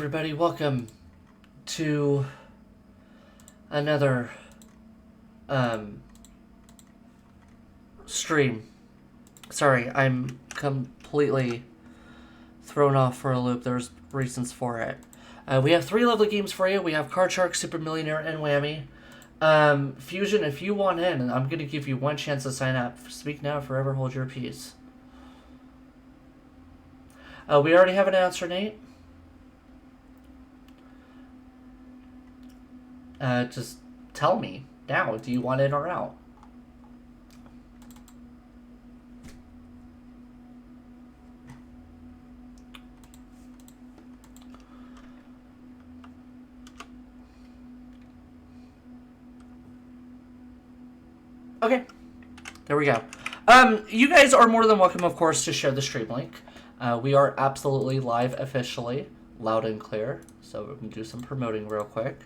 Everybody, welcome to another stream. Sorry, I'm completely thrown off for a loop. There's reasons for it. We have three lovely games for you. We have Card Shark, Super Millionaire, and Whammy. Fusion, if you want in, I'm going to give you one chance to sign up. Speak now, forever hold your peace. We already have an answer, Nate. Just tell me now. Do you want in or out? Okay, there we go. You guys are more than welcome, of course, to share the stream link. We are absolutely live officially, loud and clear. So we can do some promoting real quick.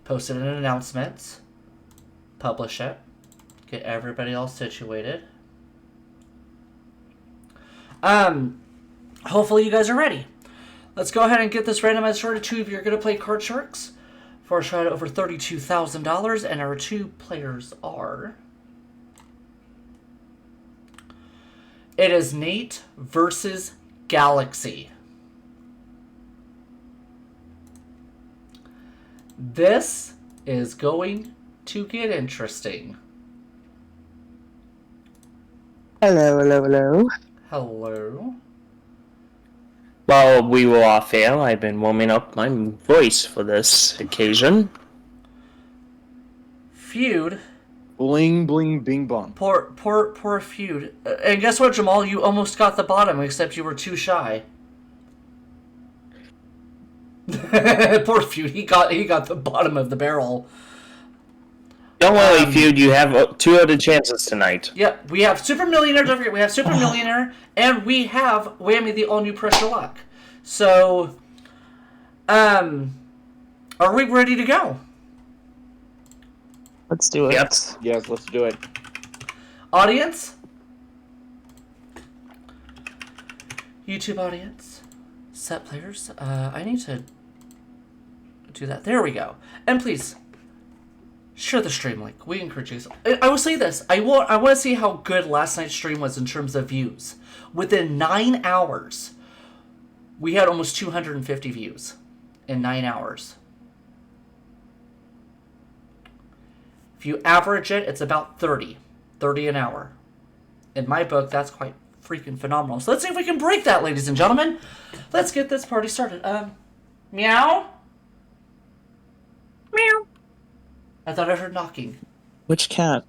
Post it in an announcement. Publish it. Get everybody all situated. Hopefully you guys are ready. Let's go ahead and get this randomized started. Two of you are going to play Card Sharks for a shot at over $32,000, and our two players are... It is Nate versus Galaxy. This is going to get interesting. Hello, hello, hello. Hello. While we were off air, I've been warming up my voice for this occasion. Feud. Bling, bling, bing, bong. Poor Feud. And guess what, Jamal? You almost got the bottom, except you were too shy. Poor Feud. He got the bottom of the barrel. Don't worry, Feud. You have two other chances tonight. Yep, we have Super Millionaire. Don't forget, we have Super Millionaire, and we have Whammy, the all-new Pressure Luck. So, are we ready to go? Let's do it. Yep. Yes, let's do it. Audience? YouTube audience? Set players? I need to do that. There we go. And please, share the stream link. We encourage you. I will say this. I want to see how good last night's stream was in terms of views. Within 9 hours, we had almost 250 views in 9 hours. If you average it, it's about 30 an hour. In my book, that's quite freaking phenomenal. So let's see if we can break that, ladies and gentlemen. Let's get this party started. Meow? Meow. I thought I heard knocking. Which cat?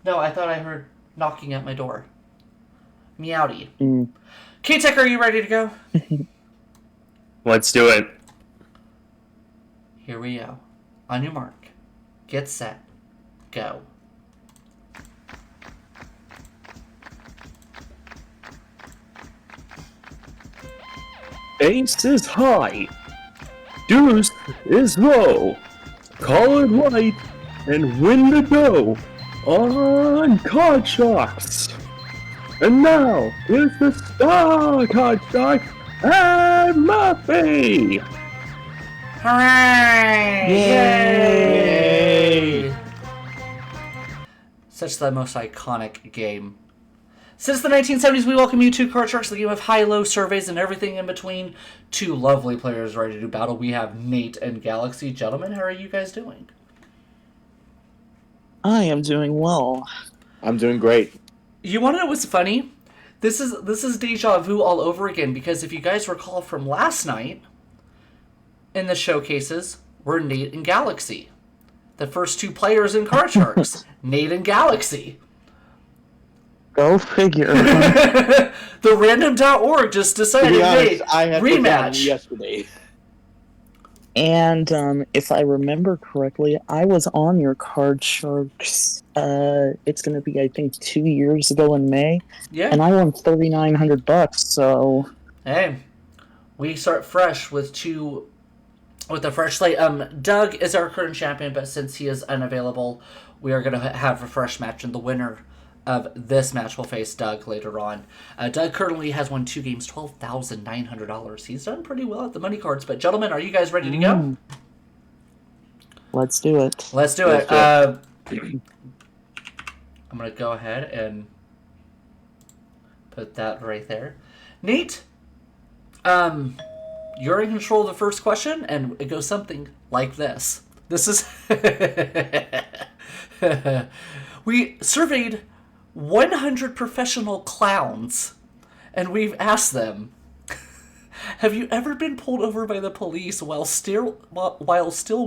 No, I thought I heard knocking at my door. Meowdy. Mm. K-Tech, are you ready to go? Let's do it. Here we go. On your mark. Get set. Go. Ace is high. Deuce is low. Call it right and win the dough on Card Sharks. And now, here's the star Card Shark and Murphy. Hooray! Yay! Such the most iconic game. Since the 1970s, we welcome you to Card Sharks, the game of high-low surveys and everything in between. Two lovely players ready to do battle. We have Nate and Galaxy. Gentlemen, how are you guys doing? I am doing well. I'm doing great. You want to know what's funny? This is deja vu all over again, because if you guys recall from last night, in the showcases were Nate and Galaxy. The first two players in Card Sharks, Nate and Galaxy. Go figure. The random.org just decided, hey, I had rematch. Yesterday. And if I remember correctly, I was on your Card Sharks. It's going to be, I think, 2 years ago in May. Yeah. And I won $3,900. So. Hey, we start fresh with a fresh slate. Doug is our current champion, but since he is unavailable, we are going to have a fresh match, and the winner of this match will face Doug later on. Doug currently has won 2 games, $12,900. He's done pretty well at the money cards. But gentlemen, are you guys ready to go? Let's do it. Let's do it. I'm going to go ahead and put that right there. Nate, you're in control of the first question, and it goes something like this. This is... We surveyed 100 professional clowns, and we've asked them, have you ever been pulled over by the police while still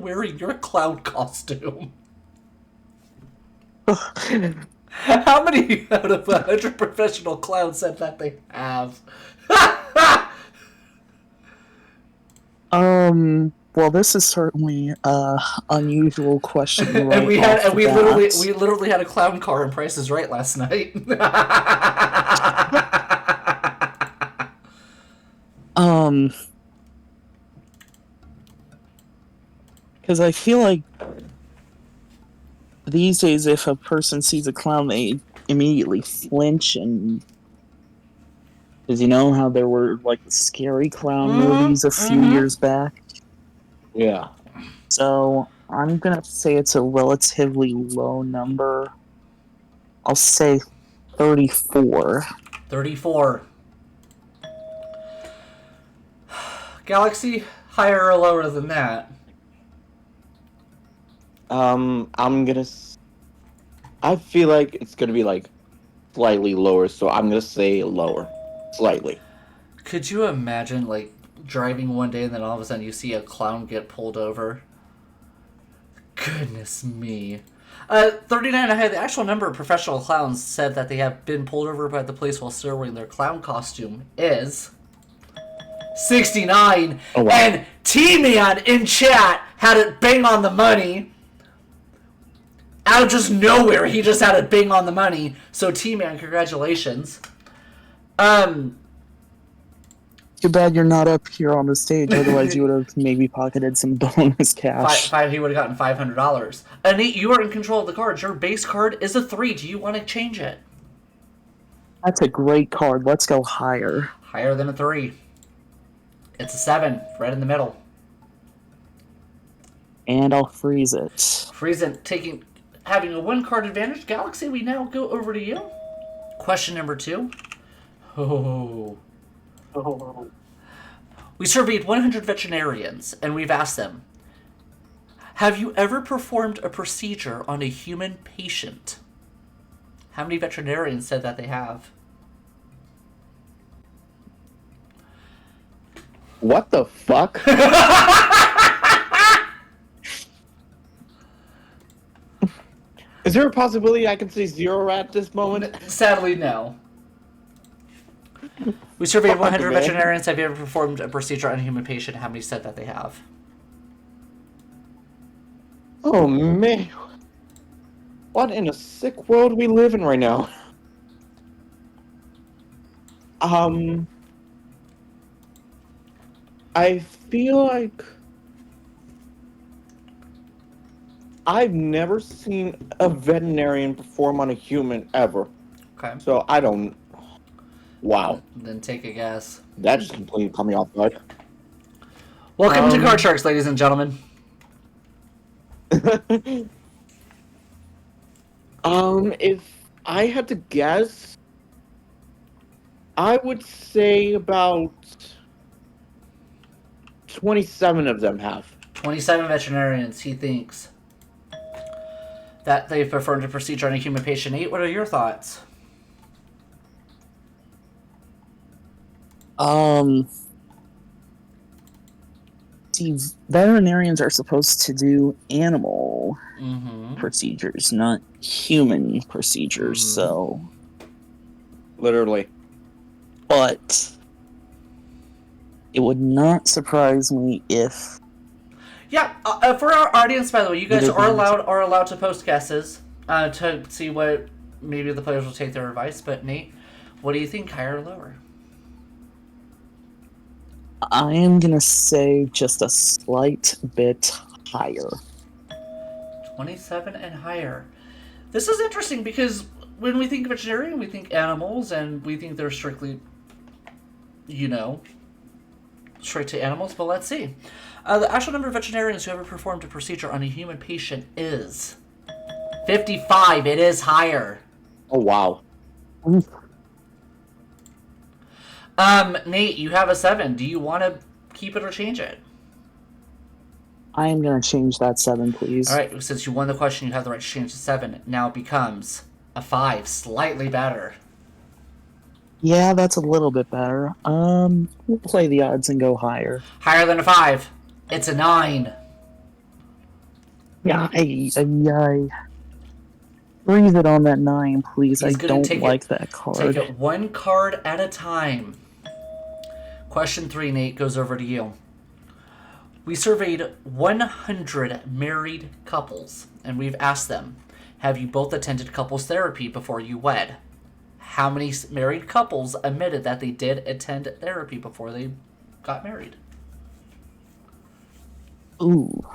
wearing your clown costume? How many out of 100 professional clowns said that they have? Well, this is certainly a unusual question. Right and we literally had a clown car in Price is Right last night. Because I feel like these days, if a person sees a clown, they immediately flinch, and because you know how there were like scary clown movies a few years back. Yeah. So I'm gonna say it's a relatively low number. I'll say 34. 34. Galaxy, higher or lower than that? I feel like it's gonna be like slightly lower, so I'm gonna say lower. Slightly. Could you imagine, like, driving one day and then all of a sudden you see a clown get pulled over? Goodness me. 39 ahead. The actual number of professional clowns said that they have been pulled over by the police while still wearing their clown costume is 69. Oh, wow. And T-Man in chat had it bang on the money. Out of just nowhere, he just had it bang on the money. So T-Man, congratulations. Too bad you're not up here on the stage. Otherwise, you would have maybe pocketed some bonus cash. He would have gotten $500. Nate, you are in control of the cards. Your base card is a 3. Do you want to change it? That's a great card. Let's go higher. Higher than a 3. It's a 7, right in the middle. And I'll freeze it. Freeze it, having a 1 card advantage. Galaxy, we now go over to you. Question number 2. Oh. We surveyed 100 veterinarians, and we've asked them, have you ever performed a procedure on a human patient? How many veterinarians said that they have? What the fuck? Is there a possibility I can say 0 at this moment? Sadly, no. We surveyed 100 man. veterinarians. Have you ever performed a procedure on a human patient? How many said that they have? Oh man. What in a sick world we live in right now? I feel like I've never seen a veterinarian perform on a human ever. Okay. So I don't. Wow. Then take a guess. That just completely caught me off guard. Welcome to Card Sharks, ladies and gentlemen. If I had to guess, I would say about 27 of them have. 27 veterinarians, he thinks, that they've performed a procedure on a human patient. Nate, what are your thoughts? See, veterinarians are supposed to do animal Mm-hmm. procedures, not human procedures, so... Literally. But it would not surprise me if... Yeah, for our audience, by the way, you guys are allowed to post guesses to see what maybe the players will take their advice. But Nate, what do you think, higher or lower? I am going to say just a slight bit higher. 27 and higher. This is interesting because when we think of veterinarian, we think animals, and we think they're strictly, straight to animals. But let's see. The actual number of veterinarians who ever performed a procedure on a human patient is 55. It is higher. Oh, wow. Nate, you have a 7. Do you want to keep it or change it? I am going to change that 7, please. All right, since you won the question, you have the right to change to 7. Now it becomes a 5, slightly better. Yeah, that's a little bit better. We'll play the odds and go higher. Higher than a 5. It's a 9. Yeah, I breathe it on that 9, please. He's I gonna don't take like it- that card. Take it one card at a time. Question 3, Nate, goes over to you. We surveyed 100 married couples, and we've asked them, have you both attended couples therapy before you wed? How many married couples admitted that they did attend therapy before they got married? Ooh.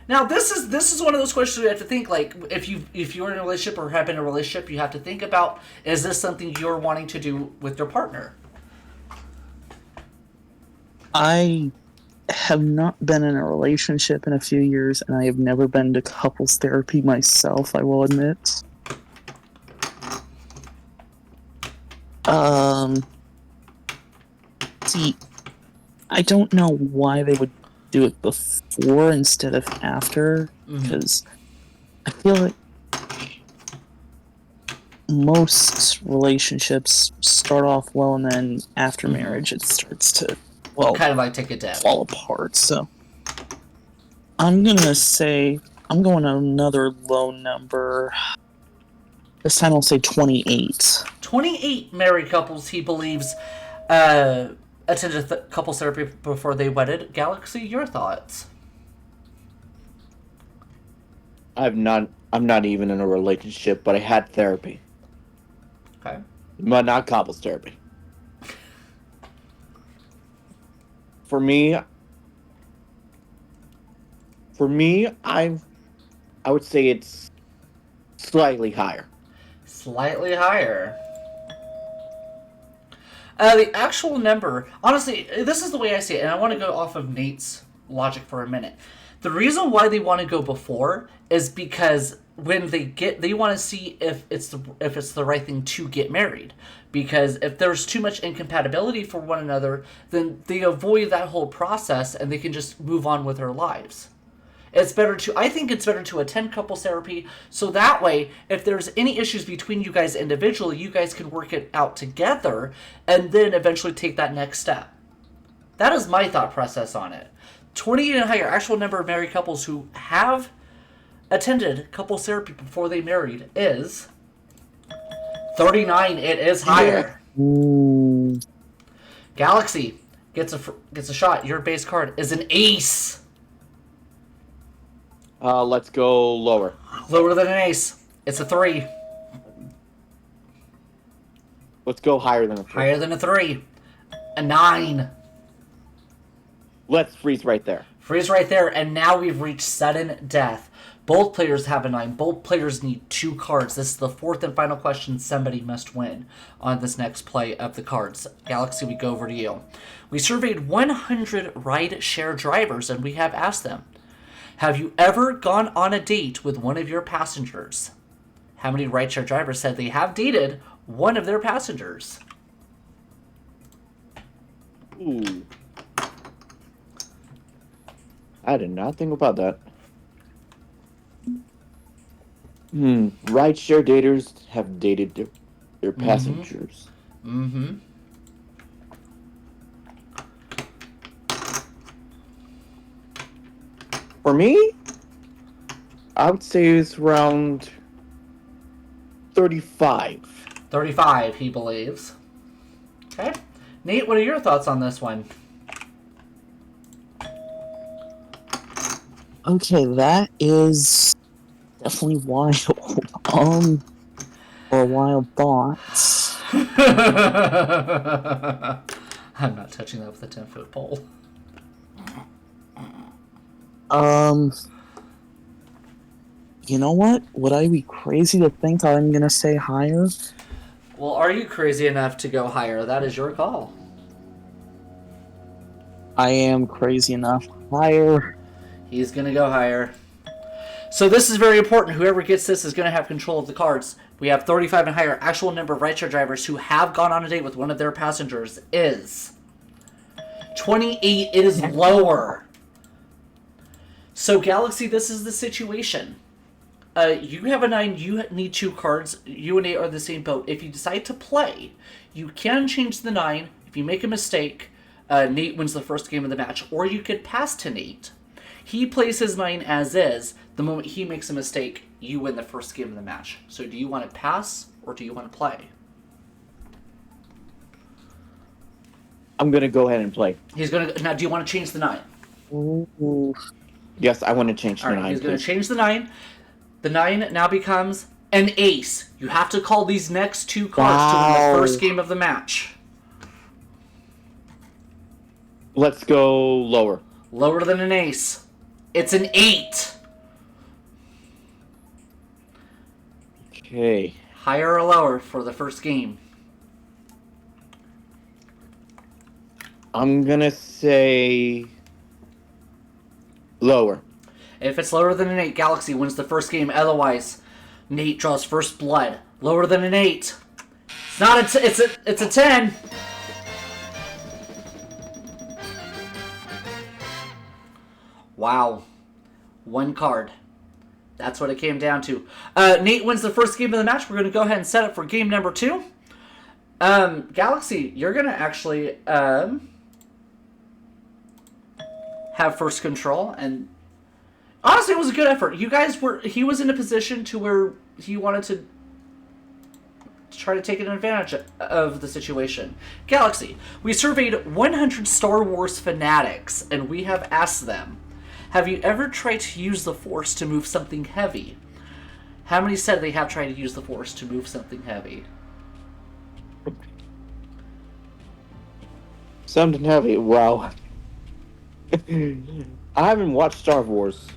Now, this is one of those questions we have to think, like, if you're in a relationship or have been in a relationship, you have to think about, is this something you're wanting to do with your partner? I have not been in a relationship in a few years, and I have never been to couples therapy myself, I will admit. See, I don't know why they would do it before instead of after, because I feel like most relationships start off well, and then after marriage it starts to, well, Kind of like take a dip. fall apart. So I'm gonna say I'm going another low number. This time I'll say 28. 28 married couples, he believes, attended couples therapy before they wedded. Galaxy, your thoughts? I'm not even in a relationship, but I had therapy. Okay. But not couples therapy. For me, I would say it's slightly higher. Slightly higher. The actual number, honestly, this is the way I see it, and I want to go off of Nate's logic for a minute. The reason why they want to go before is because when they want to see if it's the right thing to get married. Because if there's too much incompatibility for one another, then they avoid that whole process and they can just move on with their lives. I think it's better to attend couples therapy, so that way, if there's any issues between you guys individually, you guys can work it out together, and then eventually take that next step. That is my thought process on it. 28 and higher, actual number of married couples who have attended couples therapy before they married is 39. It is higher. Ooh. Galaxy gets a shot. Your base card is an ace. Let's go lower. Lower than an ace. It's a 3. Let's go higher than a 3. Higher than a 3. A 9. Let's freeze right there. Freeze right there, and now we've reached sudden death. Both players have a 9. Both players need 2 cards. This is the 4th and final question somebody must win on this next play of the cards. Galaxy, we go over to you. We surveyed 100 ride-share drivers, and we have asked them, have you ever gone on a date with one of your passengers? How many ride-share drivers said they have dated one of their passengers? Ooh. I did not think about that. Rideshare daters have dated their passengers. Mm-hmm. For me, I would say it's around 35. 35, he believes. Okay. Nate, what are your thoughts on this one? Okay, that is definitely wild. Or a wild thought. I'm not touching that with a 10-foot pole. You know what? Would I be crazy to think I'm gonna say higher? Well, are you crazy enough to go higher? That is your call. I am crazy enough. Higher. He's going to go higher. So this is very important. Whoever gets this is going to have control of the cards. We have 35 and higher. Actual number of rideshare drivers who have gone on a date with one of their passengers is 28. It is lower. So Galaxy, this is the situation. You have a 9. You need 2 cards. You and 8 are the same boat. If you decide to play, you can change the 9. If you make a mistake, Nate wins the first game of the match. Or you could pass to Nate. He plays his 9 as is. The moment he makes a mistake, you win the first game of the match. So do you want to pass or do you want to play? I'm gonna go ahead and play. He's going to... Now, do you want to change the 9? Ooh. Yes, I want to change the All right, 9. he's going to please. change the 9. The 9 now becomes an ace. You have to call these next 2 cards to win Wow. the first game of the match. Let's go lower. Lower than an ace. It's an 8. Okay. Higher or lower for the first game? I'm gonna say lower. If it's lower than an 8, Galaxy wins the first game. Otherwise, Nate draws first blood. Lower than an 8. It's not it's a 10. Wow. 1 card. That's what it came down to. Nate wins the first game of the match. We're going to go ahead and set up for game number 2. Galaxy, you're going to actually have first control. And honestly, it was a good effort. You guys were... He was in a position to where he wanted to try to take an advantage of the situation. Galaxy, we surveyed 100 Star Wars fanatics, and we have asked them, have you ever tried to use the Force to move something heavy? How many said they have tried to use the Force to move something heavy? Something heavy. Wow. I haven't watched Star Wars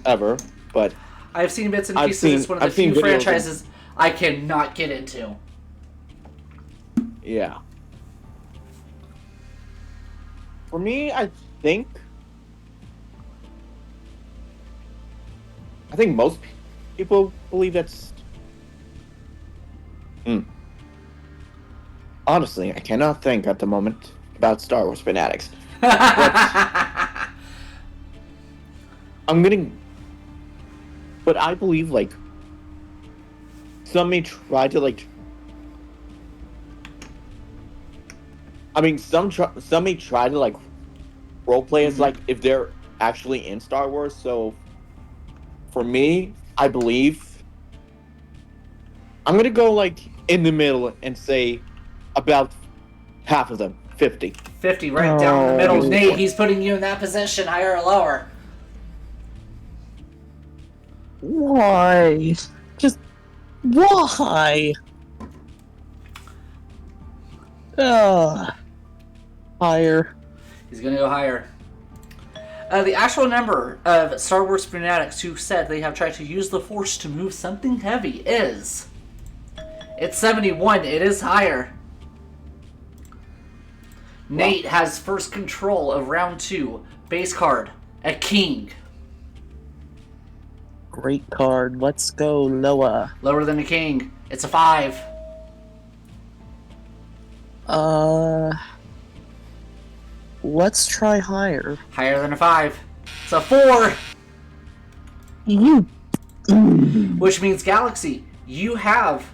ever, but I've seen bits and I've pieces. seen- It's one of the I've seen few videos of- franchises I cannot get into. yeah. For me, I think most people believe that's. Honestly, I cannot think at the moment about Star Wars fanatics. I'm getting. But I believe, like, some may try to, like. I mean, some may try to, like, roleplay as, like, if they're actually in Star Wars, so. For me, I believe I'm gonna go like in the middle and say about half of them, 50. 50, right down the middle. Oh. Nate, he's putting you in that position, higher or lower. Why? Just why? Higher. He's gonna go higher. The actual number of Star Wars fanatics who said they have tried to use the Force to move something heavy is... It's 71. It is higher. Nate has first control of round 2. Base card, a king. Great card. Let's go lower. Lower than a king. It's a 5. Let's try higher. Higher than a 5. It's a 4. You. Which means, Galaxy, you have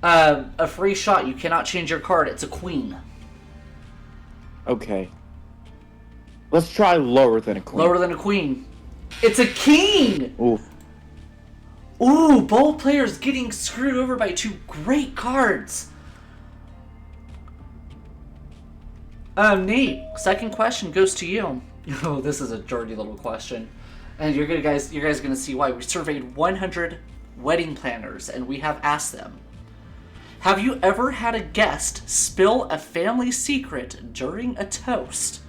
a free shot. You cannot change your card. It's a queen. Okay. Let's try lower than a queen. Lower than a queen. It's a king! Oof. Ooh, both players getting screwed over by 2 great cards. Nate, second question goes to you. Oh, this is a dirty little question. And you guys are gonna see why. We surveyed 100 wedding planners, and we have asked them, have you ever had a guest spill a family secret during a toast?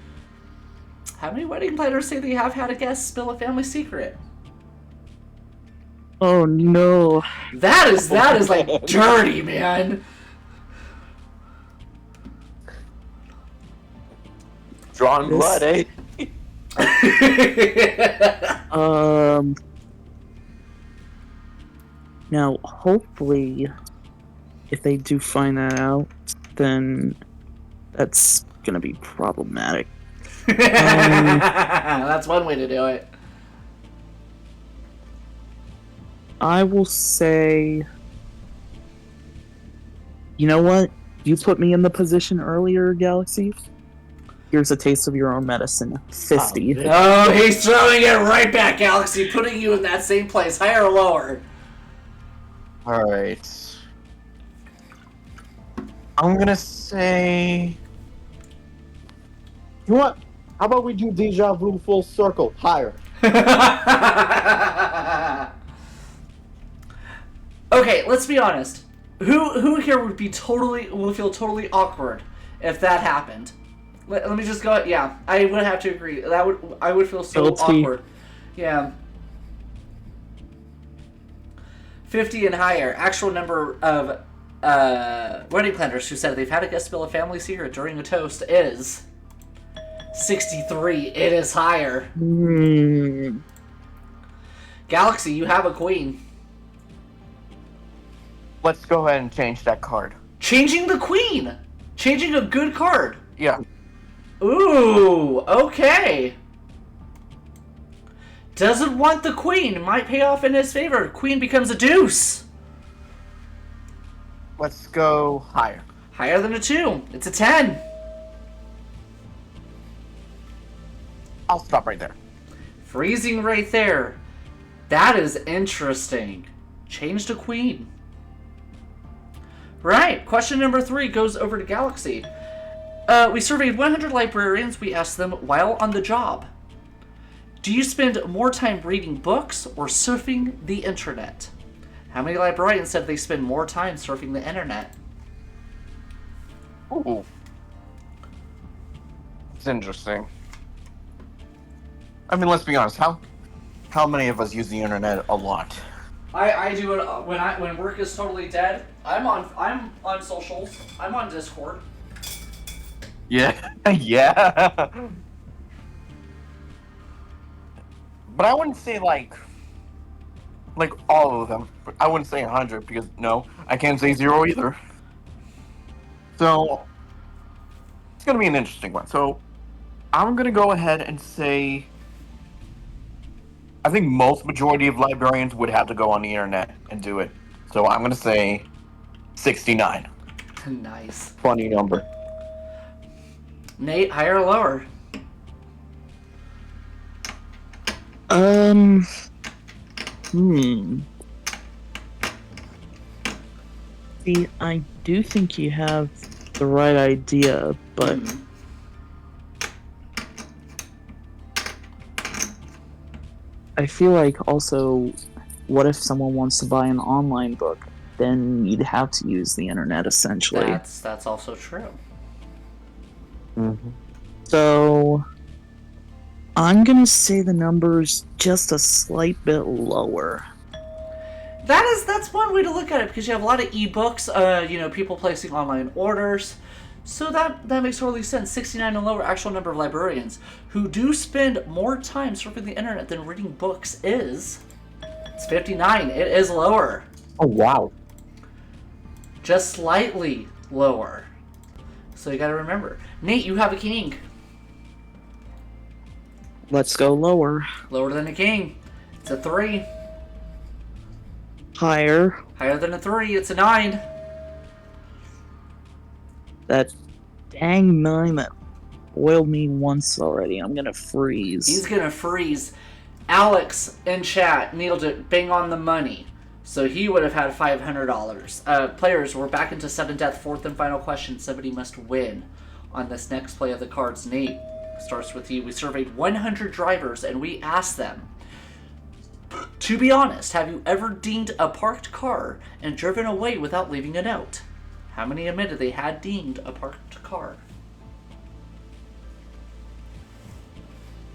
How many wedding planners say they have had a guest spill a family secret? Oh no. That is like dirty, man. Drawn This- blood, eh? Now, hopefully, if they do find that out, then that's gonna be problematic. That's one way to do it. I will say, you know what? You put me in the position earlier, Galaxy. Here's a taste of your own medicine. 50. Oh, he's throwing it right back, Galaxy, putting you in that same place, higher or lower. Alright. I'm gonna say... You know what? How about we do Deja Vu full circle? Higher. Okay, let's be honest. Who here would feel totally awkward if that happened? Let me just go. Yeah, I would have to agree. I would feel so Guilty. awkward. Yeah. 50 and higher. Actual number of wedding planners who said they've had a guest spill a family secret during a toast is 63. It is higher. Galaxy, you have a queen. Let's go ahead and change that card. Changing the queen. Changing a good card. Yeah. Ooh, okay. Doesn't want the queen. Might pay off in his favor. Queen becomes a deuce. Let's go higher. Higher than a 2. It's a 10. I'll stop right there. Freezing right there. That is interesting. Change to queen. Right. Question number 3 goes over to Galaxy. We surveyed 100 librarians. We asked them while on the job, do you spend more time reading books or surfing the internet? How many librarians said they spend more time surfing the internet? Ooh. It's interesting. I mean, let's be honest. How many of us use the internet a lot? I do it when work is totally dead. I'm on socials. I'm on Discord. Yeah. Yeah. But I wouldn't say like all of them. I wouldn't say 100 because no, I can't say 0 either. So it's gonna be an interesting one. So I'm gonna go ahead and say I think most majority of librarians would have to go on the internet and do it. So I'm gonna say 69. Nice. Funny number. Nate, higher or lower? See, I do think you have the right idea, but I feel like also, what if someone wants to buy an online book? Then you'd have to use the internet, essentially. That's also true. Mm-hmm. So, I'm gonna say the number's just a slight bit lower. That's one way to look at it, because you have a lot of ebooks, people placing online orders. So that makes totally sense. 69 and lower. Actual number of librarians who do spend more time surfing the internet than reading books it's 59. It is lower. Oh wow. Just slightly lower. So you gotta remember. Nate, you have a king. Let's go lower. Lower than a king. It's a 3. Higher. Higher than a 3. It's a 9. That dang 9 that boiled me once already. I'm gonna freeze. He's gonna freeze. Alex in chat nailed it. Bang on the money. So he would have had $500. Players, we're back into sudden death. 4th and final question. Somebody must win on this next play of the cards. Nate, starts with you. We surveyed 100 drivers and we asked them, to be honest, have you ever dinged a parked car and driven away without leaving a note? How many admitted they had dinged a parked car?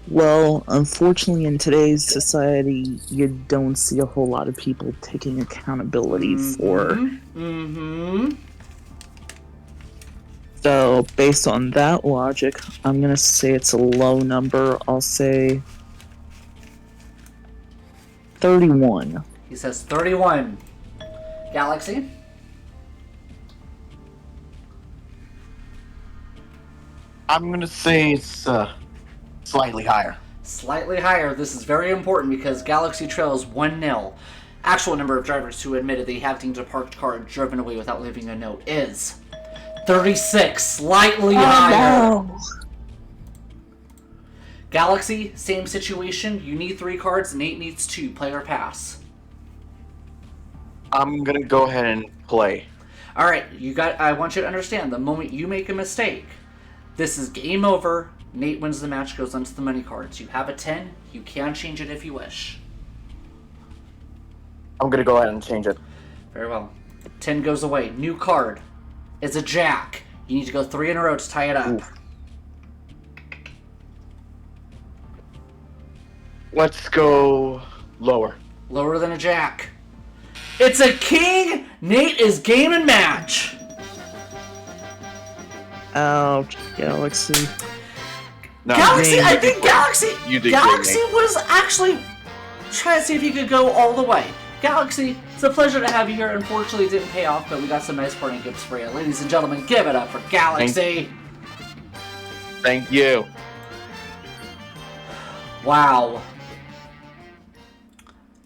Well, unfortunately, in today's society, you don't see a whole lot of people taking accountability for. Mm-hmm. So, based on that logic, I'm gonna say it's a low number. I'll say 31. He says 31. Galaxy? I'm gonna say it's slightly higher. Slightly higher. This is very important because Galaxy trails 1-0. Actual number of drivers who admitted they have deemed a parked car and driven away without leaving a note is 36. Slightly higher. No. Galaxy, same situation. You need 3 cards. Nate needs 2. Play or pass. I'm gonna go ahead and play. Alright, I want you to understand, the moment you make a mistake, this is game over. Nate wins the match, goes onto the money cards. You have a 10. You can change it if you wish. I'm gonna go ahead and change it. Very well. 10 goes away. New card is a jack. You need to go 3 in a row to tie it up. Oof. Let's go lower. Lower than a jack. It's a king! Nate is game and match. Ouch, Galaxy. No, Galaxy, Nate, I you think did great. Galaxy, You did Galaxy great, Nate. was actually trying to see if he could go all the way. Galaxy, it's a pleasure to have you here. Unfortunately, it didn't pay off, but we got some nice parting gifts for you. Ladies and gentlemen, give it up for Galaxy. Thank you. Wow.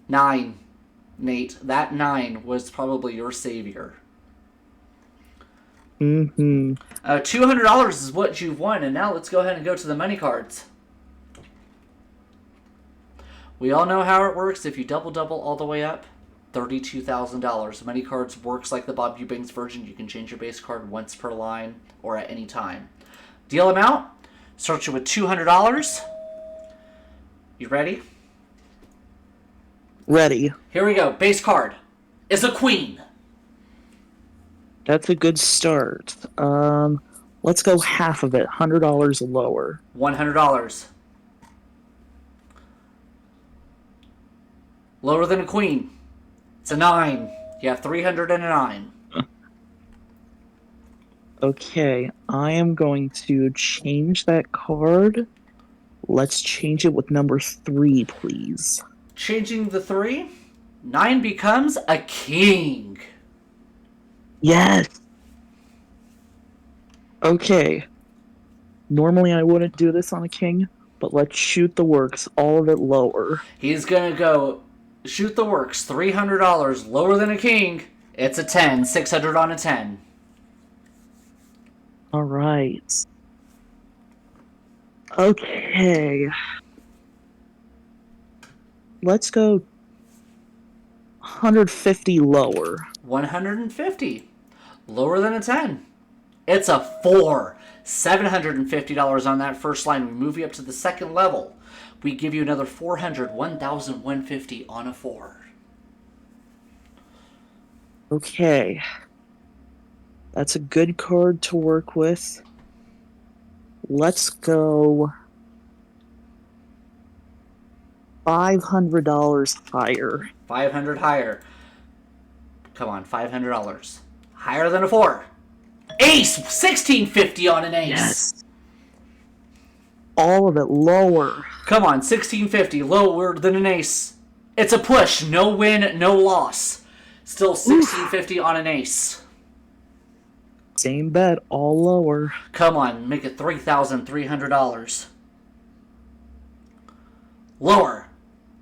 9. Nate, that 9 was probably your savior. Mm-hmm. $200 is what you've won, and now let's go ahead and go to the money cards. We all know how it works. If you double all the way up, $32,000. Money cards works like the Bob Eubanks version. You can change your base card once per line or at any time. Deal amount, starts you with $200. You ready? Ready. Here we go. Base card is a queen. That's a good start. Let's go half of it. $100 lower. $100. Lower than a queen. It's a 9. You have 309. Okay, I am going to change that card. Let's change it with number 3, please. Changing the 3. 9 becomes a king. Yes! Okay. Normally I wouldn't do this on a king, but let's shoot the works. All of it lower. He's going to go shoot the works. $300 lower than a king. It's a 10. 600 on a 10. Alright. Okay. Let's go 150 lower. 150. Lower than a 10. It's a 4. $750 on that first line. We move you up to the second level. We give you another 400. 1,150 on a 4. Okay. That's a good card to work with. Let's go $500 higher. 500 higher. Come on, $500. Higher than a 4. Ace! 1,650 on an ace. Yes. All of it lower. Come on, 1,650. Lower than an ace. It's a push. No win, no loss. Still 1,650 on an ace. Same bet, all lower. Come on, make it $3,300. Lower.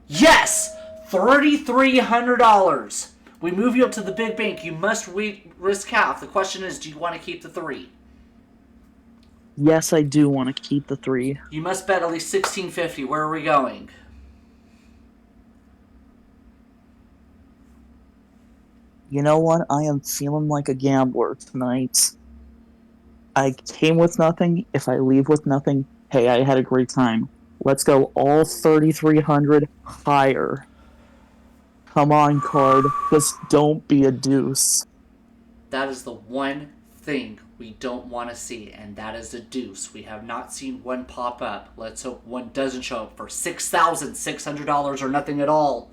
Yes! $3,300. We move you up to the big bank. You must risk half. The question is, do you want to keep the 3? Yes, I do want to keep the 3. You must bet at least $1,650. Where are we going? You know what? I am feeling like a gambler tonight. I came with nothing. If I leave with nothing, hey, I had a great time. Let's go all 3,300 higher. Come on, card. Just don't be a deuce. That is the one thing we don't want to see, and that is a deuce. We have not seen one pop up. Let's hope one doesn't show up for $6,600 or nothing at all.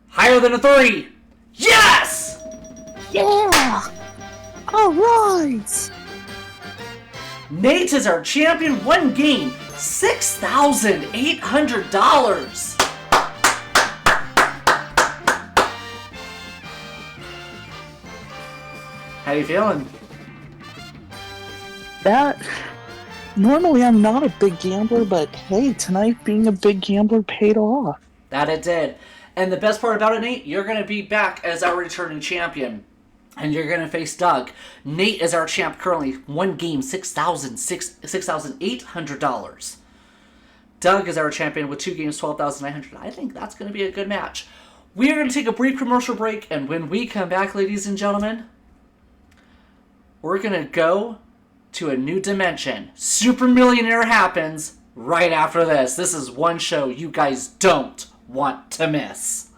Higher than a 3! Yes! Yeah! Alright! Nate is our champion. One game, $6,800. How you feeling? That... Normally I'm not a big gambler, but hey, tonight being a big gambler paid off. That it did. And the best part about it, Nate, you're going to be back as our returning champion. And you're going to face Doug. Nate is our champ currently. One game, $6,800. Doug is our champion with 2 games, $12,900. I think that's going to be a good match. We are going to take a brief commercial break. And when we come back, ladies and gentlemen, we're going to go to a new dimension. Super Millionaire happens right after this. This is one show you guys don't want to miss.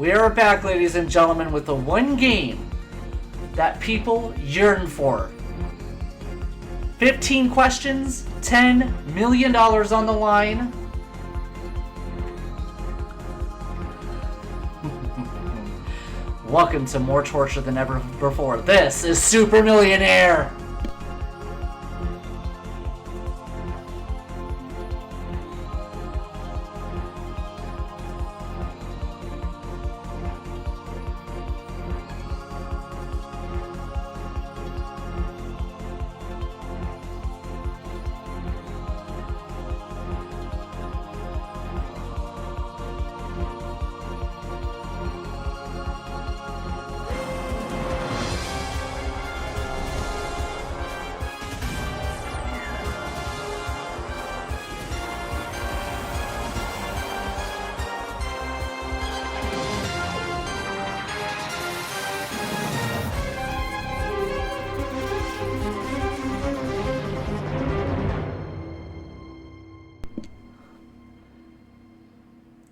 We are back, ladies and gentlemen, with the one game that people yearn for. 15 questions, $10 million on the line. Welcome to more torture than ever before. This is Super Millionaire.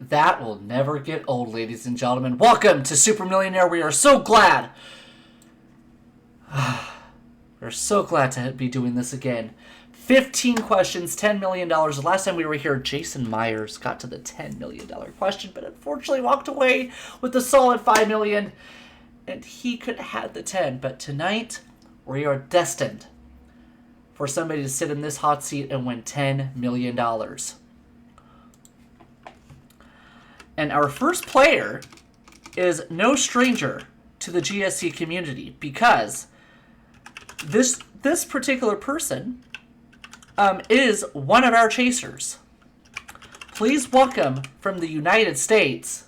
That will never get old, ladies and gentlemen. Welcome to Super Millionaire. We are so glad. We're so glad to be doing this again. 15 questions, $10 million. The last time we were here, Jason Myers got to the $10 million question, but unfortunately walked away with the solid $5 million. And he could have had the 10. But tonight, we are destined for somebody to sit in this hot seat and win $10 million. And our first player is no stranger to the GSC community because this particular person is one of our chasers. Please welcome from the United States,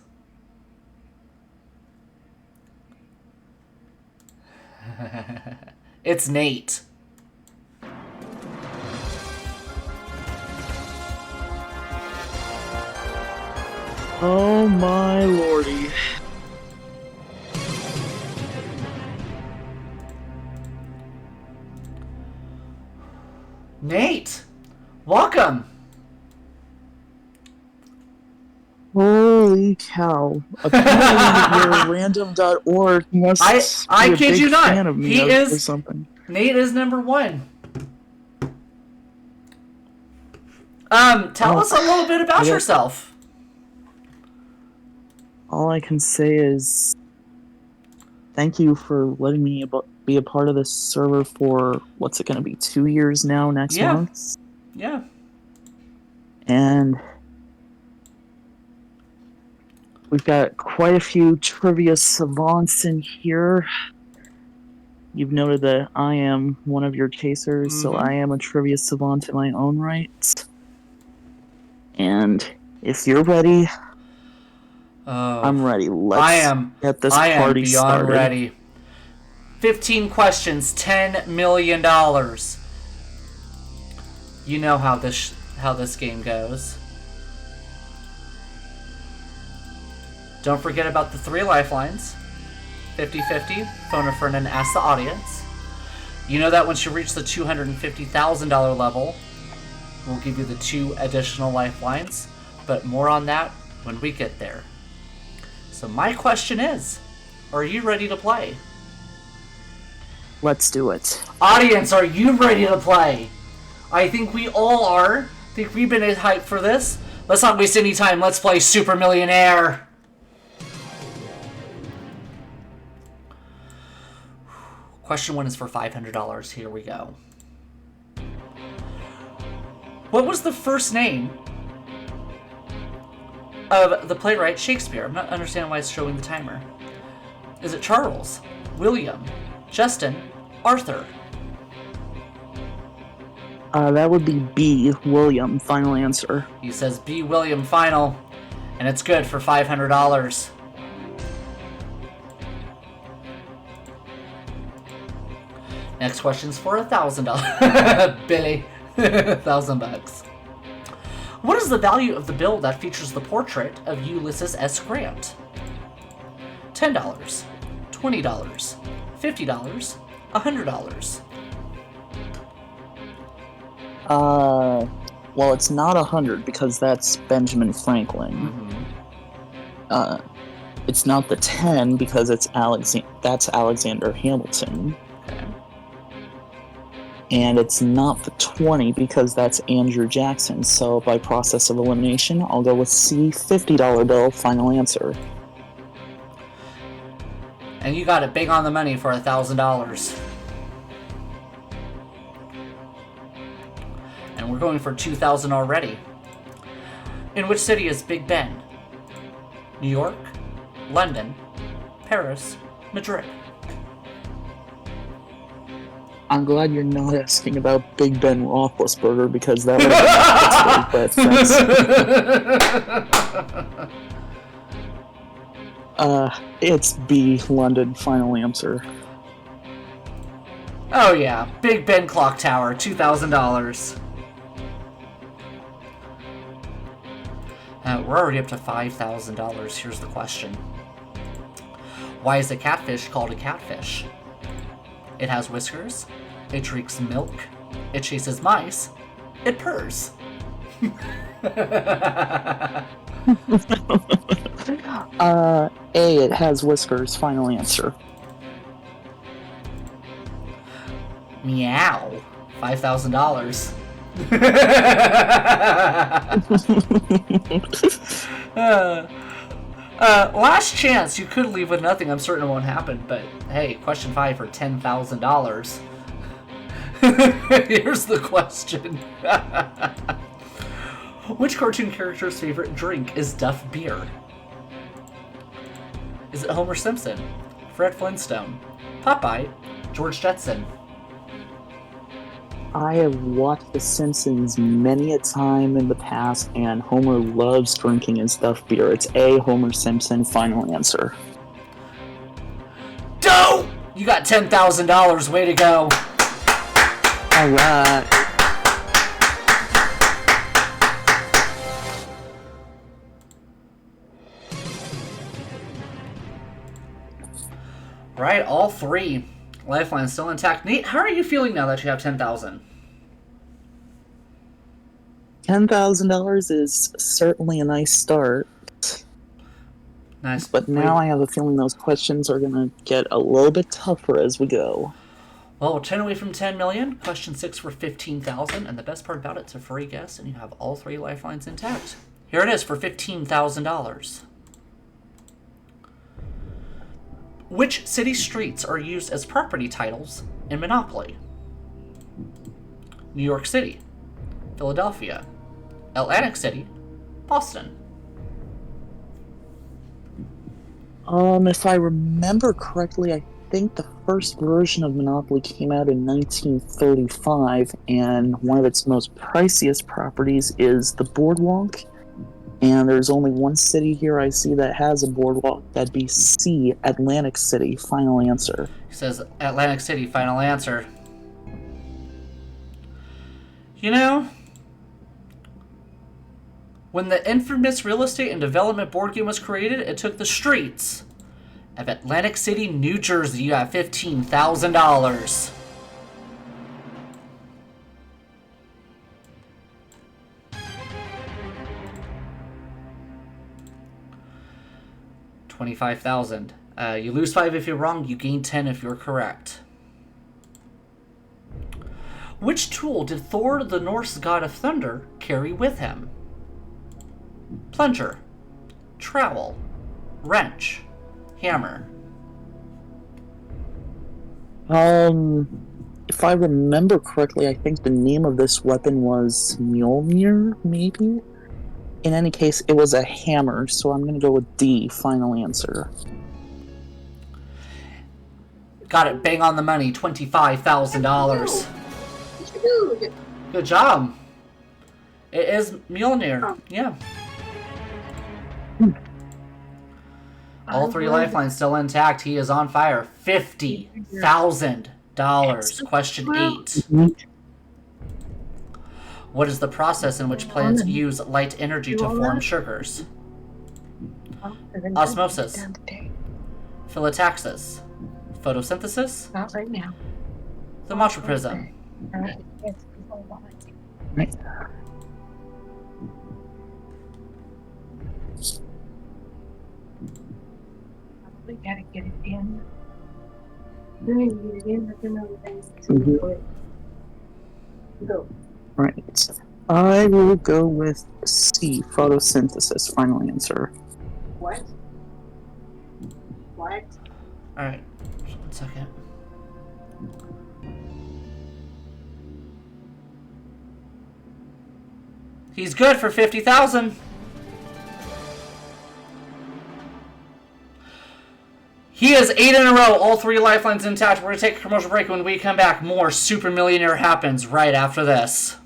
it's Nate. Oh my lordy. Nate, welcome. Holy cow. Apparently your random.org must I be a kid big you not. fan of me He or is something. Nate is number one. Tell us a little bit about yourself. All I can say is thank you for letting me be a part of this server for, what's it going to be, 2 years now next month? Yeah. And we've got quite a few trivia savants in here. You've noted that I am one of your chasers, so I am a trivia savant in my own right. And if you're ready, I'm ready. Let's get this party started. Beyond ready. 15 questions, $10 million. You know how this game goes. Don't forget about the 3 lifelines. 50-50, phone a friend and ask the audience. You know that once you reach the $250,000 level, we'll give you the 2 additional lifelines, but more on that when we get there. So my question is, are you ready to play? Let's do it. Audience, are you ready to play? I think we all are. I think we've been hyped for this. Let's not waste any time. Let's play Super Millionaire. Question 1 is for $500. Here we go. What was the first name of the playwright Shakespeare? I'm not understanding why it's showing the timer. Is it Charles, William, Justin, Arthur? That would be B, William, final answer. He says B, William, final, and it's good for $500. Next question's for $1,000. Billy, $1,000. What is the value of the bill that features the portrait of Ulysses S. Grant? $10, $20, $50, $100. Well, it's not 100 because that's Benjamin Franklin. It's not the 10 because it's that's Alexander Hamilton. Okay. And it's not the 20 because that's Andrew Jackson. So by process of elimination, I'll go with C, $50 bill, final answer. And you got it big on the money for $1,000. And we're going for $2,000 already. In which city is Big Ben? New York, London, Paris, Madrid. I'm glad you're not asking about Big Ben Roethlisberger because that would have been it's B, London, final answer. Oh yeah, Big Ben Clock Tower, $2,000. We're already up to $5,000. Here's the question. Why is a catfish called a catfish? It has whiskers. It drinks milk. It chases mice. It purrs. A, it has whiskers, final answer. Meow. $5,000. Last chance. You could leave with nothing. I'm certain it won't happen. But hey, question 5 for $10,000. Here's the question. Which cartoon character's favorite drink is Duff beer? Is it Homer Simpson, Fred Flintstone, Popeye, George Jetson? I have watched The Simpsons many a time in the past, and Homer loves drinking his Duff beer. It's A, Homer Simpson, final answer. Dope! You got $10,000. Way to go. Alright. Right, all 3 lifelines still intact. Nate, how are you feeling now that you have 10,000? $10,000 is certainly a nice start. Nice. But now I have a feeling those questions are going to get a little bit tougher as we go. Well, we're 10 away from 10 million. Question 6 for 15,000. And the best part about it, it's a free guess, and you have all 3 lifelines intact. Here it is for $15,000. Which city streets are used as property titles in Monopoly? New York City, Philadelphia, Atlantic City, Boston. If I remember correctly, I think the first version of Monopoly came out in 1935, and one of its most priciest properties is the Boardwalk. And there's only one city here I see that has a boardwalk. That'd be C, Atlantic City. Final answer. He says Atlantic City, final answer. You know, when the infamous real estate and development board game was created, it took the streets of Atlantic City, New Jersey. You got $15,000. $25,000. You lose 5 if you're wrong. You gain 10 if you're correct. Which tool did Thor, the Norse god of thunder, carry with him? Plunger, trowel, wrench, hammer. If I remember correctly, I think the name of this weapon was Mjolnir, maybe? In any case, it was a hammer, so I'm going to go with D, final answer. Got it, bang on the money, $25,000. Good job. It is Millionaire. Yeah. All 3 lifelines still intact. He is on fire. $50,000. Question 8. What is the process in which plants use light energy to form sugars? Osmosis, phyllotaxis, photosynthesis, Not right now. thermoprism. Right. Right. really gotta get it in. Then you get it in, that's another thing. Go. Right. I will go with C, photosynthesis. Final answer. What? What? Alright, 1 second. He's good for 50,000. He has 8 in a row, all 3 lifelines intact. We're going to take a commercial break. When we come back, more Super Millionaire happens right after this.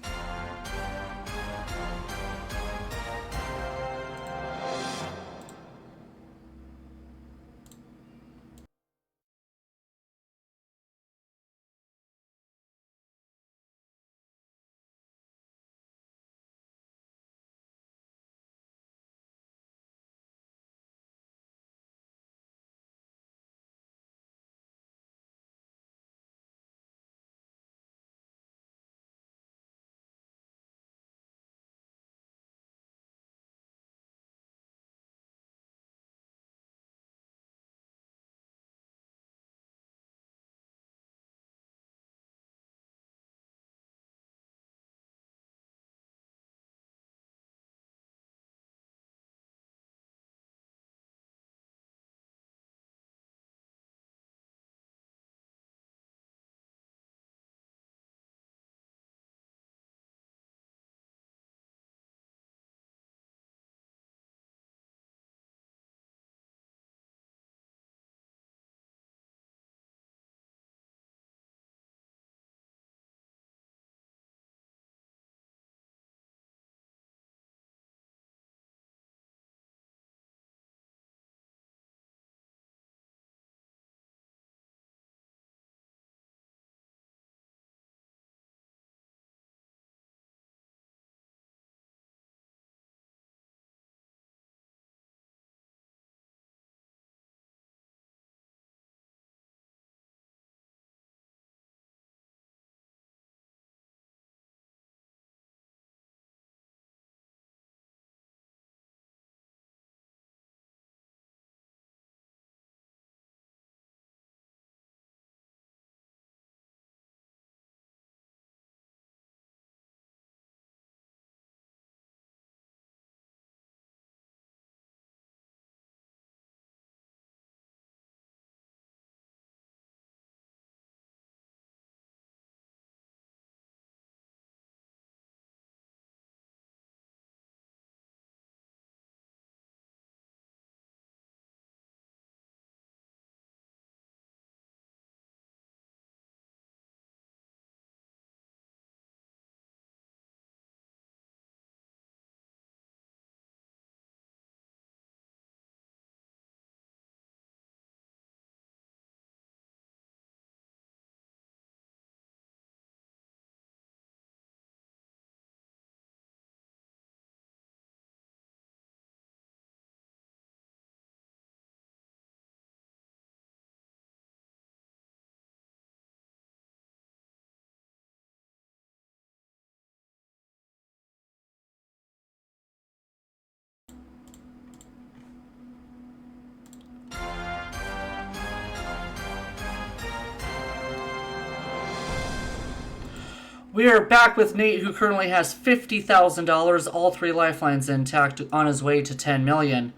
We are back with Nate, who currently has $50,000, all 3 lifelines intact, on his way to 10 million.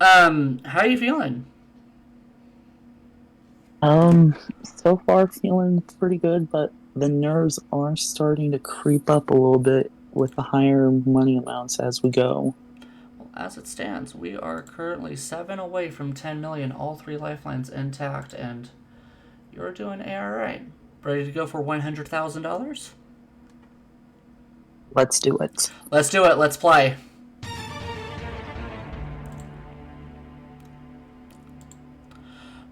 How are you feeling? So far feeling pretty good, but the nerves are starting to creep up a little bit with the higher money amounts as we go. Well, as it stands, we are currently 7 away from 10 million, all 3 lifelines intact, and you're doing alright. Ready to go for $100,000? Let's do it. Let's do it. Let's play.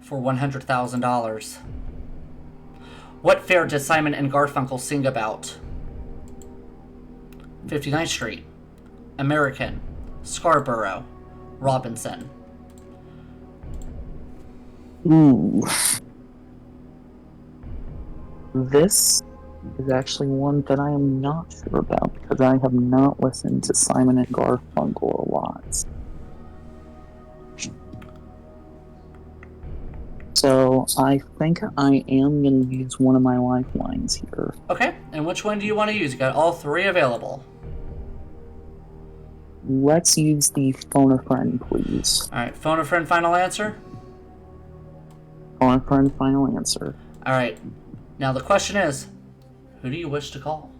For $100,000. What fair does Simon and Garfunkel sing about? 59th Street, American, Scarborough, Robinson. Ooh. This is actually one that I am not sure about because I have not listened to Simon and Garfunkel a lot. So I think I am going to use one of my lifelines here. Okay, and which one do you want to use? You got all three available. Let's use the phone a friend, please. All right, phone a friend, final answer? Phone a friend, final answer. All right, now the question is, who do you wish to call?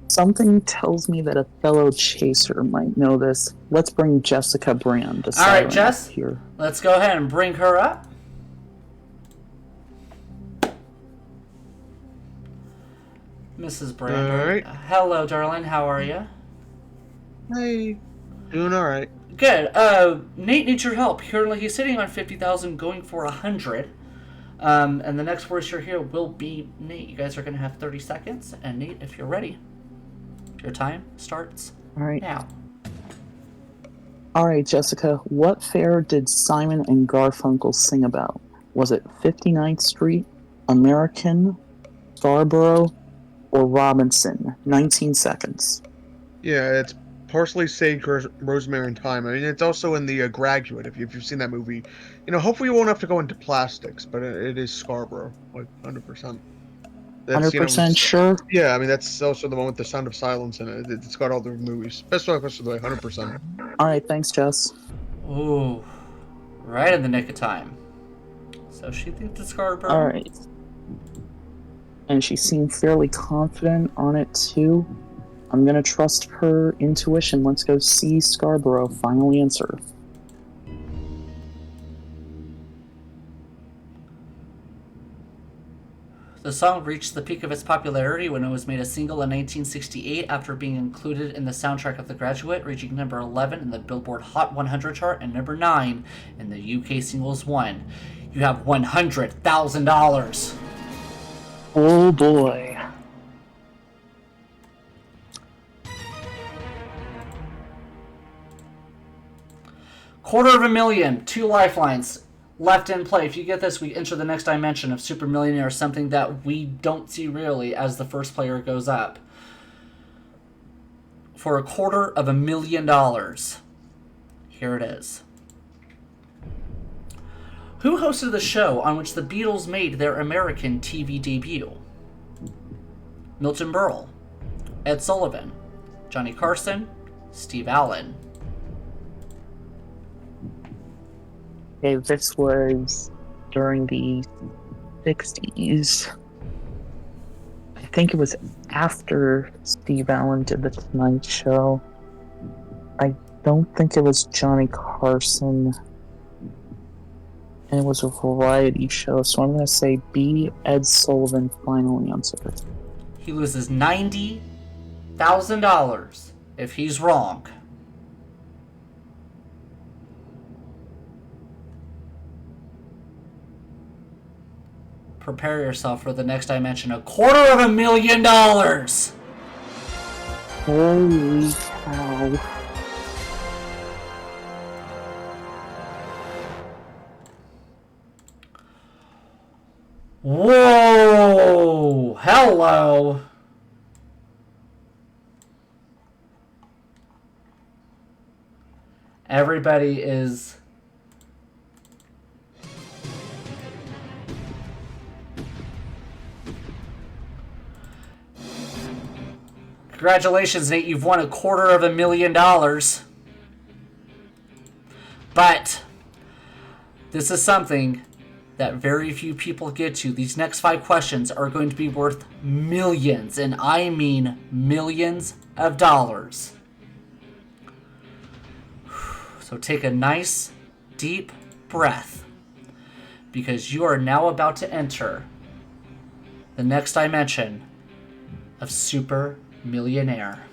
Something tells me that a fellow chaser might know this. Let's bring Jessica Brand to All right, silence Jess, here. let's go ahead and bring her up. Mrs. Brand. All right. Hello, darling. How are you? Hey, doing all right. Good. Nate needs your help. Currently, he's sitting on 50,000, going for 100. And the next voice you'll hear will be Nate. You guys are going to have 30 seconds. And Nate, if you're ready, your time starts All right. now. All right, Jessica. What fair did Simon and Garfunkel sing about? Was it 59th Street, American, Scarborough, or Robinson? 19 seconds. Yeah, it's Parsley, Sage, Rosemary, and Thyme. I mean, it's also in the Graduate. If you've seen that movie, hopefully you won't have to go into plastics, but it is Scarborough, like 100%. 100% sure? Yeah, I mean that's also the one with the Sound of Silence in it. It's got all the movies. Best way, 100%. All right, thanks, Jess. Ooh, right in the nick of time. So she thinks it's Scarborough. All right. And she seemed fairly confident on it, too. I'm going to trust her intuition. Let's go see Scarborough. Final answer. The song reached the peak of its popularity when it was made a single in 1968 after being included in the soundtrack of The Graduate, reaching number 11 in the Billboard Hot 100 chart and number 9 in the UK Singles 1. You have $100,000. Oh, boy. $250,000, 2 lifelines left in play. If you get this, we enter the next dimension of Super Millionaire, something that we don't see really as the first player goes up. For $250,000. Here it is. Who hosted the show on which the Beatles made their American TV debut? Milton Berle, Ed Sullivan, Johnny Carson, Steve Allen. Okay, this was during the 60s. I think it was after Steve Allen did the Tonight Show. I don't think it was Johnny Carson. And it was a variety show, so I'm going to say B, Ed Sullivan, final answer. He loses $90,000 if he's wrong. Prepare yourself for the next dimension. $250,000. Holy cow. Whoa! Hello! Everybody is... Congratulations, Nate. You've won $250,000. But this is something that very few people get to. These next 5 questions are going to be worth millions, and I mean millions of dollars. So take a nice, deep breath, because you are now about to enter the next dimension of Super Millionaire.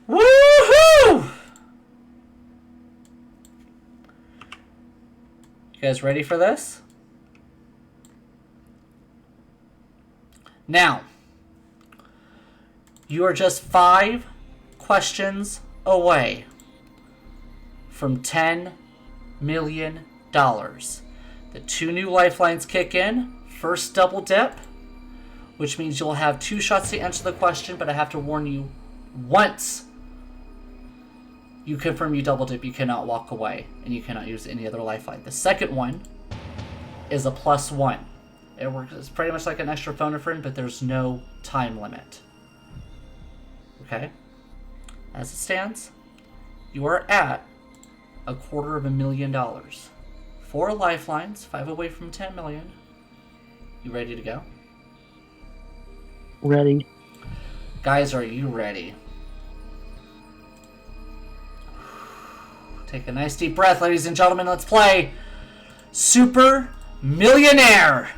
Woohoo! You guys ready for this? Now, you are just 5 questions away from $10 million. The 2 new lifelines kick in. First double dip which means you'll have 2 shots to answer the question, but I have to warn you, once you confirm you double dip, you cannot walk away, and you cannot use any other lifeline. The second one is a +1. It works, it's pretty much like an extra phone a friend, but there's no time limit. Okay? As it stands, you are at $250,000. 4 lifelines, 5 away from 10 million. You ready to go? Ready. Guys, are you ready? Take a nice deep breath, ladies and gentlemen. Let's play Super Millionaire.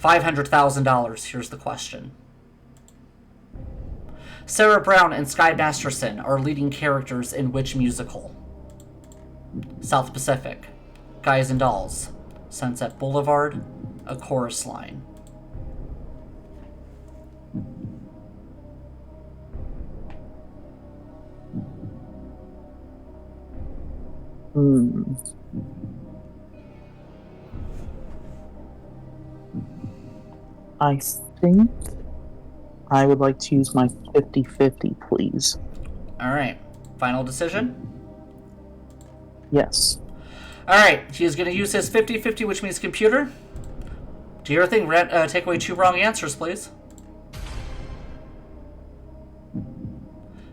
$500,000. Here's the question. Sarah Brown and Sky Masterson are leading characters in which musical? South Pacific, Guys and Dolls, Sunset Boulevard, A Chorus Line. I think I would like to use my 50-50, please. Alright, final decision? Yes. Alright, he is going to use his 50-50, which means computer. Do your thing, take away 2 wrong answers, please.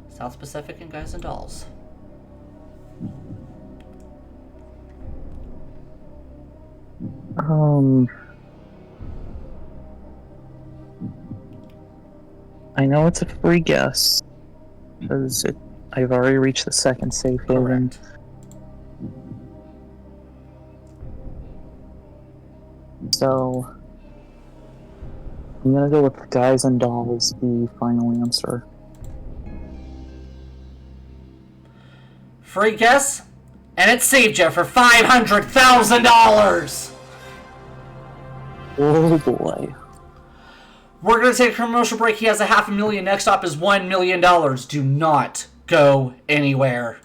South Pacific and Guys and Dolls. I know it's a free guess because I've already reached the second safe haven. Correct. So I'm gonna go with Guys and Dolls, the final answer. Free guess, and it saved you for $500,000. Oh boy. We're going to take a commercial break. He has $500,000. Next up is $1 million. Do not go anywhere.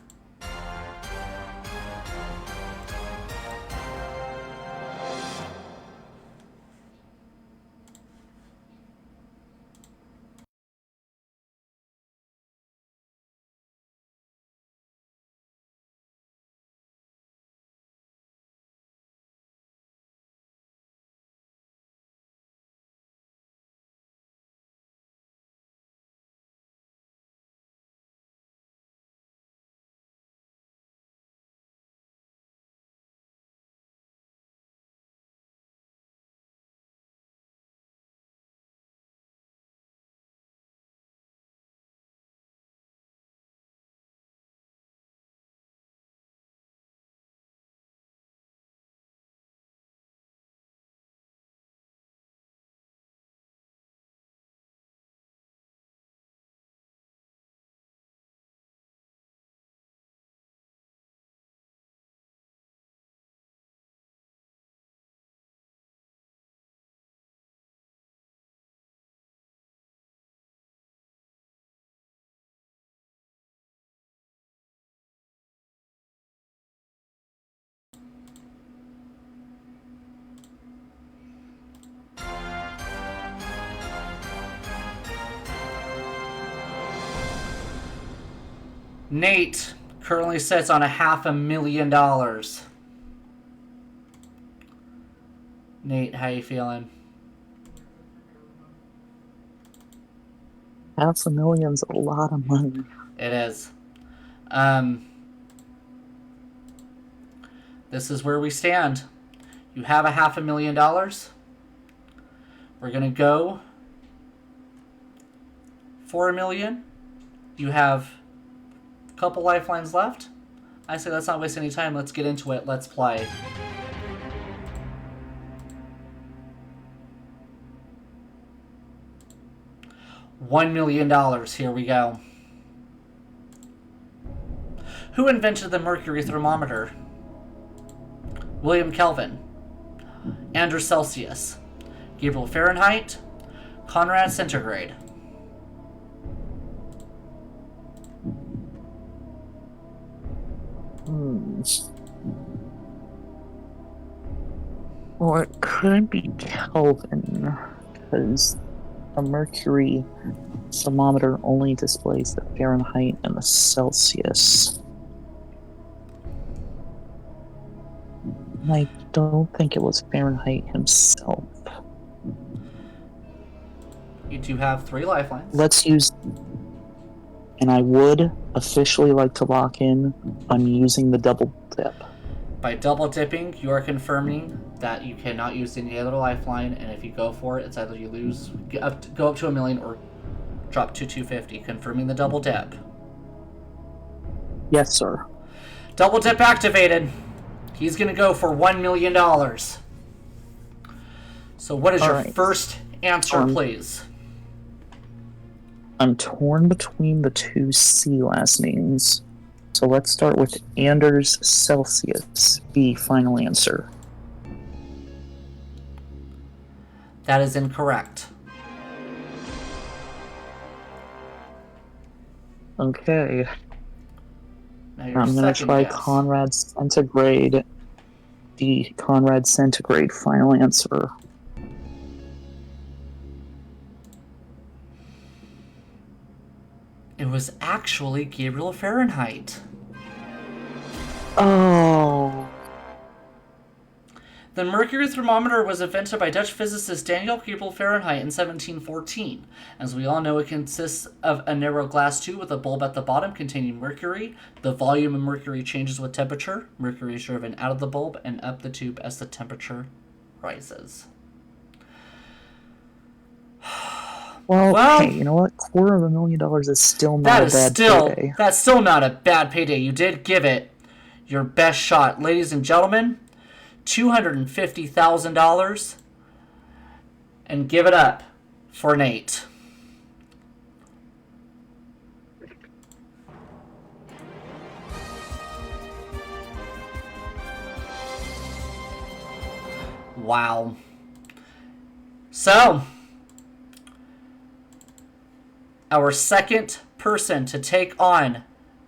Nate currently sits on $500,000. Nate, how you feeling? $500,000's a lot of money. It is. This is where we stand. You have $500,000. We're gonna go for $1 million. You have a couple lifelines left. I say let's not waste any time. Let's get into it. Let's play. $1 million. Here we go. Who invented the mercury thermometer? William Kelvin, Andrew Celsius, Gabriel Fahrenheit, Conrad Centigrade. Well, it couldn't be Kelvin, because a mercury thermometer only displays the Fahrenheit and the Celsius. I don't think it was Fahrenheit himself. You do have 3 lifelines. Let's use... And I would officially like to lock in on using the double dip. By double dipping, you are confirming that you cannot use any other lifeline, and if you go for it, it's either you lose, go up to $1 million, or drop to 250. Confirming the double dip. Yes, sir. Double dip activated. He's gonna go for $1 million. So, what is your first answer, please? I'm torn between the 2 C last names. So let's start with Anders Celsius, the final answer. That is incorrect. Okay. Now your I'm gonna second try guess. Conrad Centigrade, the Conrad Centigrade final answer. It was actually Gabriel Fahrenheit. Oh. The mercury thermometer was invented by Dutch physicist Daniel Gabriel Fahrenheit in 1714. As we all know, it consists of a narrow glass tube with a bulb at the bottom containing mercury. The volume of mercury changes with temperature. Mercury is driven out of the bulb and up the tube as the temperature rises. Well, hey, you know what? $250,000 is still not a bad payday. That's still not a bad payday. You did give it your best shot. Ladies and gentlemen, $250,000. And give it up for Nate. Wow. So, our second person to take on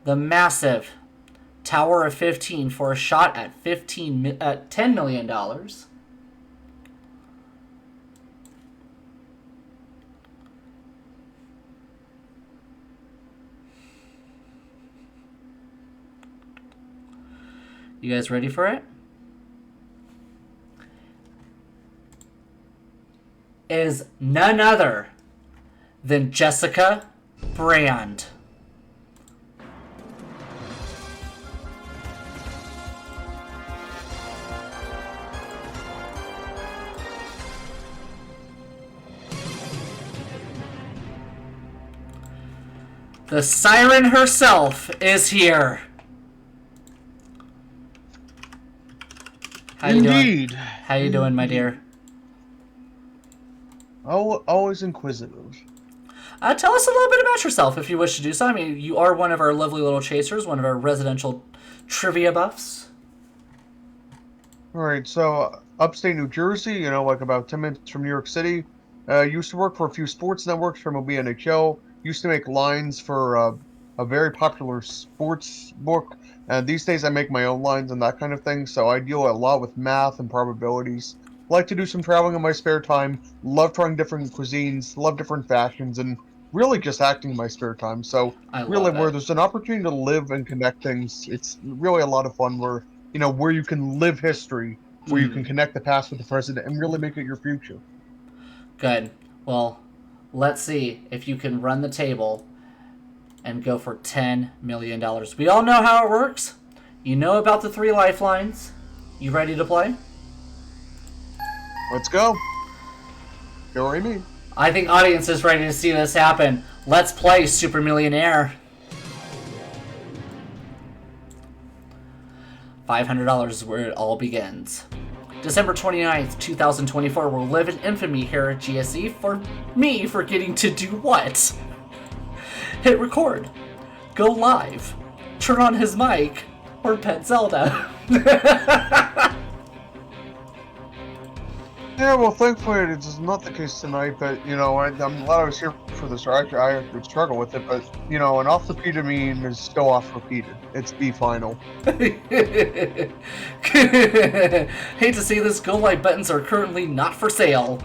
the massive Tower of 15 for a shot at $10 million. You guys ready for it? Is none other than Jessica Brand. The siren herself is here. How you doing? Indeed. How you doing, my dear? Always inquisitive. Tell us a little bit about yourself, if you wish to do so. I mean, you are one of our lovely little chasers, one of our residential trivia buffs. Alright, so upstate New Jersey, you know, like about 10 minutes from New York City. Used to work for a few sports networks from MLB NHL. Used to make lines for a very popular sports book. And these days I make my own lines and that kind of thing, so I deal a lot with math and probabilities. Like to do some traveling in my spare time, love trying different cuisines, love different fashions, and really just acting in my spare time. So really where there's an opportunity to live and connect things, it's really a lot of fun where, you know, where you can live history, where you can connect the past with the present and really make it your future. Good. Well, let's see if you can run the table and go for $10 million. We all know how it works. You know about the 3 lifelines. You ready to play? Let's go. Go Amy. I think audience is ready to see this happen. Let's play Super Millionaire. $500 is where it all begins. December 29th, 2024 will live in infamy here at GSE for me forgetting to do what? Hit record, go live, turn on his mic, or pet Zelda. Yeah, well, thankfully it's not the case tonight, but, I'm glad I was here for this. I actually struggle with it, but, an off-repeatamine is still off-repeated. It's B final. Hate to say this, Go Live buttons are currently not for sale.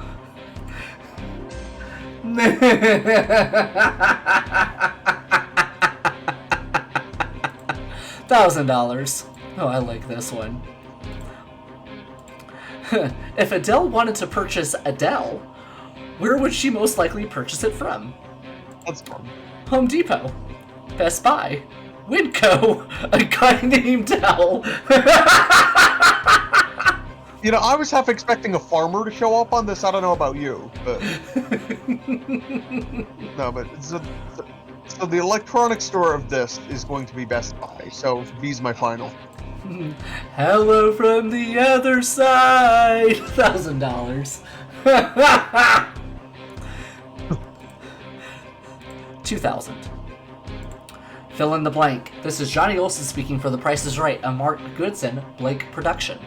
$1,000. Oh, I like this one. If Adele wanted to purchase Adele, where would she most likely purchase it from? That's fun. Home Depot, Best Buy, Winco, a guy named Dell. I was half expecting a farmer to show up on this. I don't know about you, but no, but so the electronic store of this is going to be Best Buy. So B's my final. Hello from the other side. $1,000. 2,000. Fill in the blank. This is Johnny Olsen speaking for The Price is Right, a Mark Goodson Blake production.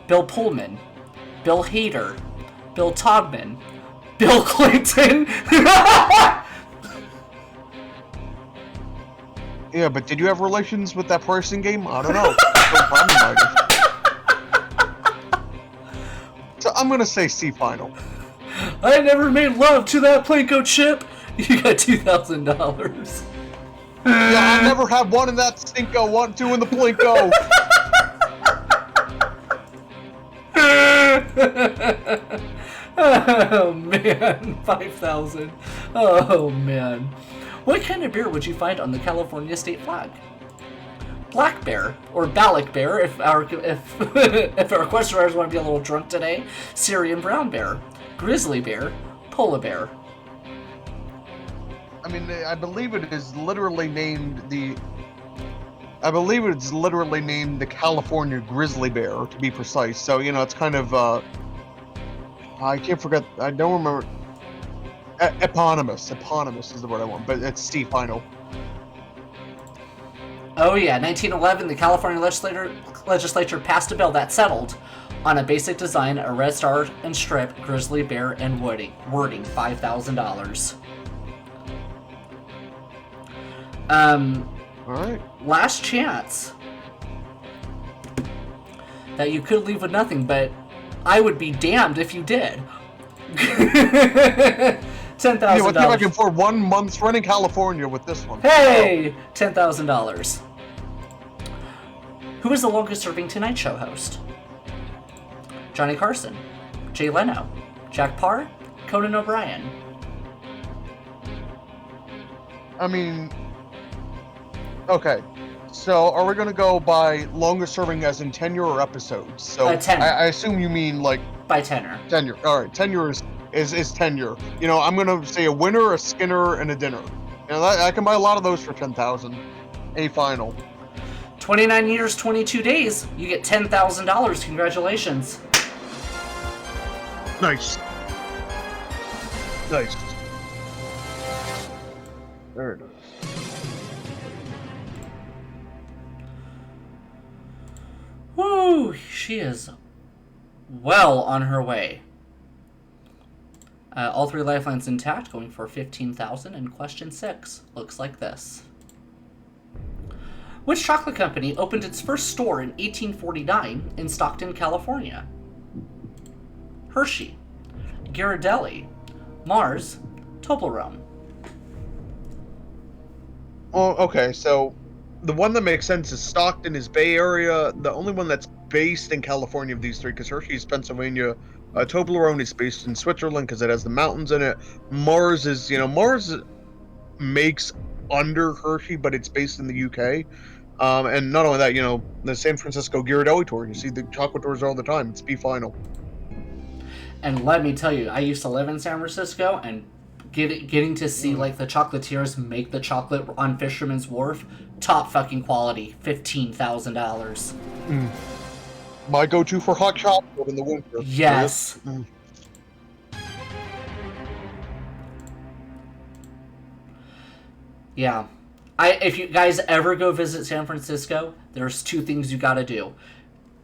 Bill Pullman, Bill Hader, Bill Todman, Bill Clinton. Yeah, but did you have relations with that person game? I don't know. No problem, so I'm gonna say C final. I never made love to that Plinko chip. You got $2,000. Yeah, I never had one in that stinko, one, two in the Plinko. Oh man, 5,000. Oh man. What kind of beer would you find on the California state flag? Black bear, or Balak bear if our question writers want to be a little drunk today. Syrian brown bear, grizzly bear, polar bear. I mean, I believe it is literally named the California grizzly bear, to be precise. So, it's kind of, I can't forget, I don't remember. Eponymous is the word I want, but it's C final. Oh yeah, 1911, the California legislature passed a bill that settled on a basic design, a red star and strip, grizzly bear, and wording, $5,000. Alright. Last chance that you could leave with nothing, but I would be damned if you did. $10,000. Yeah, let's see if I can afford 1 month's rent in California with this one. Hey! $10,000. Who is the longest-serving Tonight Show host? Johnny Carson, Jay Leno, Jack Parr, Conan O'Brien. I mean, okay. So, are we going to go by longest serving as in tenure or episodes? So, Tenure. I assume you mean like By tenor. tenure. All right, tenure is tenure. I'm going to say a winner, a Skinner, and a dinner. I can buy a lot of those for 10,000. A final. 29 years, 22 days. You get $10,000. Congratulations. Nice. Nice. There it is. Woo! She is well on her way. All three lifelines intact, going for 15,000. And question 6 looks like this. Which chocolate company opened its first store in 1849 in Stockton, California? Hershey, Ghirardelli, Mars, Toblerone. Well, okay, so the one that makes sense is Stockton is Bay Area. The only one that's based in California of these three, because Hershey is Pennsylvania. Toblerone is based in Switzerland because it has the mountains in it. Mars is, Mars makes under Hershey, but it's based in the UK. And not only that, the San Francisco Ghirardelli tour. You see the chocolate tours all the time. It's B final. And let me tell you, I used to live in San Francisco, and getting to see like the chocolatiers make the chocolate on Fisherman's Wharf, top fucking quality, $15,000. My go-to for hot chocolate in the winter. Yes. Yeah. If you guys ever go visit San Francisco, there's two things you gotta do.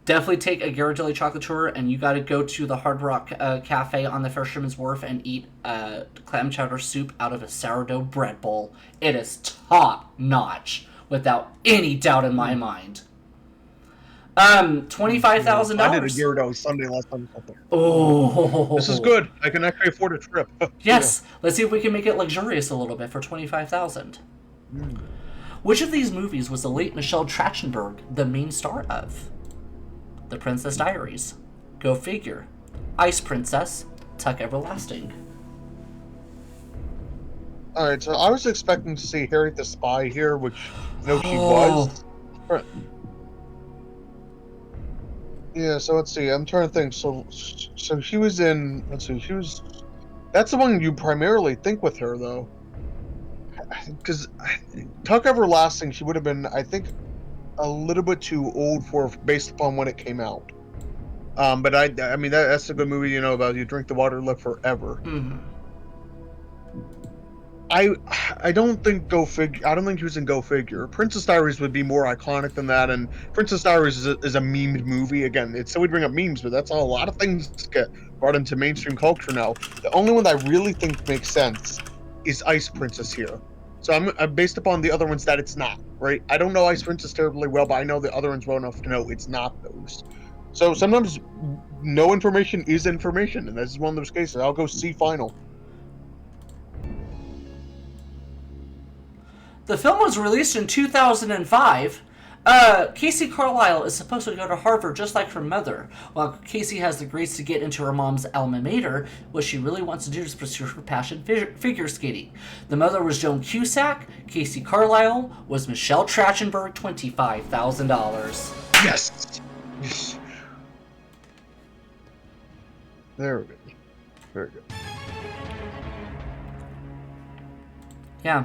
definitely take a Ghirardelli chocolate tour, and you got to go to the Hard Rock Cafe on the Fisherman's Wharf and eat clam chowder soup out of a sourdough bread bowl. It is top notch, without any doubt in my mind. $25,000. I did a Ghirardelli Sunday last time I was up there. Oh, This is good. I can actually afford a trip. Yes, let's see if we can make it luxurious a little bit for $25,000. Which of these movies was the late Michelle Trachtenberg the main star of? The Princess Diaries, Go Figure, Ice Princess, Tuck Everlasting. All right, so I was expecting to see Harriet the Spy here, which she was. Right. Yeah, so let's see. I'm trying to think. So she was in. Let's see. She was. That's the one you primarily think with her, though. Because Tuck Everlasting, she would have been, I think, a little bit too old for, based upon when it came out. But I mean, that's a good movie, about you drink the water, live forever. Mm-hmm. I don't think Go Figure. I don't think he was in Go Figure. Princess Diaries would be more iconic than that, and Princess Diaries is a memed movie. Again, it's so we bring up memes, but that's how a lot of things get brought into mainstream culture now. The only one that I really think makes sense is Ice Princess here. So I'm based upon the other ones that it's not, right? I don't know Ice Princess terribly well, but I know the other ones well enough to know it's not those. So sometimes no information is information, and this is one of those cases. I'll go C final. The film was released in 2005. Casey Carlisle is supposed to go to Harvard just like her mother. While Casey has the grades to get into her mom's alma mater, what she really wants to do is pursue her passion, figure skating. The mother was Joan Cusack. Casey Carlisle was Michelle Trachtenberg, $25,000. Yes! There we go. Very good. Yeah.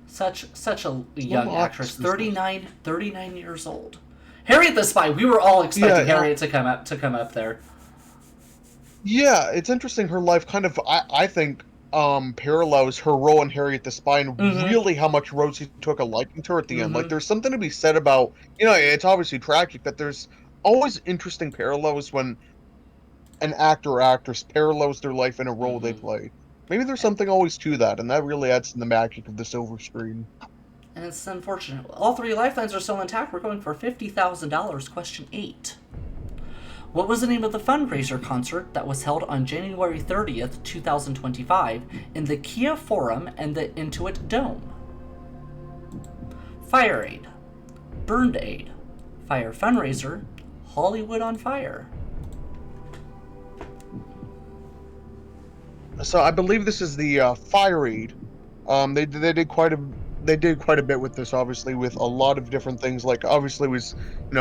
Such a young actress, 39 years old. Harriet the Spy. We were all expecting Harriet to come up there. Yeah, it's interesting. Her life kind of, I think, parallels her role in Harriet the Spy, and really how much Rosie took a liking to her at the end. Like, there's something to be said about, it's obviously tragic, but there's always interesting parallels when an actor or actress parallels their life in a role they play. Maybe there's something always to that, and that really adds to the magic of the silver screen. And it's unfortunate. All three lifelines are still intact. We're going for $50,000. Question 8. What was the name of the fundraiser concert that was held on January 30th, 2025 in the Kia Forum and the Intuit Dome? Fire Aid, Burned Aid, Fire Fundraiser, Hollywood on Fire. So I believe this is the Fire Aid. They did quite a bit with this, obviously, with a lot of different things. Like, obviously, was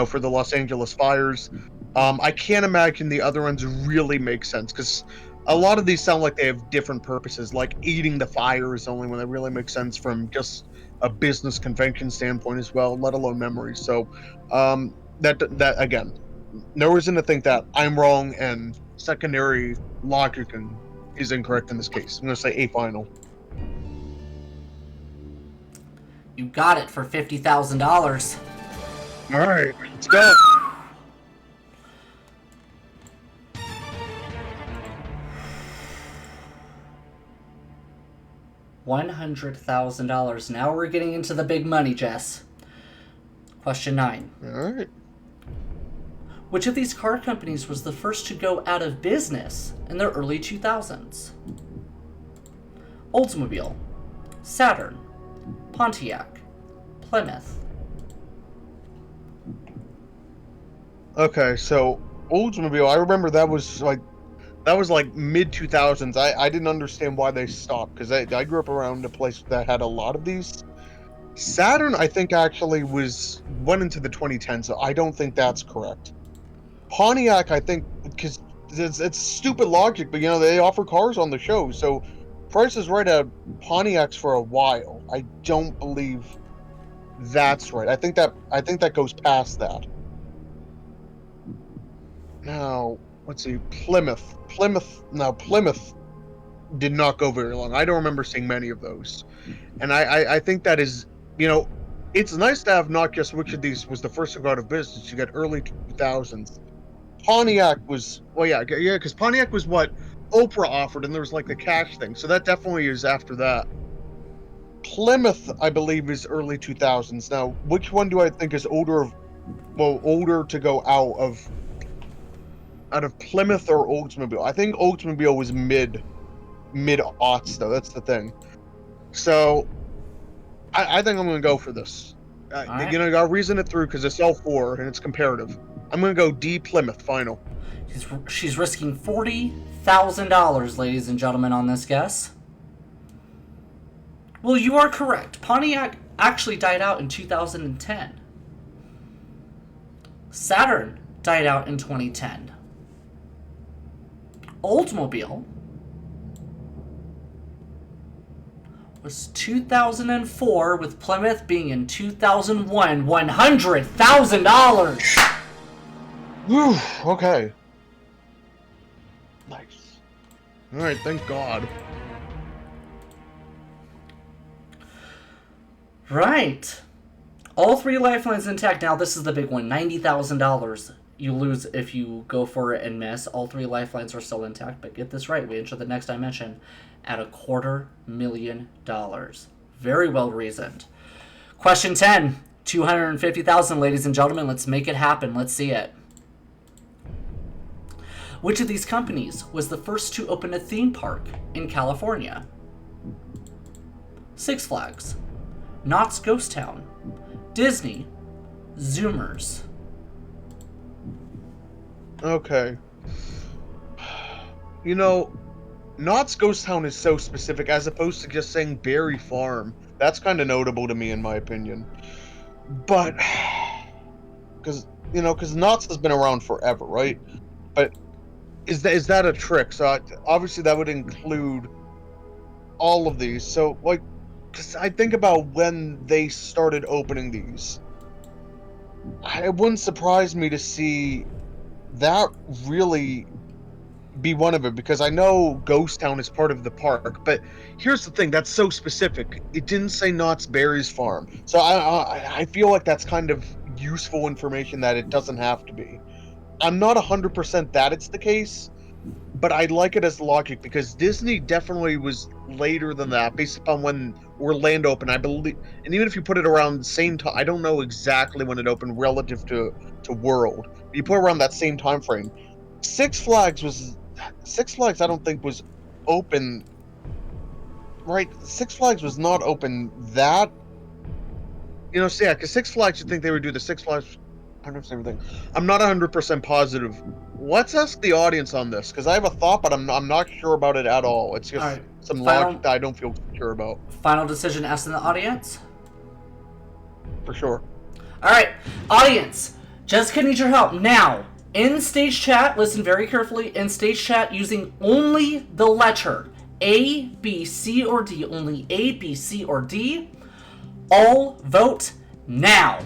for the Los Angeles fires. I can't imagine the other ones really make sense, because a lot of these sound like they have different purposes. Like aiding the fire is the only one that really makes sense from just a business convention standpoint as well, let alone memories. So that again, no reason to think that I'm wrong, and secondary logic is incorrect in this case. I'm going to say A final. You got it for $50,000. All right, let's go. $100,000. Now we're getting into the big money, Jess. Question 9. All right. Which of these car companies was the first to go out of business in the early 2000s? Oldsmobile, Saturn, Pontiac, Plymouth. Okay, so Oldsmobile, I remember that was like mid 2000s. I didn't understand why they stopped, because I grew up around a place that had a lot of these. Saturn, I think, actually went into the 2010s, so I don't think that's correct. Pontiac, I think, because it's stupid logic, but they offer cars on the show, so Price is right at Pontiacs for a while. I don't believe that's right. I think that goes past that. Now, let's see, Plymouth did not go very long. I don't remember seeing many of those, and I think that is, it's nice to have not just which of these was the first to go out of business. You got early 2000s. Pontiac was, well, yeah, because Pontiac was what Oprah offered, and there was like the cash thing. So that definitely is after that. Plymouth, I believe, is early 2000s. Now, which one do I think is older to go out of Plymouth or Oldsmobile? I think Oldsmobile was mid aughts though. That's the thing. So I think I'm gonna go for this. right. You know, you gotta reason it through because it's L4 and it's comparative. I'm gonna go D Plymouth final. She's risking $40,000, ladies and gentlemen, on this guess. Well, you are correct. Pontiac actually died out in 2010. Saturn died out in 2010. Oldsmobile was 2004, with Plymouth being in 2001. $100,000. Whew, okay. Nice. All right, thank God. Right. All three lifelines intact. Now, this is the big one. $90,000 you lose if you go for it and miss. All three lifelines are still intact, but get this right. We enter the next dimension at $250,000. Very well reasoned. Question 10. $250,000, ladies and gentlemen. Let's make it happen. Let's see it. Which of these companies was the first to open a theme park in California? Six Flags, Knott's Ghost Town, Disney, Zoomers. Okay. You know, Knott's Ghost Town is so specific as opposed to just saying Berry Farm. That's kind of notable to me, in my opinion. But, because Knott's has been around forever, right? But is that a trick? So obviously that would include all of these. So, like, because I think about when they started opening these. It wouldn't surprise me to see that really be one of it, because I know Ghost Town is part of the park, but here's the thing, that's so specific. It didn't say Knott's Berry's Farm, so I feel like that's kind of useful information that it doesn't have to be. I'm not 100% that it's the case, but I like it as logic, because Disney definitely was later than that, based upon when Orlando opened, I believe. And even if you put it around the same time, I don't know exactly when it opened relative to World. But you put it around that same time frame. Six Flags, I don't think was open. Right? Six Flags was not open that. So yeah, because Six Flags, you'd think they would do the Six Flags. Everything. I'm not 100% positive. Let's ask the audience on this, because I have a thought, but I'm not sure about it at all. It's just some logic that I don't feel sure about. Final decision asked in the audience? For sure. Alright, audience, Jessica needs your help. Now, in stage chat, listen very carefully, in stage chat, using only the letter A, B, C, or D, only A, B, C, or D, all vote now.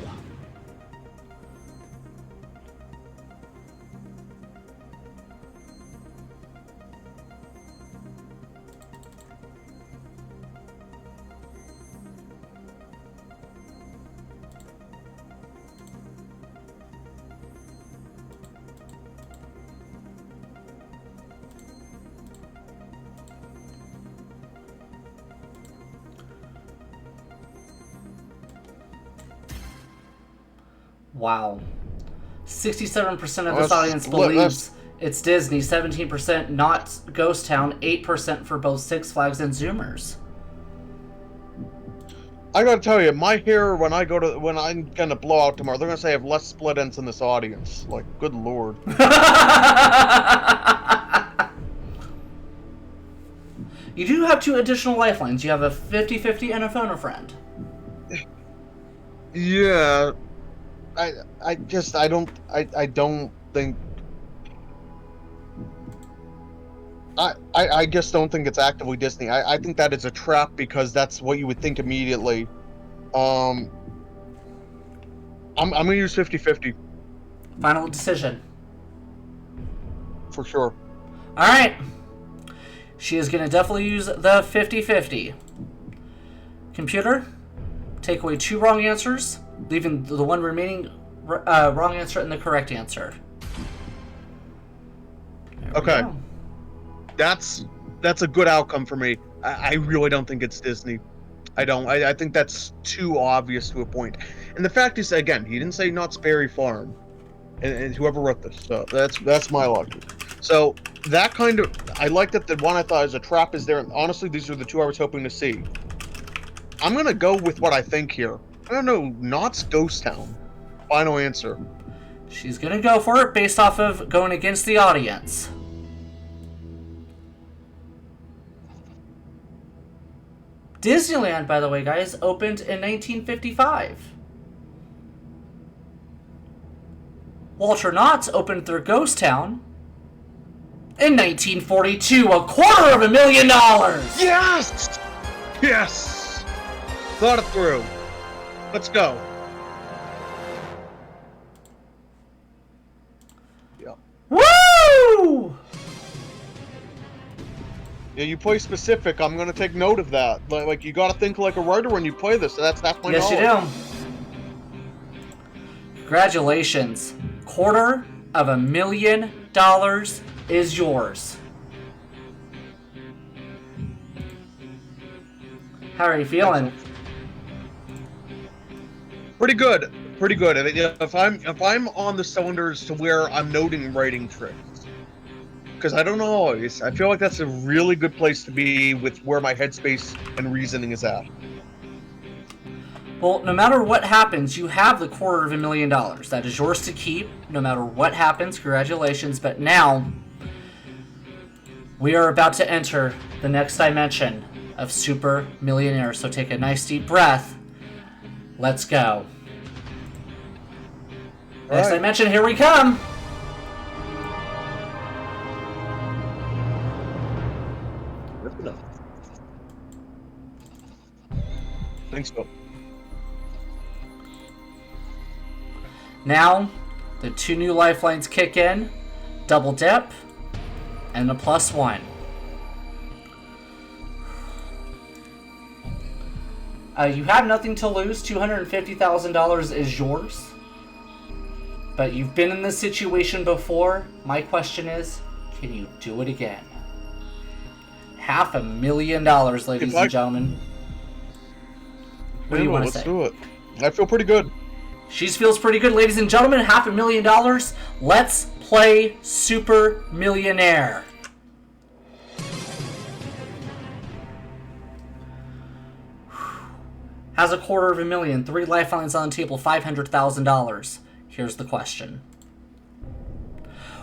Wow. 67% of this audience believes it's Disney, 17% Knott's Ghost Town, 8% for both Six Flags and Zoomers. I gotta tell you, my hair, when I'm gonna blow out tomorrow, they're gonna say I have less split ends in this audience. Like, good lord. You do have 2 additional lifelines. You have a 50-50 and a phone a friend. Yeah. I don't think. I just don't think it's actively Disney. I think that is a trap, because that's what you would think immediately. I'm gonna use 50-50. Final decision. For sure. Alright. She is gonna definitely use the 50-50. Computer, take away 2 wrong answers, leaving the one remaining wrong answer and the correct answer. There we Okay. go. That's a good outcome for me. I really don't think it's Disney. I don't. I think that's too obvious to a point. And the fact is, again, he didn't say Knott's Berry Farm, and whoever wrote this. So that's my logic. So that kind of, I like that the one I thought was a trap is there. And honestly, these are the 2 I was hoping to see. I'm gonna go with what I think here. I don't know. Knott's Ghost Town. Final answer. She's gonna go for it based off of going against the audience. Disneyland, by the way, guys, opened in 1955. Walter Knott's opened their ghost town in 1942, $250,000. Yes! Yes! Thought it through. Let's go. Yeah. Woo! Yeah, you play specific. I'm gonna take note of that. Like you gotta think like a writer when you play this. That's my Yes, you knowledge. do. Congratulations. $250,000 is yours. How are you feeling? Pretty good. Pretty good. If I'm on the cylinders to where I'm noting writing tricks. Because I don't know always. I feel like that's a really good place to be with where my headspace and reasoning is at. Well, no matter what happens, you have the $250,000. That is yours to keep, no matter what happens. Congratulations. But now, we are about to enter the next dimension of Super Millionaire. So take a nice deep breath. Let's go. Next right. dimension, here we come. Think so. Now, the 2 new lifelines kick in, double dip, and a +1. You have nothing to lose. $250,000 is yours. But you've been in this situation before. My question is, can you do it again? $500,000, ladies and gentlemen. What do you want to say? Let's do it. I feel pretty good. She feels pretty good, ladies and gentlemen. $500,000. Let's play Super Millionaire. Has $250,000, 3 lifelines on the table, $500,000. Here's the question.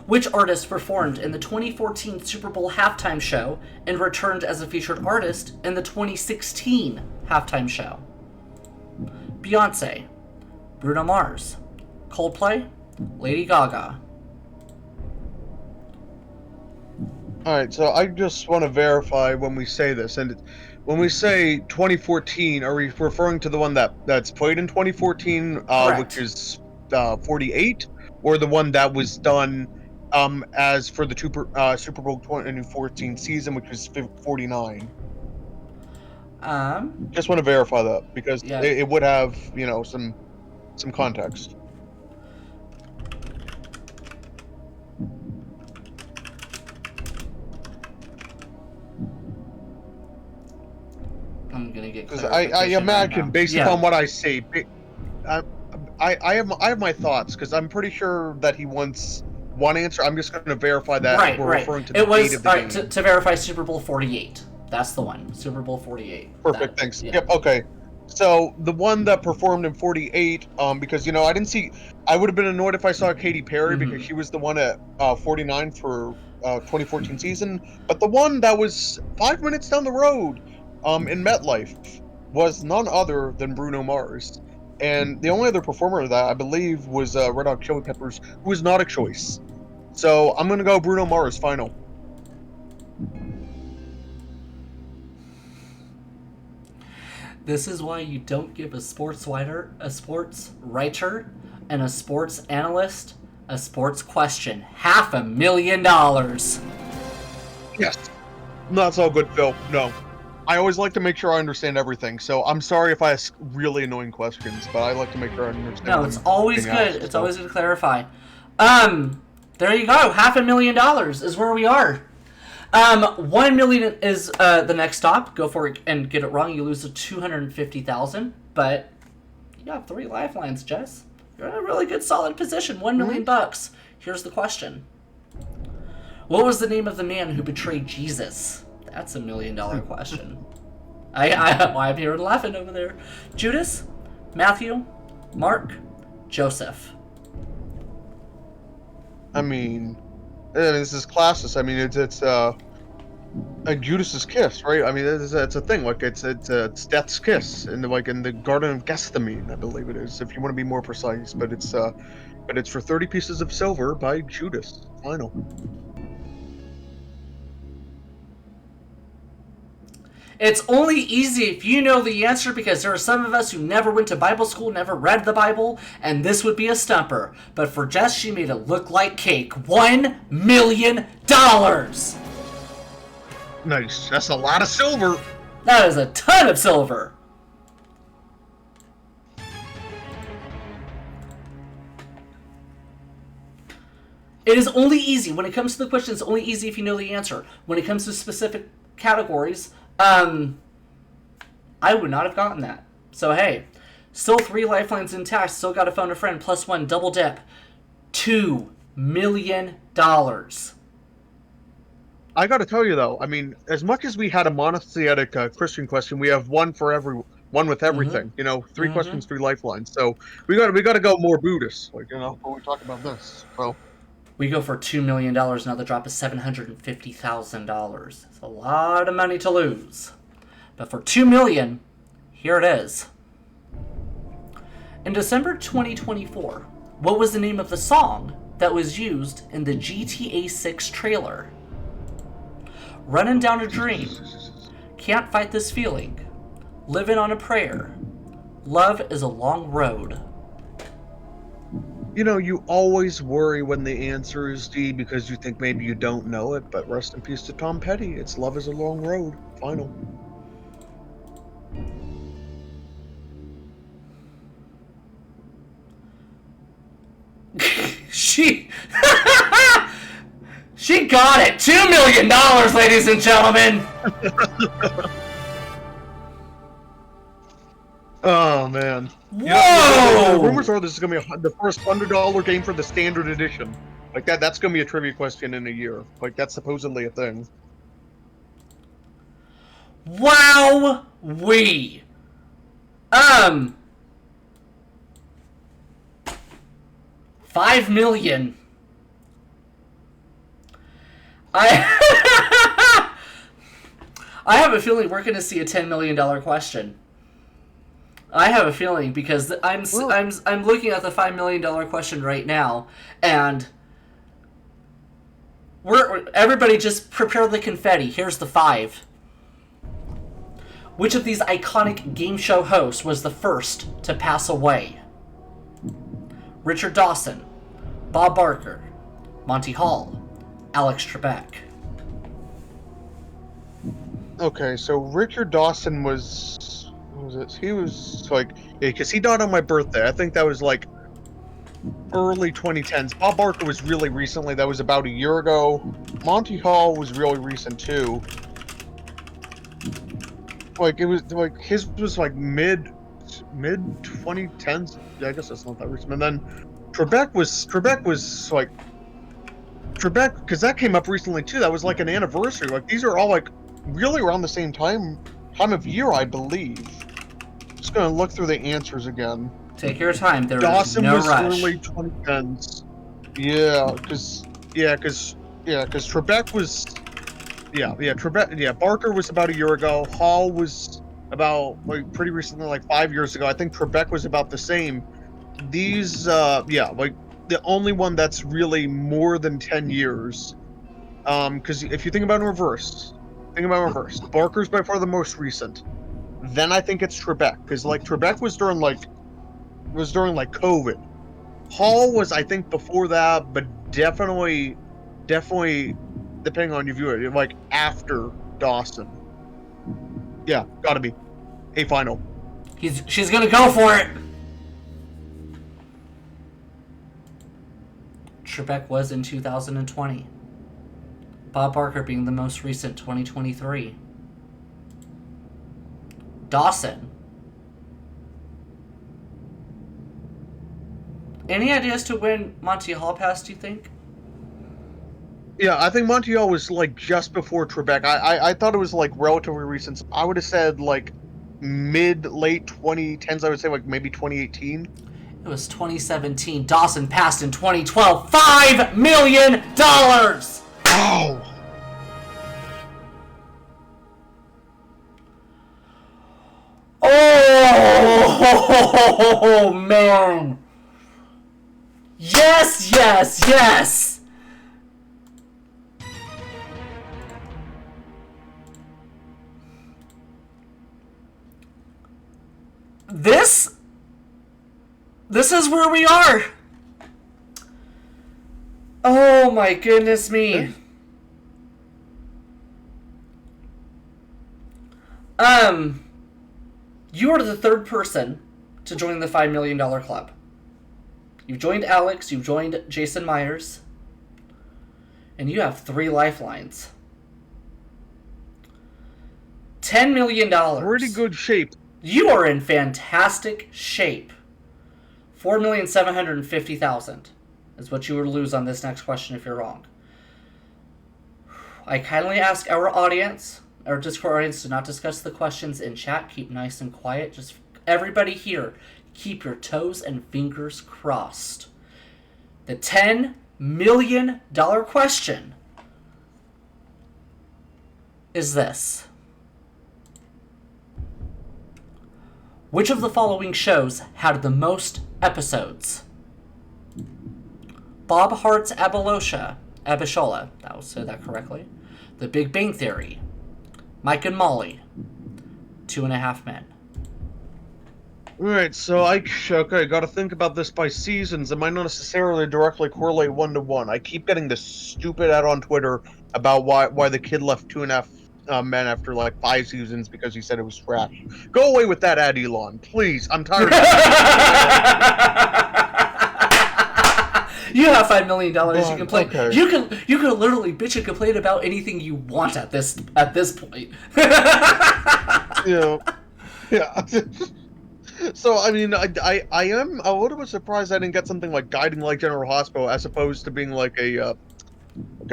Which artist performed in the 2014 Super Bowl halftime show and returned as a featured artist in the 2016 halftime show? Beyonce, Bruno Mars, Coldplay, Lady Gaga. Alright, so I just want to verify when we say this, and when we say 2014, are we referring to the one that's played in 2014, which is 48, or the one that was done as for the Super Bowl 2014 season, which was 49? Just want to verify that because it would have, some context. I'm gonna get because I imagine based upon what I see, I have my thoughts because I'm pretty sure that he wants one answer. I'm just going to verify that we're referring to the date of the game. To verify Super Bowl 48. That's the one. Super Bowl 48. Perfect. Thanks. Yeah. Yep. Okay. So the one that performed in 48, because I didn't see. I would have been annoyed if I saw Katy Perry because she was the one at 49 for 2014 season. But the one that was 5 minutes down the road, in MetLife, was none other than Bruno Mars. And the only other performer of that, I believe, was Red Hot Chili Peppers, who was not a choice. So I'm going to go Bruno Mars, final. This is why you don't give a sports writer, and a sports analyst a sports question. $500,000. Yes. That's all good, Phil. No. I always like to make sure I understand everything. So I'm sorry if I ask really annoying questions, but I like to make sure I understand. No, what it's I'm always being good. asked, It's so. always good to clarify. There you go. $500,000 is where we are. 1 million is the next stop. Go for it and get it wrong. You lose the 250,000. But you got 3 lifelines, Jess. You're in a really good, solid position. 1 million bucks. Here's the question: what was the name of the man who betrayed Jesus? That's a $1 million question. I'm here and laughing over there. Judas, Matthew, Mark, Joseph. I mean, this is classist. I mean, it's like Judas's kiss, right? I mean, it's a thing. Like it's Death's kiss, in the Garden of Gethsemane, I believe it is, if you want to be more precise. But it's for 30 pieces of silver by Judas. Final. It's only easy if you know the answer, because there are some of us who never went to Bible school, never read the Bible, and this would be a stumper. But for Jess, she made it look like cake. $1 million! Nice. That's a lot of silver. That is a ton of silver. It is only easy. When it comes to the question, it's only easy if you know the answer. When it comes to specific categories, I would not have gotten that. So hey, still 3 lifelines intact, still got to phone a friend, +1, double dip. $2 million. I got to tell you though, I mean, as much as we had a monotheistic Christian question, we have one with everything. You know, 3 questions, 3 lifelines. So we got to go more Buddhist, like, you know, when we talk about this. So we go for $2 million. Now the drop is $750,000. It's a lot of money to lose. But for $2 million, here it is. In December 2024, what was the name of the song that was used in the GTA 6 trailer? Running Down a Dream, Can't Fight This Feeling, Living on a Prayer, Love is a Long Road. you know, you always worry when the answer is D because you think maybe you don't know it, but rest in peace to Tom Petty. It's Love is a Long Road. Final. She got it. $2 million, ladies and gentlemen. Oh man! Whoa! Yeah, the rumors are this is gonna be the first $100 game for the standard edition. Like that's gonna be a trivia question in a year. Like that's supposedly a thing. Wow! $5 million. I have a feeling we're going to see a $10 million question. I have a feeling because I'm looking at the $5 million question right now, and everybody just prepare the confetti. Here's the 5. Which of these iconic game show hosts was the first to pass away? Richard Dawson, Bob Barker, Monty Hall, Alex Trebek. Okay, so Richard Dawson was, what was it? He was like, yeah, because he died on my birthday. I think that was like early 2010s. Bob Barker was really recently. That was about a year ago. Monty Hall was really recent too. Like it was like his was like mid 2010s. Yeah, I guess that's not that recent. And then Trebek was like Trebek, because that came up recently too. That was like an anniversary. Like these are all like really around the same time of year, I believe. Just gonna look through the answers again. Take your time. There Dawson is no was rush. early 2010s. Yeah, because Trebek was. Trebek. Barker was about a year ago. Hall was about like pretty recently, like 5 years ago. I think Trebek was about the same. These, like the only one that's really more than 10 years. Because if you think about it in reverse, Barker's by far the most recent. Then I think it's Trebek, because like Trebek was during COVID. Hall was, I think, before that, but definitely, depending on your viewer, like after Dawson. Yeah, gotta be. A final. She's gonna go for it. Trebek was in 2020. Bob Barker being the most recent 2023. Dawson. Any ideas to when Monty Hall passed, do you think? Yeah, I think Montiel was like just before Trebek. I thought it was like relatively recent. I would have said like late 2010s. I would say like maybe 2018. It was 2017. Dawson passed in 2012. $5 million! Ow! Oh, man. Yes, yes, yes! This is where we are. Oh my goodness me. You are the third person to join the $5 million club. You've joined Alex, you've joined Jason Myers, and you have 3 lifelines. $10 million. Pretty good shape. You are in fantastic shape. $4,750,000 is what you would lose on this next question if you're wrong. I kindly ask our audience, our Discord audience, to not discuss the questions in chat. Keep nice and quiet. Just everybody here, keep your toes and fingers crossed. The $10 million question is this. Which of the following shows had the most episodes? Bob Hart's Abishola, I will say that correctly. The Big Bang Theory. Mike and Molly. 2.5 Men. Alright, so gotta think about this by seasons. It might not necessarily directly correlate 1-to-1. I keep getting this stupid ad on Twitter about why the kid left 2.5 Men after like 5 seasons because he said it was trash. Go away with that ad, Elon. Please. I'm tired of it. You have $5 million. You can play. Okay. You can literally bitch and complain about anything you want at this point. Yeah. So I mean, I am a little bit surprised I didn't get something like Guiding Light General Hospital as opposed to being like a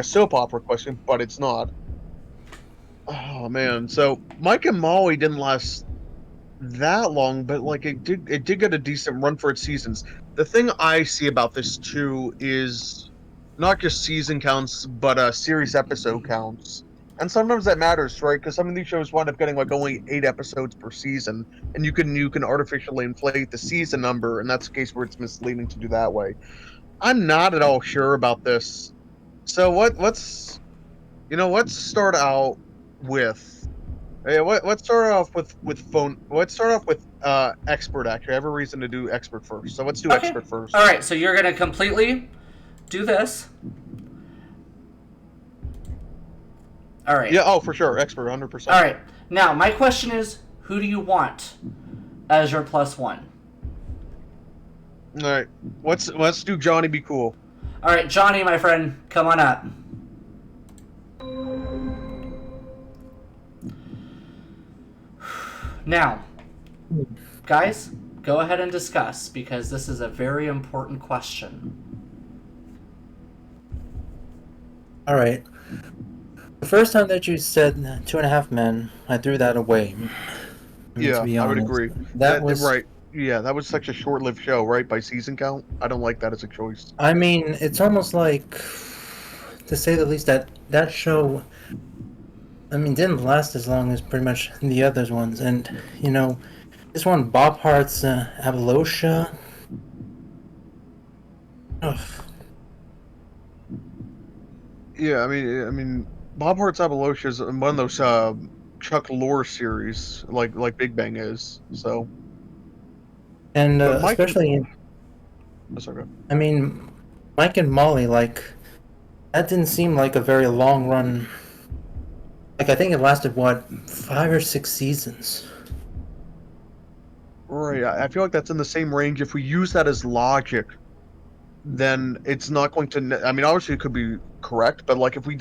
soap opera question, but it's not. Oh man, so Mike and Molly didn't last that long, but like it did get a decent run for its seasons. The thing I see about this too is not just season counts, but series episode counts. And sometimes that matters, right? Because some of these shows wind up getting like only 8 episodes per season, and you can artificially inflate the season number, and that's a case where it's misleading to do that way. I'm not at all sure about this. So let's start out with let's start off with phone. Let's start off with expert. Actually, I have a reason to do expert first. So let's do expert first. All right. So you're gonna completely do this. All right. Yeah. Oh, for sure. Expert, 100%. All right. Now my question is, who do you want as your +1? All right. Let's do Johnny Be Cool. All right, Johnny, my friend, come on up. Now, guys, go ahead and discuss, because this is a very important question. All right. The first time that you said 2.5 Men, I threw that away. Yeah, to be I would honest. agree. That was right. Yeah, that was such a short-lived show, right? By season count, I don't like that as a choice. I mean, it's almost like, to say the least, that show, I mean, didn't last as long as pretty much the other ones. And, you know, this one, Bob Hart's Abishola. Ugh. Yeah, I mean, Bob Hart's Abishola is one of those Chuck Lorre series, like Big Bang is. So. And Mike, especially, that's okay. I mean, Mike and Molly, like, that didn't seem like a very long run Like, I think it lasted, what, 5 or 6 seasons? Right. I feel like that's in the same range. If we use that as logic, then it's not going to. I mean, obviously, it could be correct, but like if we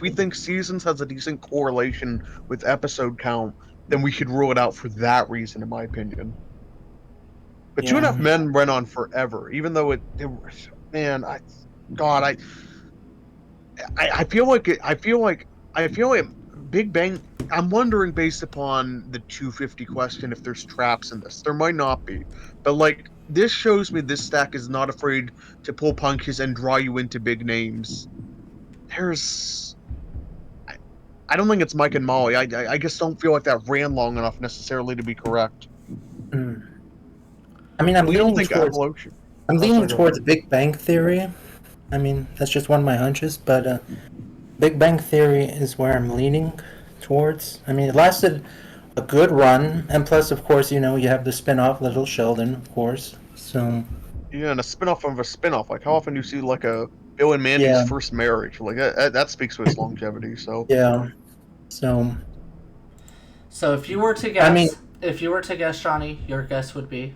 think seasons has a decent correlation with episode count, then we should rule it out for that reason, in my opinion. But Two and a Half Yeah. Men went on forever, even though man, God, I feel like Big Bang. I'm wondering, based upon the 250 question, if there's traps in this. There might not be, but like this shows me this stack is not afraid to pull punches and draw you into big names. I don't think it's Mike and Molly. I just don't feel like that ran long enough necessarily to be correct. Mm. I mean, I'm We don't leaning think towards. evolution. I'm Oh, leaning sorry, go towards Big Bang Theory. I mean, that's just one of my hunches, but Big Bang Theory is where I'm leaning towards. I mean, it lasted a good run, and plus, of course, you have the spin-off Little Sheldon, of course. So, Yeah, and a spin-off of a spin-off. Like, how often do you see like a Bill and Mandy's yeah, first marriage? Like that speaks to its longevity. So yeah. So, So if you were to I mean, guess, Johnny, your guess would be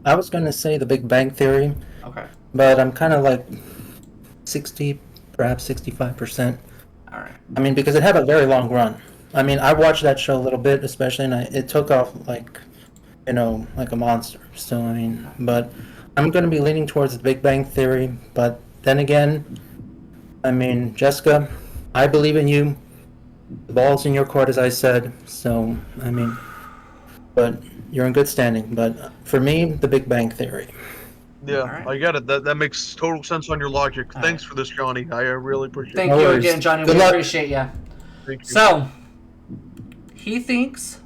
I was gonna say the Big Bang Theory, okay. but I'm kind of like 60, perhaps 65%. All right. I mean, because it had a very long run. I mean, I watched that show a little bit, especially, and it took off like, like a monster. So, I mean, but I'm going to be leaning towards the Big Bang Theory. But then again, I mean, Jessica, I believe in you. The ball's in your court, as I said. So, I mean, but you're in good standing. But for me, the Big Bang Theory. yeah, Alright. I get it. That makes total sense on your logic. Thanks for this, Johnny. I really appreciate Thank it. No you worries. again, Johnny. Good We luck. appreciate you. Thank you. So he thinks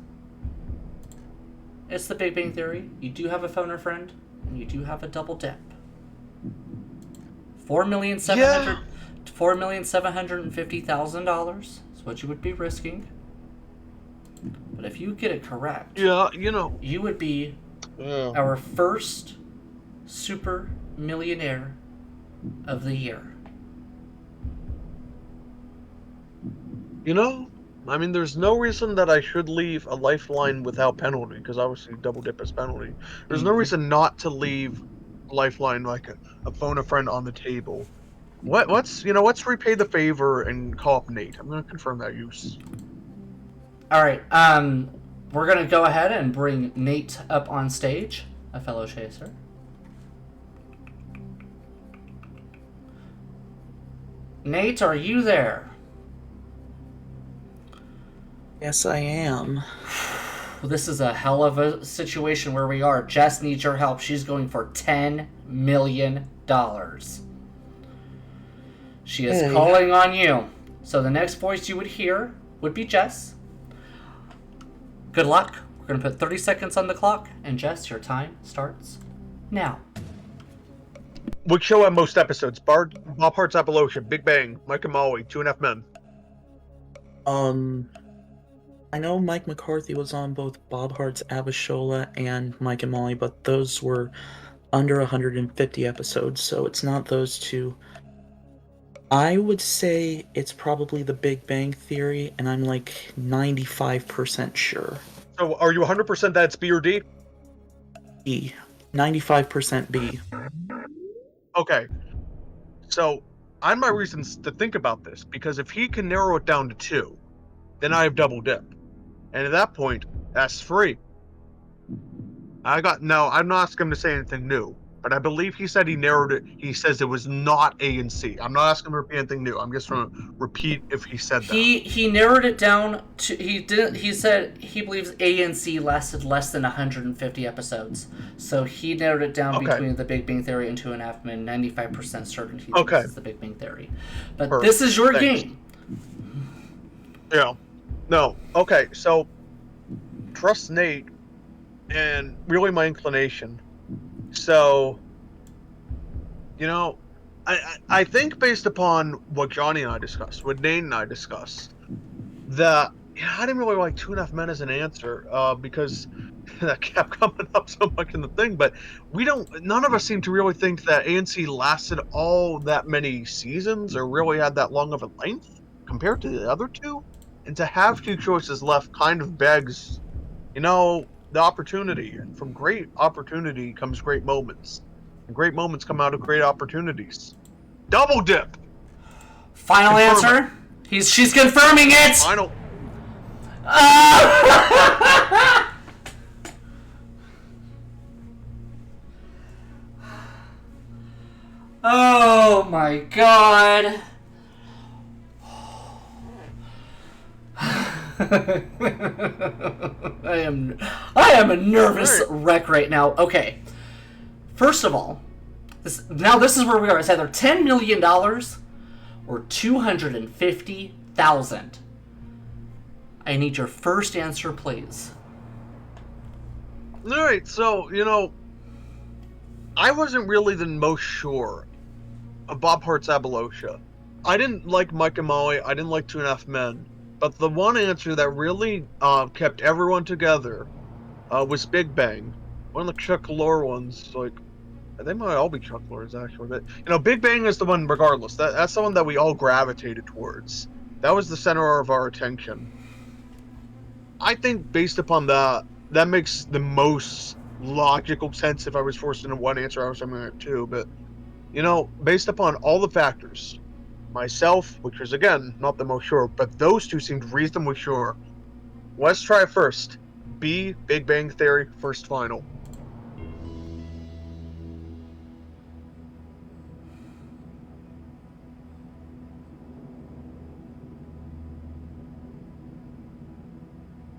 it's the Big Bang Theory. You do have a phoner friend, and you do have a double dip. $4,750,000 is what you would be risking. But if you get it correct, Yeah, you would be our first super millionaire of the year. I mean, there's no reason that I should leave a lifeline without penalty, because obviously double dip is penalty. There's no reason not to leave a lifeline like a phone a friend on the table. Let's repay the favor and call up Nate. I'm gonna confirm that use. All right. We're gonna go ahead and bring Nate up on stage, a fellow chaser. Nate, are you there? Yes, I am. Well, this is a hell of a situation where we are. Jess needs your help. She's going for $10 million. She is Hey. calling on you. So the next voice you would hear would be Jess. Good luck. We're going to put 30 seconds on the clock. And Jess, your time starts now. Which show had most episodes? Bob Hart's Appalachia, Big Bang, Mike and Molly, 2.5 Men. I know Mike McCarthy was on both Bob Hart's Abishola and Mike and Molly, but those were under 150 episodes, so it's not those two. I would say it's probably the Big Bang Theory, and I'm like 95% sure. So are you 100% that it's B or D? B. 95% B. Okay. So I have my reasons to think about this, because if he can narrow it down to 2, then I have double dip. And at that point, that's free. I'm not asking him to say anything new, but I believe he said he narrowed it. He says it was not A and C. I'm not asking him to repeat anything new. I'm just going to repeat if he said that. He narrowed it down to he said he believes A and C lasted less than 150 episodes. So he narrowed it down between the Big Bang Theory and 2.5 Men. 95% certain he thinks it's the Big Bang Theory. But Perfect. this is your Thanks. game. Yeah. No. Okay, so trust Nate and really my inclination. So, I think based upon what Johnny and I discussed, what Nate and I discussed, that I didn't really like 2.5 Men as an answer because that kept coming up so much in the thing. But none of us seem to really think that ANC lasted all that many seasons or really had that long of a length compared to the other two. And to have two choices left kind of begs, the opportunity. And from great opportunity comes great moments. And great moments come out of great opportunities. Double dip! Final Confirm answer? She's confirming it! Final. Oh my god. I am a nervous wreck right now. Okay. First of all, this is where we are. It's either $10 million or $250,000. I need your first answer, please. Alright, so, I wasn't really the most sure of Bob Hart's Appalachia. I didn't like Mike and Molly, I didn't like 2.5 Men, but the one answer that really kept everyone together was Big Bang. One of the Chuck Lorre ones, like, they might all be Chuck Lorre's actually, but, Big Bang is the one regardless. That's the one that we all gravitated towards. That was the center of our attention. I think based upon that makes the most logical sense. If I was forced into one answer, I was something like two. But, based upon all the factors, myself, which was, again, not the most sure, but those two seemed reasonably sure. Let's try it first. B, Big Bang Theory, first final.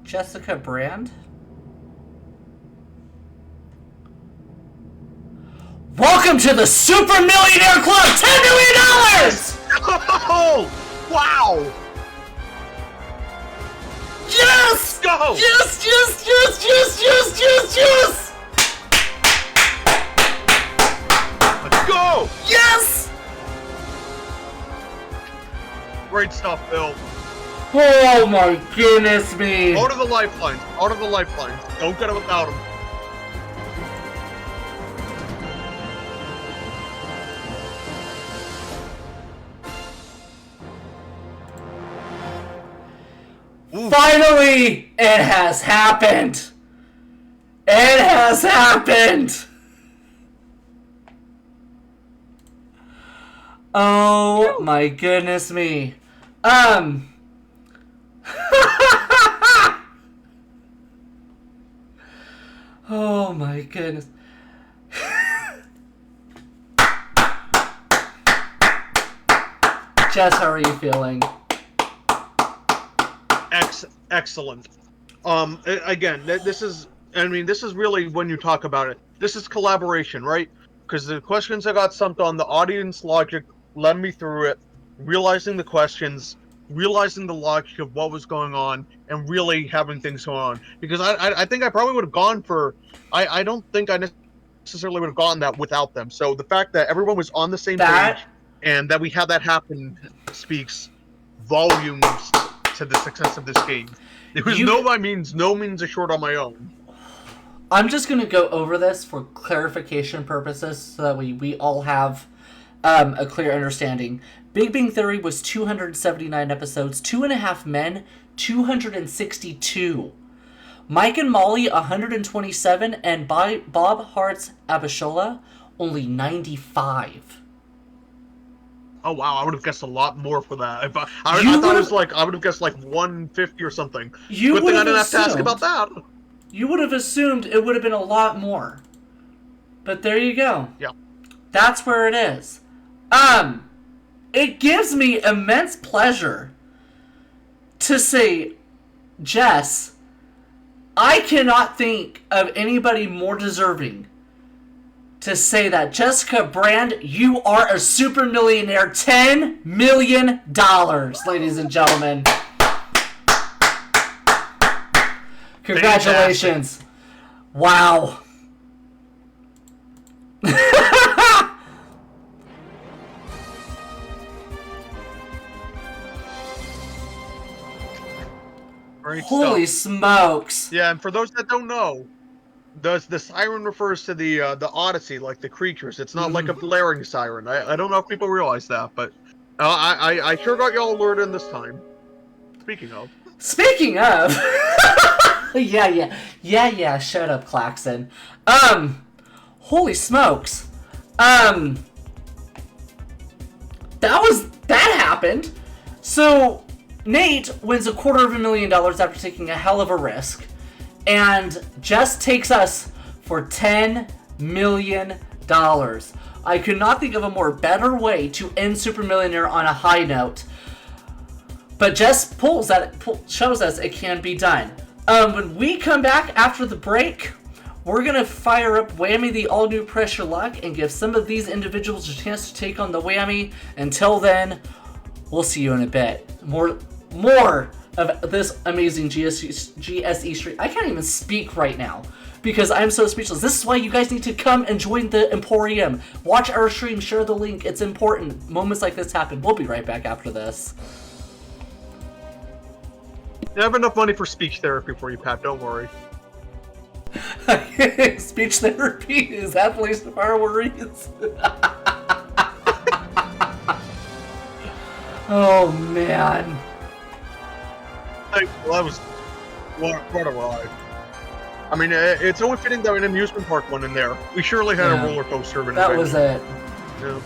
Jessica Brand? Welcome to the Super Millionaire Club! $10 million! Oh! Wow! Yes! Go! Yes, yes, yes, yes, yes, yes, yes! Let's go! Yes! Great stuff, Bill. Oh my goodness me! Out of the lifelines. Out of the lifelines. Don't get it without them. Finally, it has happened! It has happened! Oh my goodness me. Oh my goodness. Jess, how are you feeling? Excellent. Again, this is really, when you talk about it, this is collaboration, right? Because the questions I got stumped on, the audience logic led me through it, realizing the questions, realizing the logic of what was going on, and really having things go on. Because I think I probably would have gone for... I don't think I necessarily would have gotten that without them. So the fact that everyone was on the same page, and that we had that happen, speaks volumes to the success of this game. It was no means a short on my own. I'm just going to go over this for clarification purposes so that we all have a clear understanding. Big Bang Theory was 279 episodes. 2.5 Men, 262. Mike and Molly, 127. And Bob Hart's Abishola, only 95. Oh wow, I would have guessed a lot more for that. I would have guessed like 150 or something. Good thing I didn't have to ask about that. You would have assumed it would have been a lot more. But there you go. Yeah. That's where it is. It gives me immense pleasure to say, Jess, I cannot think of anybody more deserving to say that. Jessica Brand, you are a super millionaire. $10 million, ladies and gentlemen. Congratulations. Fantastic. Wow. Holy smokes. Yeah, and for those that don't know, the siren refers to the Odyssey, like the creatures. It's not like a blaring siren. I don't know if people realize that, but I sure got y'all alerted in this time. Speaking of, yeah. Shut up, Claxon. Holy smokes. That happened. So Nate wins $250,000 after taking a hell of a risk, and just takes us for $10 million. I could not think of a more better way to end Super Millionaire on a high note. But Jess shows us it can be done. When we come back after the break, we're going to fire up Whammy the all-new Pressure Luck and give some of these individuals a chance to take on the Whammy. Until then, we'll see you in a bit. More of this amazing GSE stream. I can't even speak right now because I'm so speechless. This is why you guys need to come and join the Emporium. Watch our stream, share the link. It's important. Moments like this happen. We'll be right back after this. You have enough money for speech therapy for you, Pat. Don't worry. Speech therapy is that place of our worries. Oh man. Well, that was what a ride. I mean, it's only fitting that an amusement park went in there. We surely had a roller coaster of an That was it. Yeah.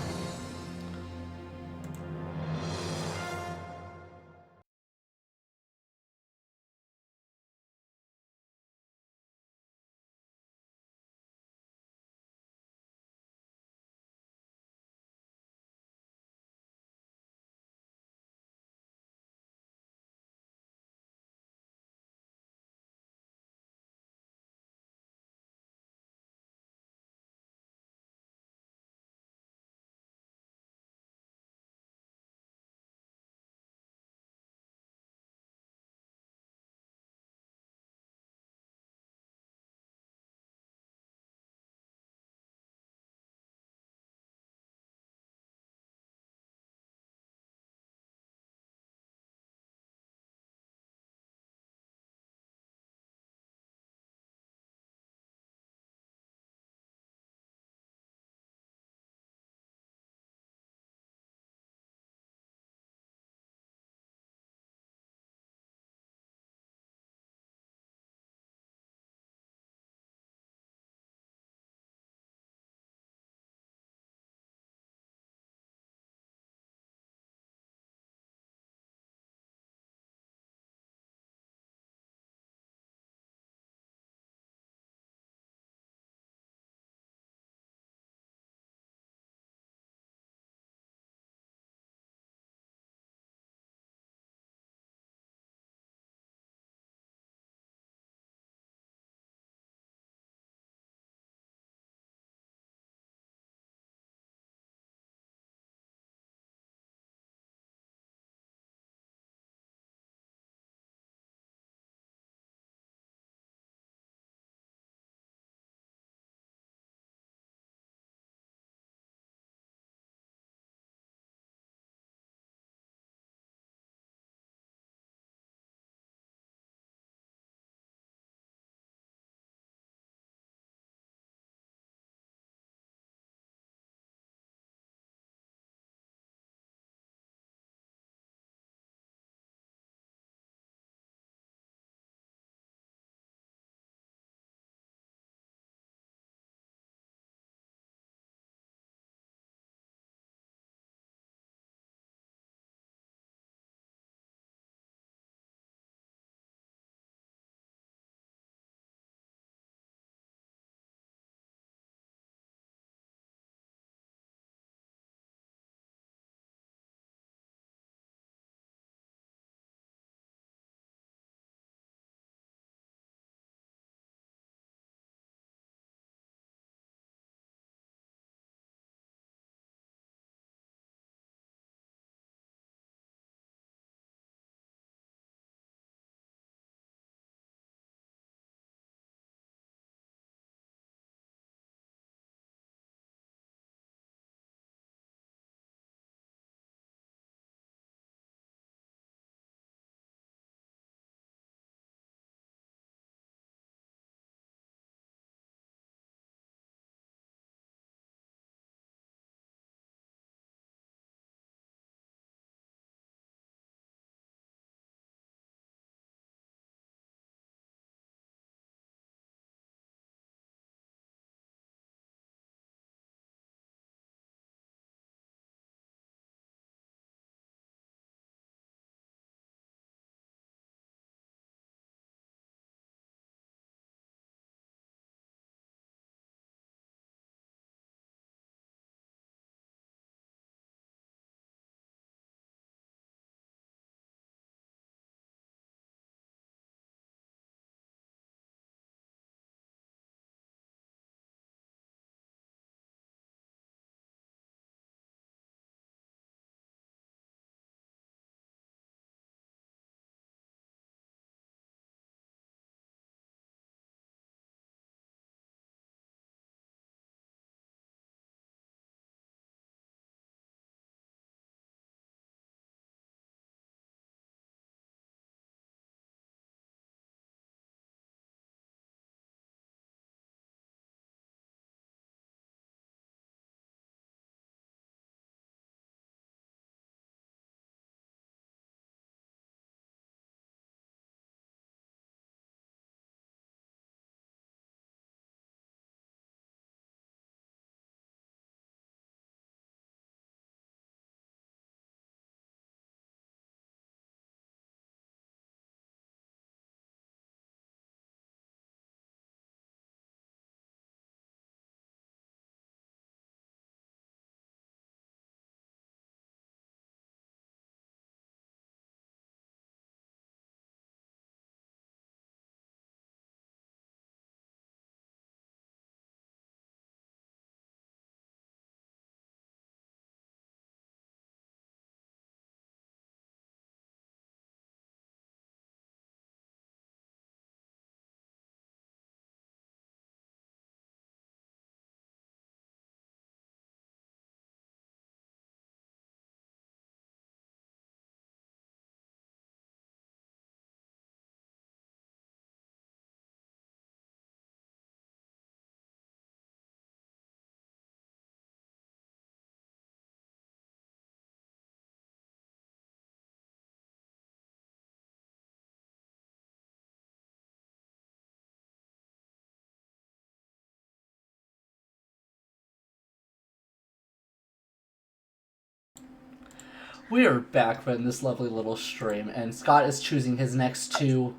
We are back from this lovely little stream, and Scott is choosing his next two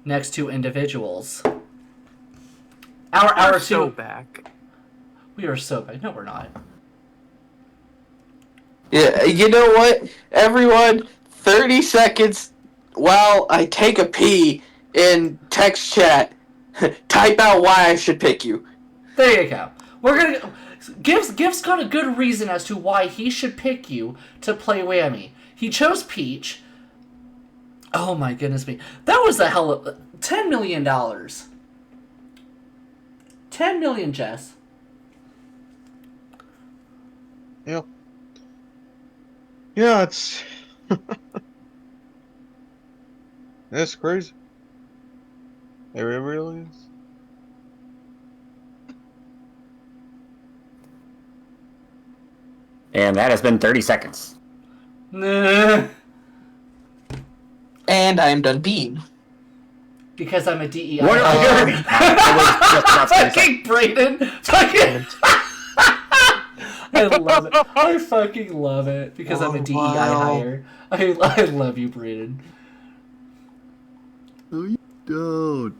individuals. Our so two. back. We are so bad. No, we're not. Yeah, you know what? Everyone, 30 seconds while I take a pee in text chat. Type out why I should pick you. There you go. We're gonna give Scott a good reason as to why he should pick you to play Whammy. He chose Peach. Oh my goodness me! That was a hell of $10 million. 10 million, Jess. Yeah. Yeah, it's that's crazy. It really is. And that has been 30 seconds. Nah. And I am done peeing. Because I'm a DEI. What are you doing? Fucking Brayden. Fucking. I love it. I fucking love it because I'm a DEI hire. I love you, Brayden. No, you don't.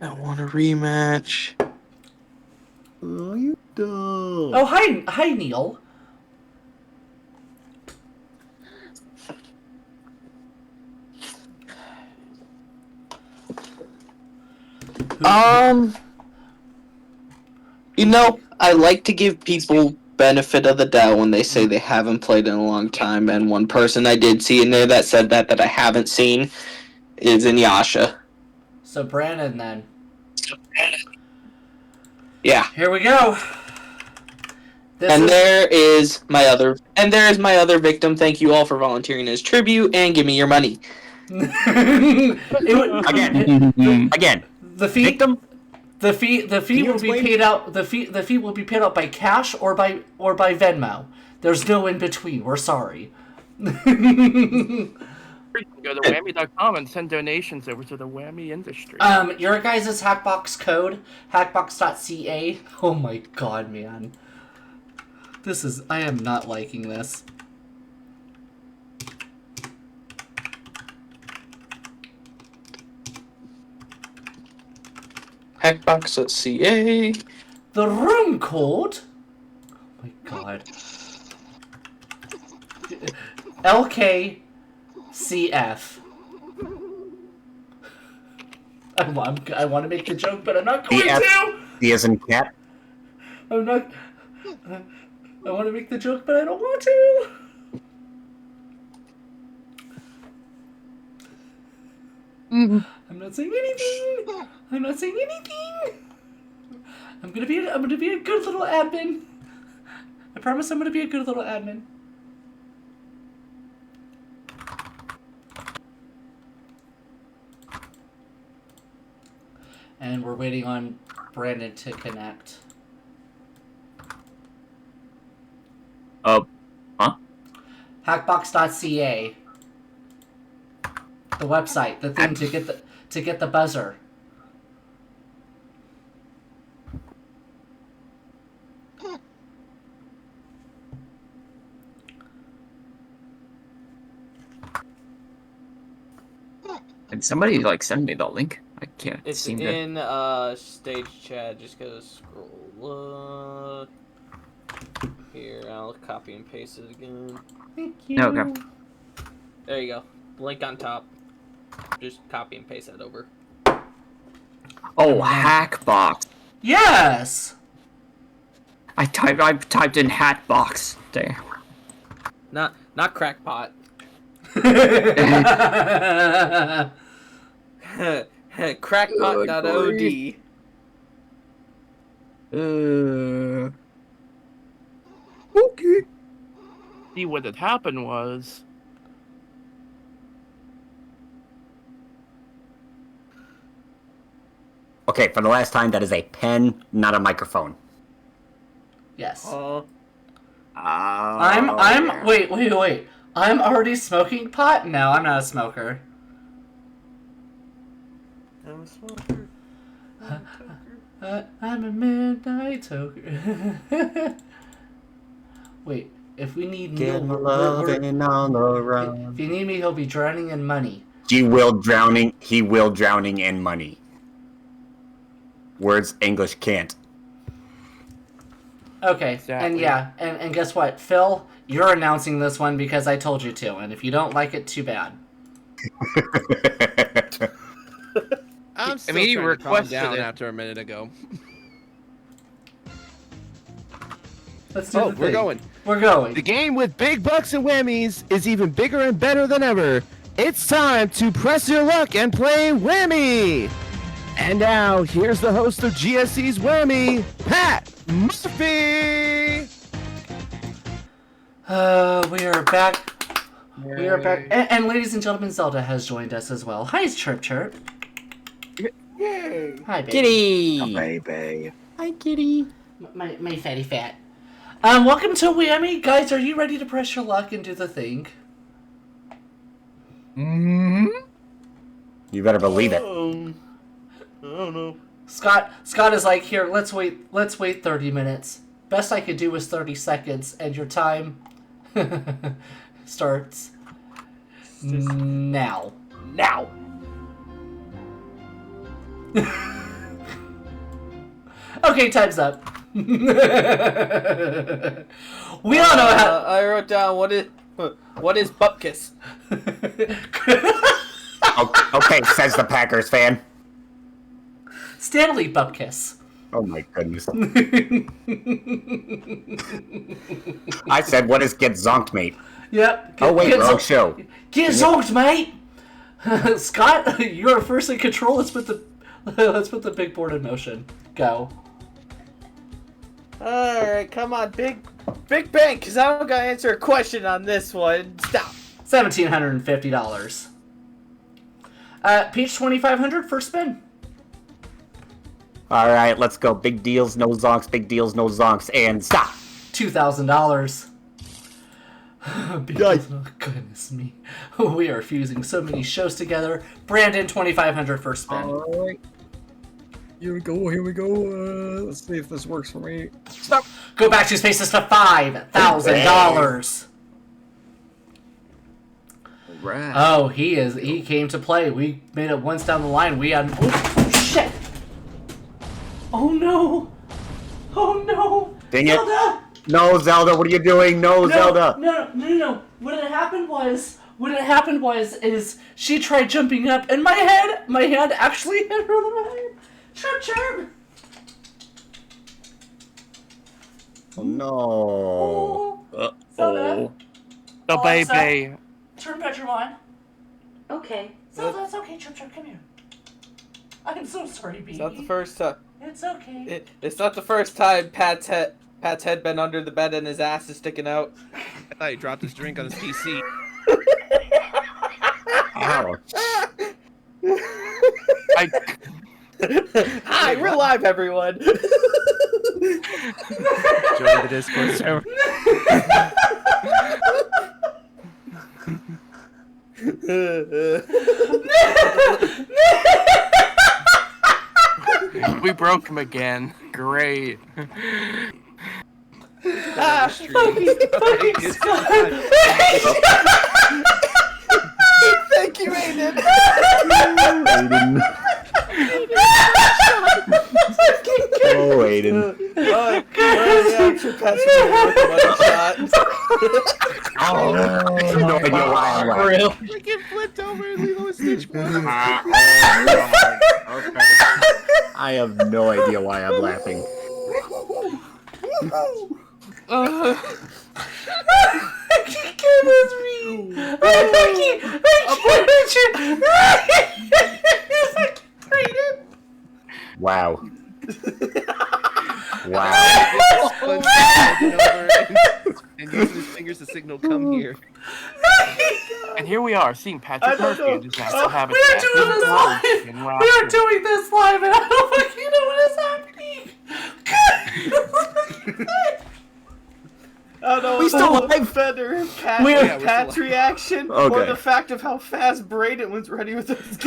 I want a rematch. Oh, you don't. Oh, hi, Neil. You know, I like to give people benefit of the doubt when they say they haven't played in a long time, and one person I did see in there that said that I haven't seen is Inyasha. So Brandon, then. Yeah. Here we go. There is my other victim. Thank you all for volunteering as tribute, and give me your money. Again. The fee. Victim. The fee will be paid out. The fee will be paid out by cash or by Venmo. There's no in between. We're sorry. You can go to whammy.com and send donations over to the Whammy industry. Your guys' Hackbox code, hackbox.ca. Oh my god, man. I am not liking this. Hackbox.ca. The room code? Oh my god. LKCF. I want to make the joke, but I'm not going to! D as in cat. I'm not... I want to make the joke, but I don't want to! I'm not saying anything! I'm not saying anything! I'm gonna be a good little admin. I promise I'm gonna be a good little admin. And we're waiting on Brandon to connect. Huh? Hackbox.ca. The website, the thing to get the buzzer. Did somebody send me the link? I can't It's seem to. in stage chat. Just gotta scroll up. Here, I'll copy and paste it again. Thank you. Okay. There you go. Link on top. Just copy and paste that over. Oh, Hackbox. Yes. I typed in Hatbox there. Not crackpot. Crackpot.od. Okay. See, what had happened was... Okay, for the last time, that is a pen, not a microphone. Yes. Oh, Wait. I'm already smoking pot? No, I'm not a smoker. I'm a smoker. I'm a midnight toker. Wait, if we need Get meal, loving on the run. if you need me, he'll be drowning in money. He will drowning in money. Words English can't. Okay, Exactly. and yeah, and guess what? Phil, you're announcing this one because I told you to, and if you don't like it, too bad. I'm still he trying to calm requested down it. after a minute ago. Let's do Oh, the we're thing. going. We're going. The game with big bucks and whammies is even bigger and better than ever. It's time to press your luck and play Whammy. And now, here's the host of GSC's Whammy, Pat Murphy. We are back. We are back. And ladies and gentlemen, Zelda has joined us as well. Hi, Chirp Chirp. Yay! Hi, baby. Kitty! Oh, baby. Hi, kitty. My fatty fat. Welcome to Whammy. Guys, are you ready to press your luck and do the thing? Mm-hmm. You better believe it. I don't know. Scott is like, here, let's wait 30 minutes. Best I could do was 30 seconds, and your time starts now. Now. Okay, time's up. We all know how. I wrote down what is bupkis. Okay, says the Packers fan. Stanley Bupkiss. Oh my goodness. I said, what is get zonked, mate? Yep. Oh wait, wrong show. Get zonked, mate. Scott, you're first in control. Let's put the big board in motion. Go. All right, come on, big bank, because I'm gonna answer a question on this one. Stop. $1,750. Peach 2,500 first spin. All right, let's go. Big deals, no zonks. Big deals, no zonks, and stop. $2,000. Oh, goodness me. We are fusing so many shows together. Brandon, 2,500 first spin. All right. Here we go. Let's see if this works for me. Stop. Go back 2 spaces to $5,000. Right. Oh, he came to play. We made it once down the line. We had. Oh, shit. Oh, no. Oh, no. Dang it. Zelda. No, Zelda, what are you doing? No, Zelda. No. What had happened was is she tried jumping up, and my hand actually hit her on the head. Chirp, chirp. Oh, no. Zelda. The Alexa. baby. Turn bedroom on. Okay. Zelda, it's okay. Chirp, chirp, come here. I'm so sorry, baby. It's not the first time. It's okay. It's not the first time Pat's head been under the bed and his ass is sticking out. I thought he dropped his drink on his PC. Ow. Hi, we're live, everyone. Join the Discord server. We broke him again. Great. Fucking Thank you, Aiden. Oh, Aiden. Yeah, I'm sure Pat's gonna work one shot. I have no idea why I'm laughing. I get flipped over and Lilo and Stitch. Okay. I have no idea why I'm laughing. Wow. Wow. And using his fingers to signal, come here. And here we are, seeing Patrick Murphy and his natural We habitat. are doing this live. We are doing this live, and I don't fucking know what is happening. I don't know. We still live. Better Pat's reaction, or Okay. the fact of how fast Braden was ready with his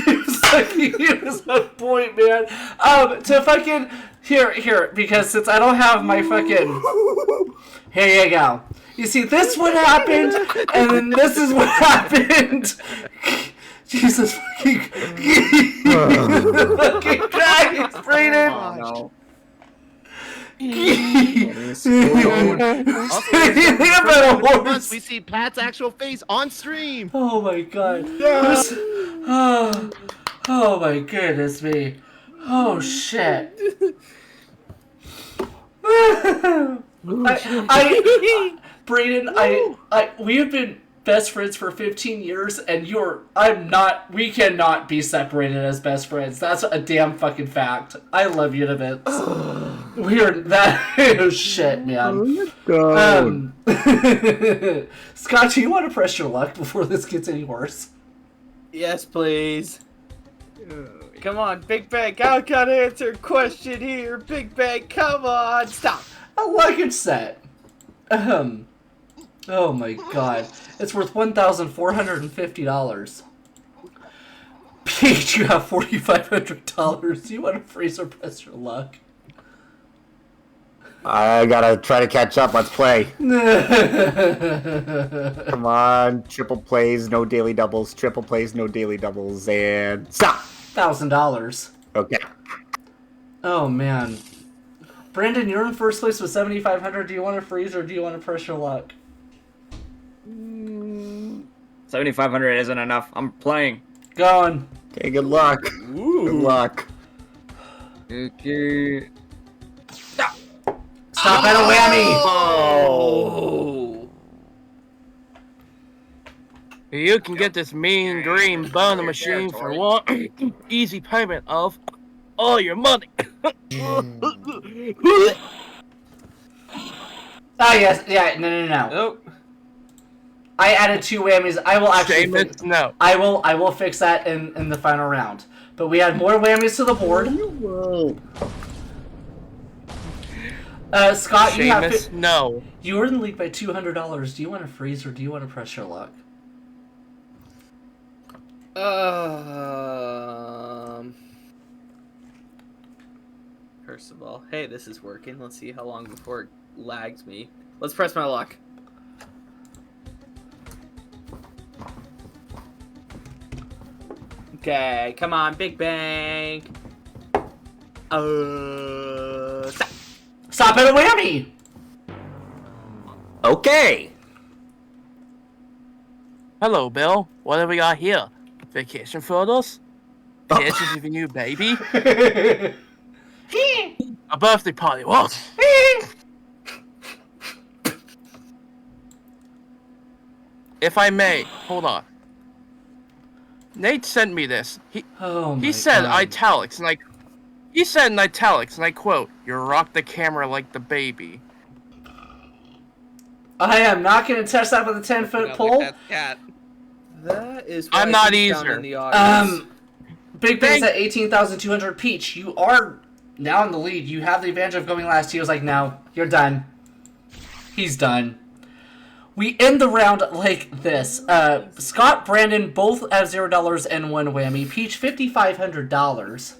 He was on point, man. To fucking here, because since I don't have my fucking here you go. You see, this what happened, and then this is what happened. Jesus fucking fucking Christ, Brayden. Oh no. We see Pat's actual face on stream. Oh my god. Oh my goodness me. Oh shit. Brayden, we have been best friends for 15 years, and we cannot be separated as best friends. That's a damn fucking fact. I love you to bits. Shit, man. Scott, do you want to press your luck before this gets any worse? Yes, please. Come on, Big Bang. I gotta answer a question here. Big Bang, come on. Stop. A luggage set. Oh my god. It's worth $1,450. Peach, you have $4,500. Do you want to freeze or press your luck? I gotta try to catch up. Let's play. Come on. Triple plays, no daily doubles. Triple plays, no daily doubles. And stop. $1,000. Okay. Oh man. Brandon, you're in first place with 7,500. Do you want to freeze or do you want to press your luck? 7,500 isn't enough. I'm playing. Going. Okay, good luck. Ooh. Good luck. Okay. Stop at a whammy! Oh. You can get this mean green boner machine for one easy payment of all your money. Oh yes, yeah, no. Nope. I added 2 whammies. I will actually no. I will fix that in the final round. But we add more whammies to the board. Scott, you have no. You were in the lead by $200. Do you want to freeze or do you want to press your luck? First of all, hey, this is working. Let's see how long before it lags me. Let's press my luck. Okay, come on, Big Bang. Stop. Stop at a whammy! Okay. Hello, Bill. What have we got here? Vacation photos? Pictures of your new baby? A birthday party, what? If I may, hold on. Nate sent me this. He said italics, and he said in italics, and I quote, "You rock the camera like the baby." I am not going to touch that with a 10-foot pole. That is. I'm not either. Big Bang's at 18,200. Peach, you are now in the lead. You have the advantage of going last. He was like, "No, you're done." He's done. We end the round like this. Scott, Brandon both have $0 and 1 whammy. Peach, $5,500.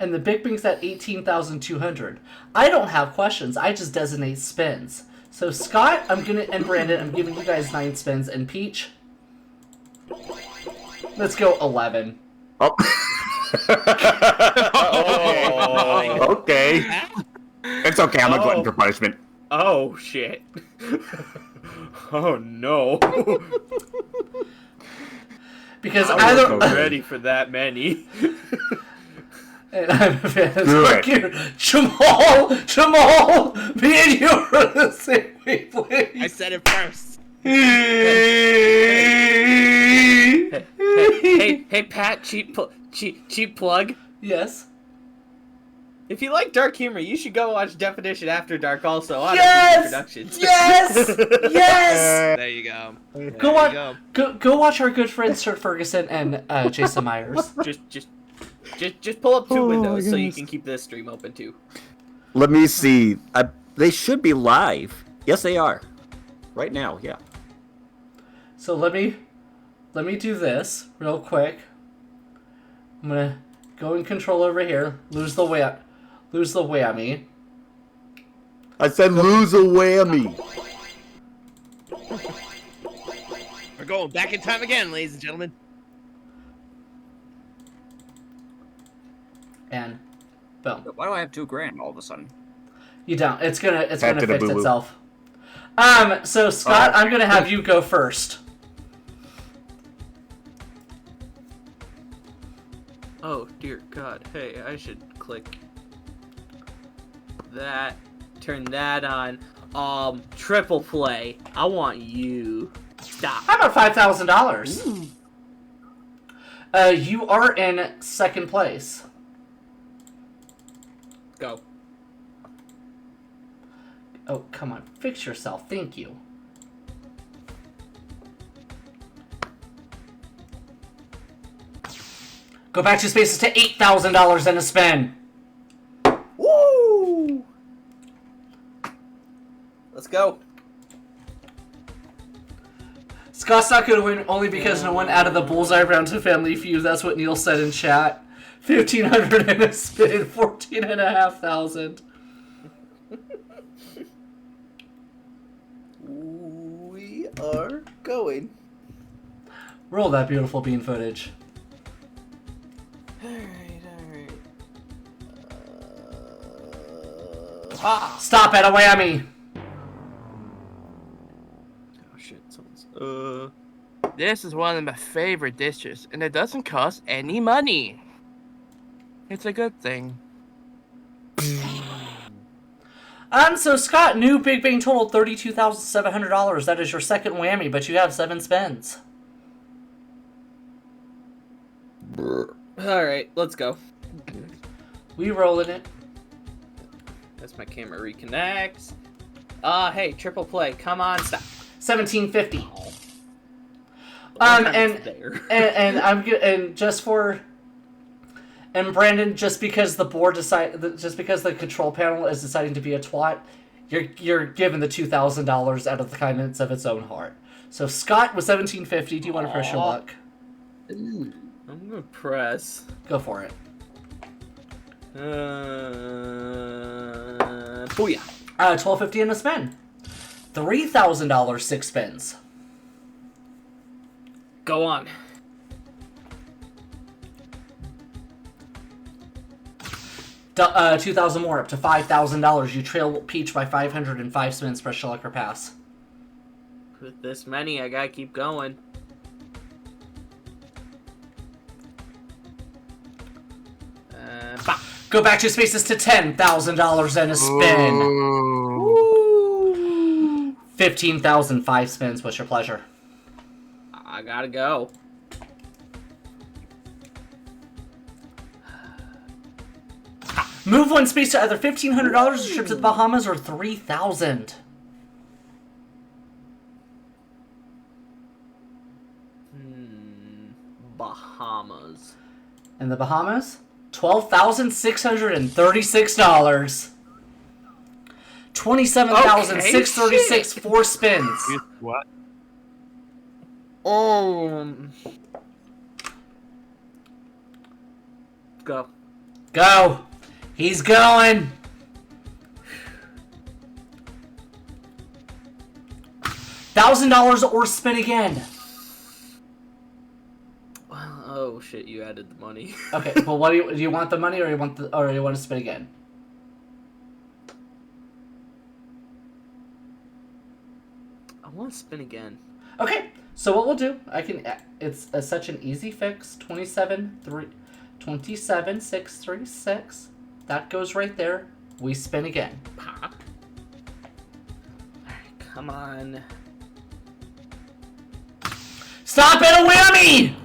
And the Big Bang's at 18,200. I don't have questions. I just designate spins. So Scott, and Brandon, I'm giving you guys 9 spins. And Peach, let's go 11. Oh. Okay. It's okay. I'm a glutton for punishment. Oh shit. Oh no. Because I wasn't ready for that many. And I'm a fan of Jamal, me and you are the same wavelength. I said it first. Hey, Pat, cheap plug. Yes. If you like dark humor, you should go watch Definition After Dark also on Productions. Yes! Yes! There you go. Go watch our good friends Sir Ferguson and Jason Myers. Just pull up 2 windows so you can keep this stream open too. Let me see. They should be live. Yes, they are. Right now, yeah. So let me do this real quick. I'm gonna go in control over here. Lose the whammy. I said lose a whammy. We're going back in time again, ladies and gentlemen. And boom. Why do I have $2,000 all of a sudden? You don't. It's gonna Back fix to the boo-boo. itself. So Scott, I'm gonna have you go first. Oh dear God! Hey, I should click that. Turn that on. Triple play. I want you. Stop. How about $5,000? You are in second place. Go. Oh, come on. Fix yourself. Thank you. Go back 2 spaces to $8,000 and a spin. Woo! Let's go. Scott's not going to win only because no one added the bullseye round to Family Feud. That's what Neil said in chat. 1,500 and a spin. 14,500. We are going. Roll that beautiful bean footage. Alright. Stop at a whammy. Oh shit, someone's. This is one of my favorite dishes, and it doesn't cost any money. It's a good thing. So Scott, new Big Bang total $32,700. That is your second whammy, but you have 7 spins. Alright, let's go. We rolling it. That's my camera reconnects. Hey, triple play. Come on, stop. 1750. And Brandon, just because the board just because the control panel is deciding to be a twat, you're given the $2,000 out of the kindness of its own heart. So Scott with 1750. Do you want to press your luck? I'm gonna press. Go for it. Booyah. 1250 in a spin. $3,000 6 spins. Go on. $2,000 more, up to $5,000. You trail Peach by 505 spins. Press your luck or pass. With this many, I gotta keep going. Go back 2 spaces to $10,000 and a spin. Woo! 15,005 spins. What's your pleasure? I gotta go. Move 1 space to either $1,500 a trip to the Bahamas or $3,000. Bahamas. And the Bahamas? $12,636. 27,636 4 spins. What? Go. Go. He's going. $1,000 or spin again. Oh shit! You added the money. Okay. Well, what do you want the money, or you want to spin again? I want to spin again. Okay. So what we'll do? It's such an easy fix. 27,636. That goes right there. We spin again. Pop. Alright, come on. Stop at a whammy!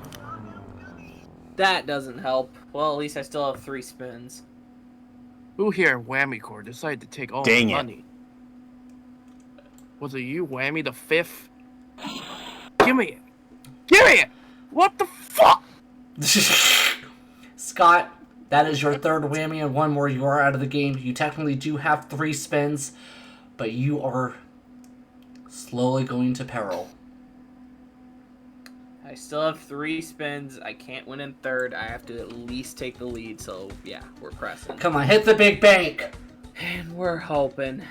That doesn't help. Well, at least I still have 3 spins. Who here, Whammy Core, decided to take all Dang the it. money? Was it you, Whammy the 5th? Give me it! Give me it! What the fuck? Scott, that is your 3rd whammy and 1 more. You are out of the game. You technically do have 3 spins, but you are slowly going to peril. I still have 3 spins. I can't win in 3rd. I have to at least take the lead. So yeah, we're pressing. Come on, hit the big bank. And we're hoping.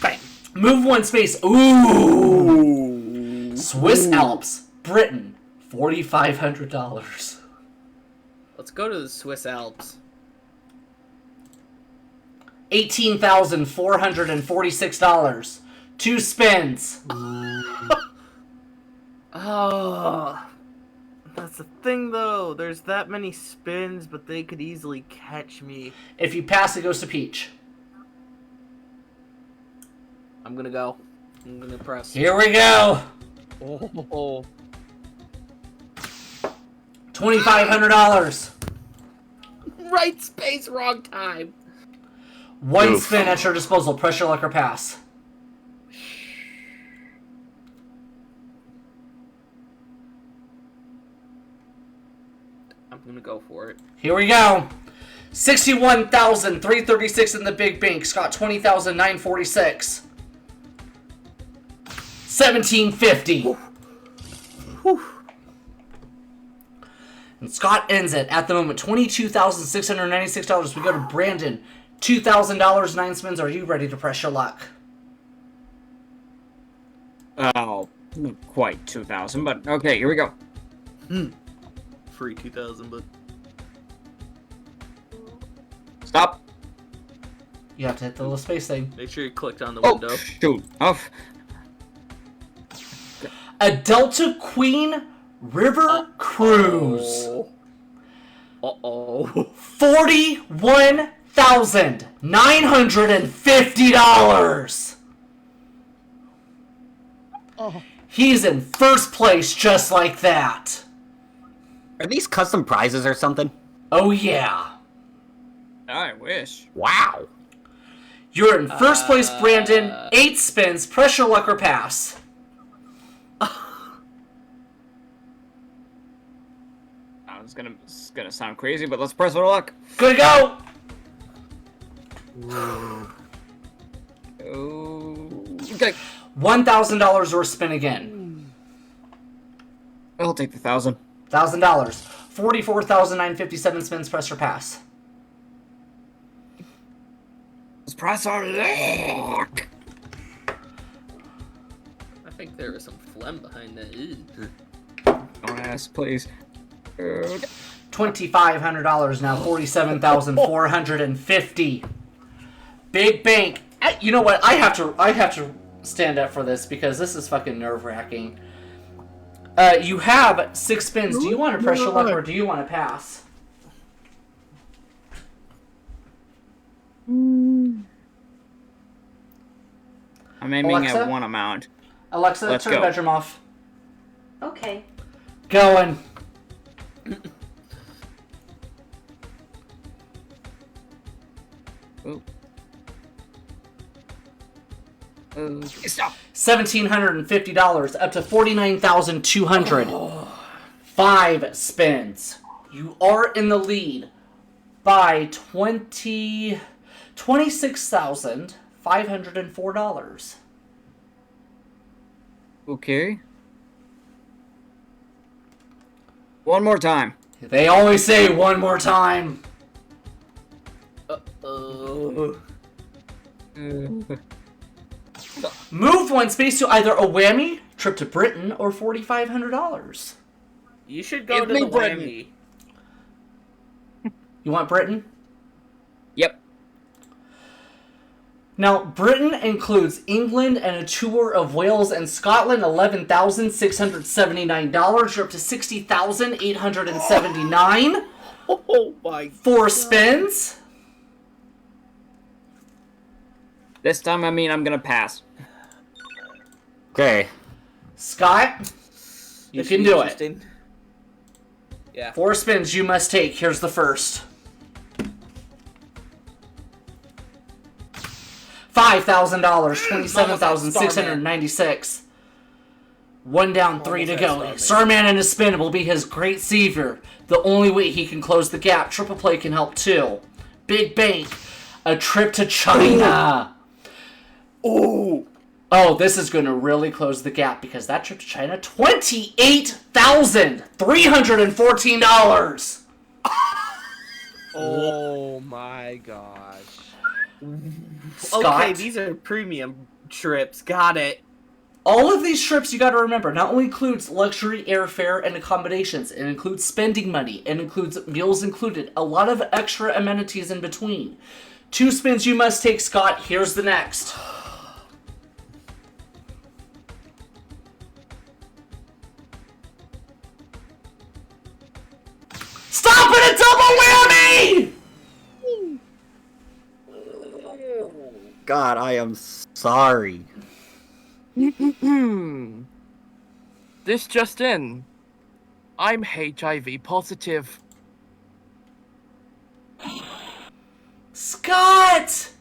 Bang. Move 1 space. Ooh. Swiss Alps, Britain, $4,500. Let's go to the Swiss Alps. $18,446. 2 spins. Oh, that's the thing though. There's that many spins, but they could easily catch me. If you pass, it goes to Peach. I'm gonna go. I'm gonna press. Here we go. Oh. $2,500. Right space, wrong time. 1 spin at your disposal. Press your luck or pass. I'm gonna go for it. Here we go. 61,336 in the big bank. Scott, 20,946. 1,750. And Scott ends it at the moment. $22,696. We go to Brandon. $2,000, 9 spins. Are you ready to press your luck? Oh, not quite 2,000, but okay, here we go. Free 2,000, but Stop. You have to hit the little space thing. make sure you clicked on the window. Shoot. Oh. A Delta Queen River Cruise. Uh-oh. $41,950. He's in first place just like that. Are these custom prizes or something? Oh, yeah. I wish. Wow. You're in first place, Brandon. 8 spins. Press your luck or pass. It's gonna sound crazy, but let's press our luck. Good go. Okay. $1,000 or spin again. I'll take the 1,000. $1,000. 44,957 spins. Press or pass. Let's press our luck. I think there was some phlegm behind that. Don't ask, please. $2,500 now. 47,450. Big bank. You know what? I have to stand up for this because this is fucking nerve-wracking. You have 6 spins. Do you want to press your luck or do you want to pass? I'm aiming Alexa? at one amount. Alexa, Let's turn go. the bedroom off. Okay. Going. Ooh. Stop. $1,750 up to $49,200. 5 spins. You are in the lead by $26,504. Okay. One more time. They always say one more time. Move 1 space to either a whammy, trip to Britain, or $4,500. You should go to the Whammy. You want Britain? Yep. Now, Britain includes England and a tour of Wales and Scotland, $11,679. You're up to $60,879. Oh my! 4 spins. This time, I mean, I'm gonna pass. Okay. Scott, you can do it. Yeah. 4 spins you must take. Here's the first. $5,000, 27,696. 1 down, 3 to go. Starman and his spin will be his great savior. The only way he can close the gap. Triple play can help too. Big bank. A trip to China. Oh. Oh, this is going to really close the gap because that trip to China, $28,314. Oh my gosh. Scott? Okay, these are premium trips. Got it. All of these trips, you got to remember, not only includes luxury airfare and accommodations, it includes spending money, it includes meals included, a lot of extra amenities in between. 2 spins you must take, Scott. Here's the next. Stop it! A double whammy! God, I am sorry. This just in. I'm HIV positive. Scott!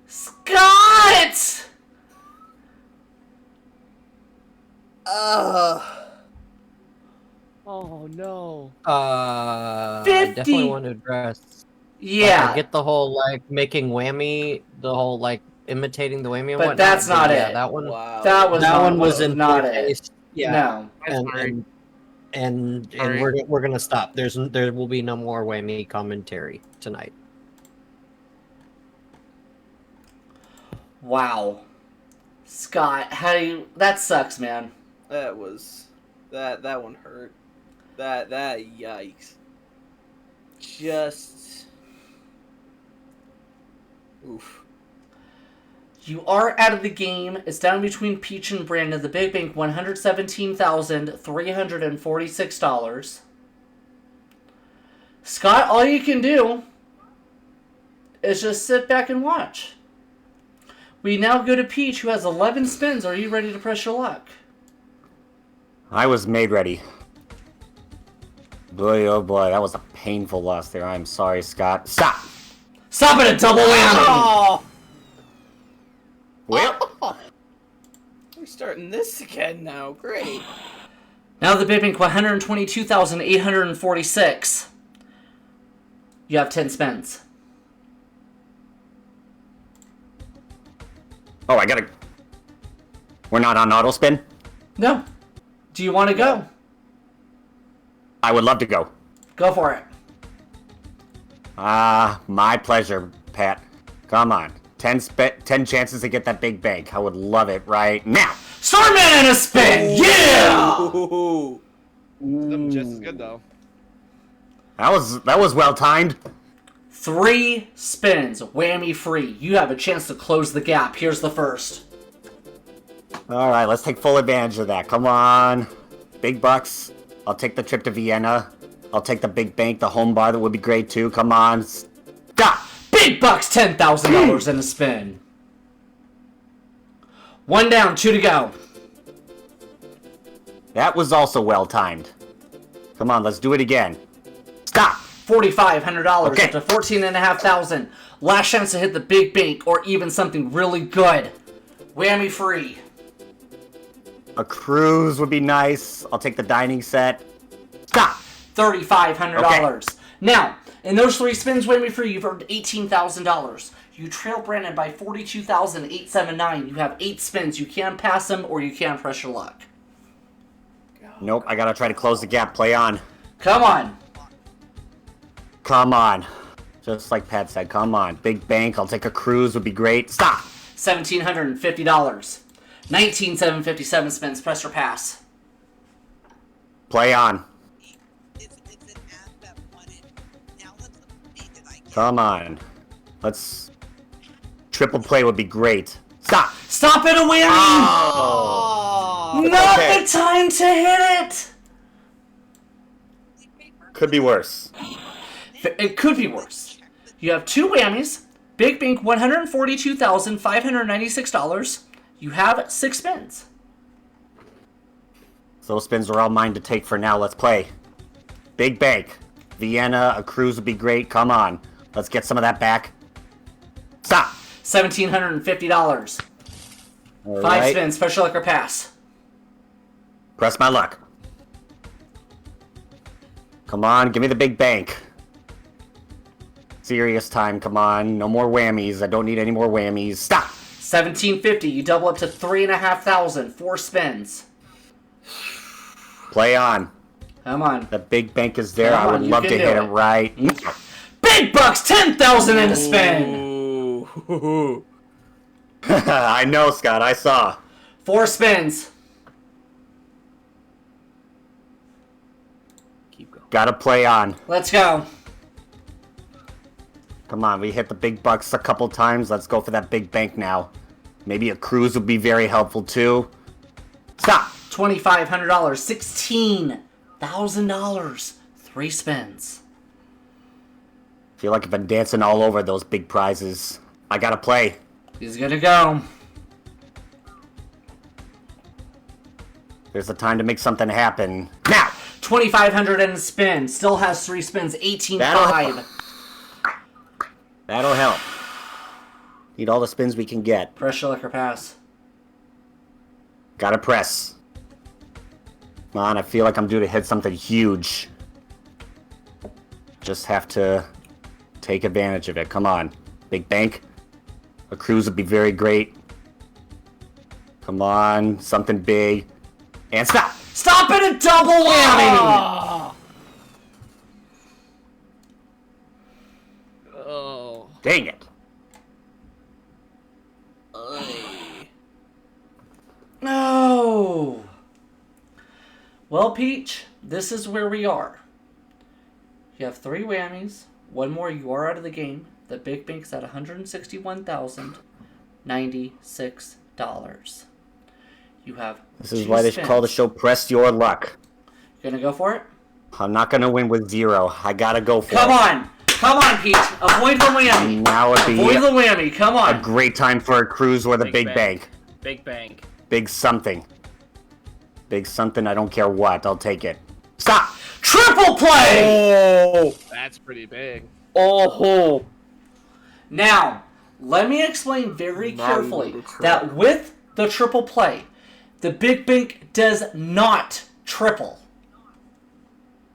Scott! Oh no. 50. I definitely want to address. Yeah. Like, I get the whole like making whammy, the whole like imitating the whammy and But whatnot. that's not yeah, it. That one. Wow. That was that not, one was in not poor it. taste. Yeah. No. And Sorry. we're gonna stop. There will be no more whammy commentary tonight. Wow. Scott, how do you... That sucks, man. That was that one hurt. That yikes. Just oof. You are out of the game. It's down between Peach and Brandon. The big bank, $117,346. Scott, all you can do is just sit back and watch. We now go to Peach, who has 11 spins. Are you ready to press your luck? I was made ready. Boy, oh boy, that was a painful loss there. I'm sorry, Scott. Stop! Stop it, a double whammy! Oh! Well, We're starting this again now. Great. Now the big bank, $122,846. You have 10 spins. oh, I gotta... We're not on auto spin? No. Do you want to go? I would love to go. Go for it. My pleasure, Pat. Come on. 10 chances to get that big bank. I would love it right now. Starman and a spin! Yeah! Ooh. Something just as good though. That was well timed. 3 spins, whammy free. You have a chance to close the gap. Here's the first. All right, let's take full advantage of that. Come on. Big bucks. I'll take the trip to Vienna. I'll take the big bank, the home bar. That would be great too. Come on. Stop. Big bucks, $10,000 in a spin. 1 down, 2 to go. That was also well timed. Come on, let's do it again. Stop. $4,500 Okay. up to $14,500. Last chance to hit the big bank or even something really good. Whammy free. A cruise would be nice. I'll take the dining set. Stop. $3,500. Now, in those 3 spins, whammy free, you've earned $18,000. You trail Brandon by $42,879. You have 8 spins. You can pass them or you can press your luck. Nope, I gotta try to close the gap. Play on. Come on. Come on. Just like Pat said, come on. Big bank, I'll take a cruise would be great. Stop. $1,750. 19,757 spins. Press or pass. Play on. Come on. Let's... Triple play would be great. Stop. Stop it, a whammy! Oh. Not Okay. the time to hit it! Could be worse. It could be worse. You have 2 whammies. Big bank, $142,596. You have 6 spins. Those spins are all mine to take for now. Let's play. Big bank. Vienna, a cruise would be great. Come on. Let's get some of that back. Stop. $1,750. All 5 right. spins. Press your luck or pass. Press my luck. Come on, give me the big bank. Serious time, come on. No more whammies. I don't need any more whammies. Stop! $1,750. You double up to $3,500. 4 spins. Play on. Come on. The big bank is there. Come I on, would you love can to do hit it. it right. Big bucks, $10,000 in a spin. Ooh. I know, Scott. I saw. 4 spins. Keep going. Gotta play on. Let's go. Come on, we hit the big bucks a couple times. Let's go for that big bank now. Maybe a cruise would be very helpful too. Stop! $2,500. $16,000. 3 spins. Feel like I've been dancing all over those big prizes. I gotta play. He's gonna go. There's the time to make something happen. Now! 2,500 in a spin. Still has 3 spins. 18,500. That'll help. Need all the spins we can get. Press your luck or pass. Gotta press. Come on, I feel like I'm due to hit something huge. Just have to take advantage of it. Come on. Big bank. A cruise would be very great. Come on, something big. And stop! Stop it, a double whammy! Oh. Dang it. No. Well, Peach, this is where we are. You have 3 whammies. 1 more, you are out of the game. The big bank's at $161,096. You have This is 2 why they spins. call the show Press Your Luck. You gonna go for it? I'm not gonna win with 0. I gotta go for Come it. on! Come on, Peach! Avoid the whammy! Now would be Avoid the whammy, come a on! great time for a cruise with a big bank. Big bank. Big something. Big something, I don't care what. I'll take it. Stop! Triple play! Oh! That's pretty big. Oh! Now, let me explain very carefully that with the triple play, the big bank does not triple.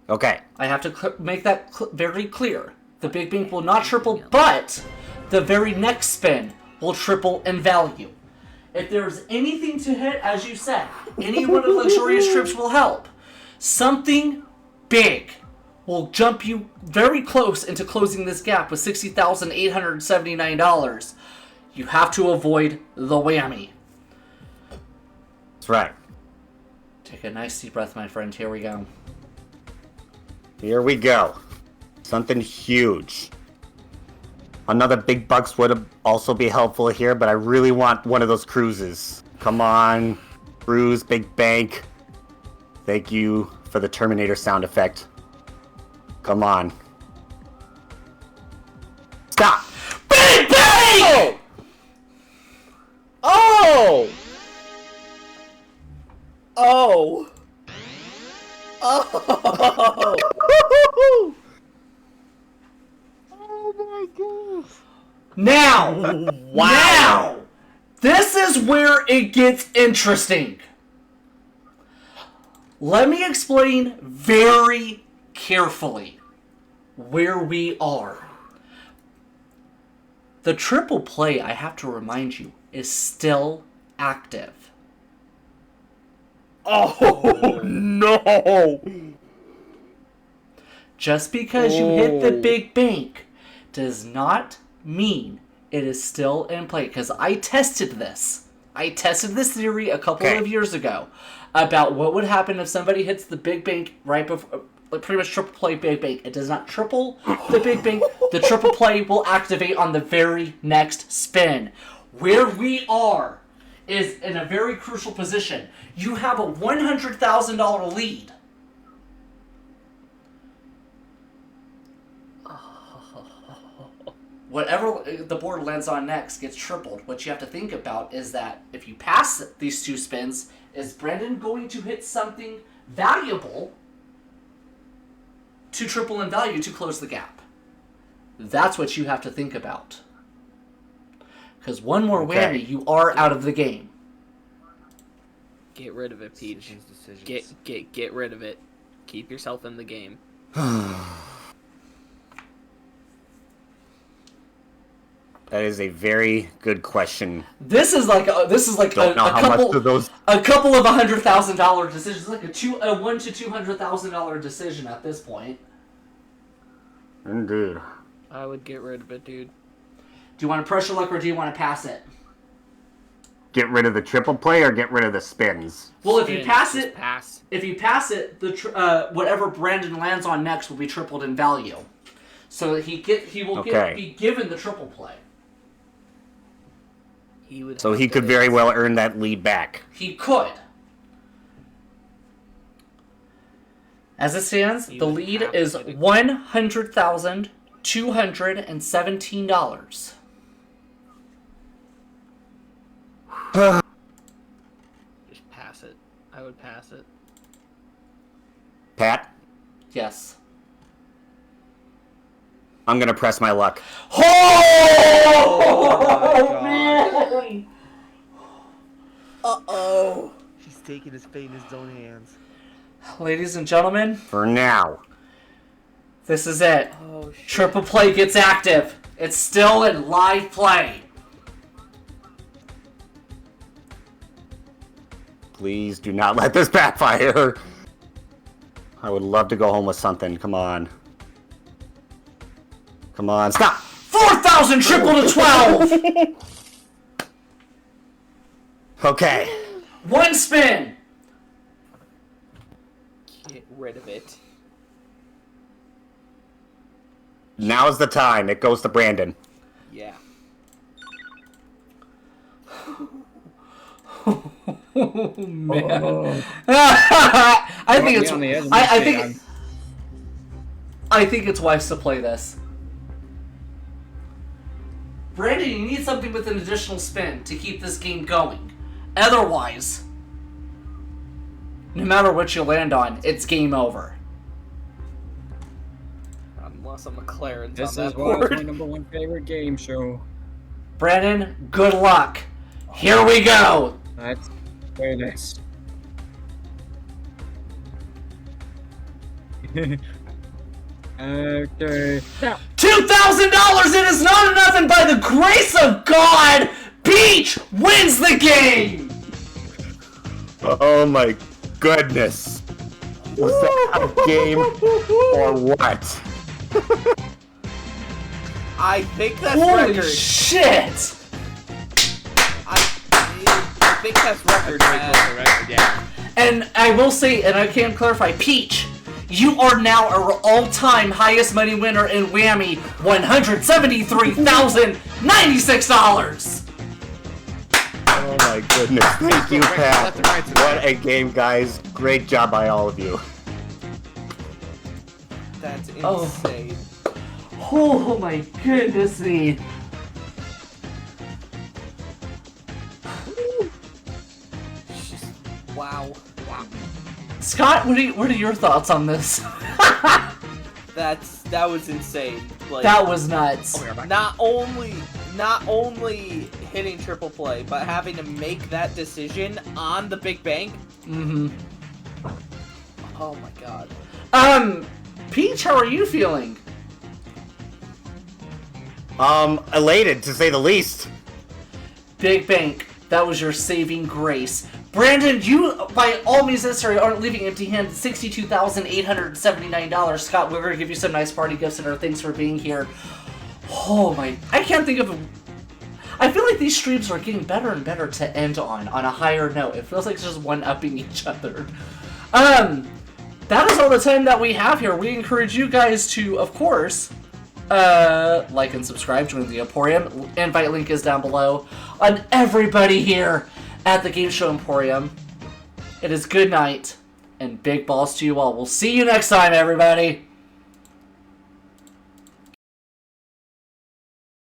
Okay. I have to make that very clear. The big bank will not triple, but the very next spin will triple in value. If there's anything to hit, as you said, any one of the luxurious trips will help. Something big will jump you very close into closing this gap with $60,879. You have to avoid the whammy. That's right. Take a nice deep breath, my friend. Here we go. Here we go. Something huge. Another big bucks would also be helpful here, but I really want one of those cruises. Come on. Cruise, big bank. Thank you for the Terminator sound effect. Come on. Stop! Big bang! Oh! Oh! Oh! Oh my gosh. Now! Wow! Now! This is where it gets interesting. Let me explain very carefully where we are. The triple play, I have to remind you, is still active. Oh, no! Just because you hit the big bank does not mean it is still in play. Because I tested this. I tested this theory a couple of years ago about what would happen if somebody hits the big bank right before, like pretty much triple play big bank. It does not triple the big bank. The triple play will activate on the very next spin. Where we are is in a very crucial position. You have a $100,000 lead. Whatever the board lands on next gets tripled. What you have to think about is that if you pass these 2 spins, is Brandon going to hit something valuable to triple in value to close the gap? That's what you have to think about. Because one more whammy, you are out of the game. Get rid of it, Peach. Get rid of it. Keep yourself in the game. That is a very good question. This is like a couple of $100,000 decisions, like a $1 to $200,000 decision at this point. Indeed. I would get rid of it, dude. Do you want to pressure luck or do you want to pass it? get rid of the triple play or get rid of the spins? Well, if you Spins, pass just it, pass. if you pass it, whatever Brandon lands on next will be tripled in value. So he will be given the triple play. So he could very well earn that lead back. He could. As it stands, the lead is $100,217. Just pass it. I would pass it. Pat? Yes. I'm gonna press my luck. Oh man! Uh-oh. He's taking his fate in his own hands. Ladies and gentlemen. For now. This is it. Oh, shit. Triple play gets active. It's still in live play. Please do not let this backfire. I would love to go home with something. Come on. Come on, stop! 4,000 triple to 12! Okay. One spin! Get rid of it. Now's the time. It goes to Brandon. Yeah. Oh, man. I think it's wise to play this. Brandon, you need something with an additional spin to keep this game going. Otherwise, no matter what you land on, it's game over. Unless a McLaren's This on is that why board. it's my #1 favorite game show. Brandon, good luck. Here we go. Let's do this. Okay. Now. $2,000! It is not enough, and by the grace of God, Peach wins the game! Oh my goodness. Was that a game or what? I think that's Holy record. shit! I think that's record, man. Yeah. And I will say, and I can clarify, Peach, you are now our all-time highest money winner in Whammy, $173,096! Oh my goodness. Thank you, Pat. What a game, guys. Great job by all of you. That's Oh. insane. Oh my goodness me. Wow. Scott, what are your thoughts on this? That was insane. Like, That was nuts. not only hitting triple play, but having to make that decision on the big bank. Mm-hmm. Oh my god. Peach, how are you feeling? Elated to say the least. Big bank. That was your saving grace. Brandon, you, by all means necessary, aren't leaving empty-handed. $62,879. Scott, we're going to give you some nice party gifts and our thanks for being here. Oh my... I can't think of a... I feel like these streams are getting better and better to end on a higher note. It feels like it's just one-upping each other. That is all the time that we have here. We encourage you guys to, of course... like and subscribe, join the Emporium. Invite link is down below. On everybody here at the Game Show Emporium, it is good night and big balls to you all. We'll see you next time, everybody.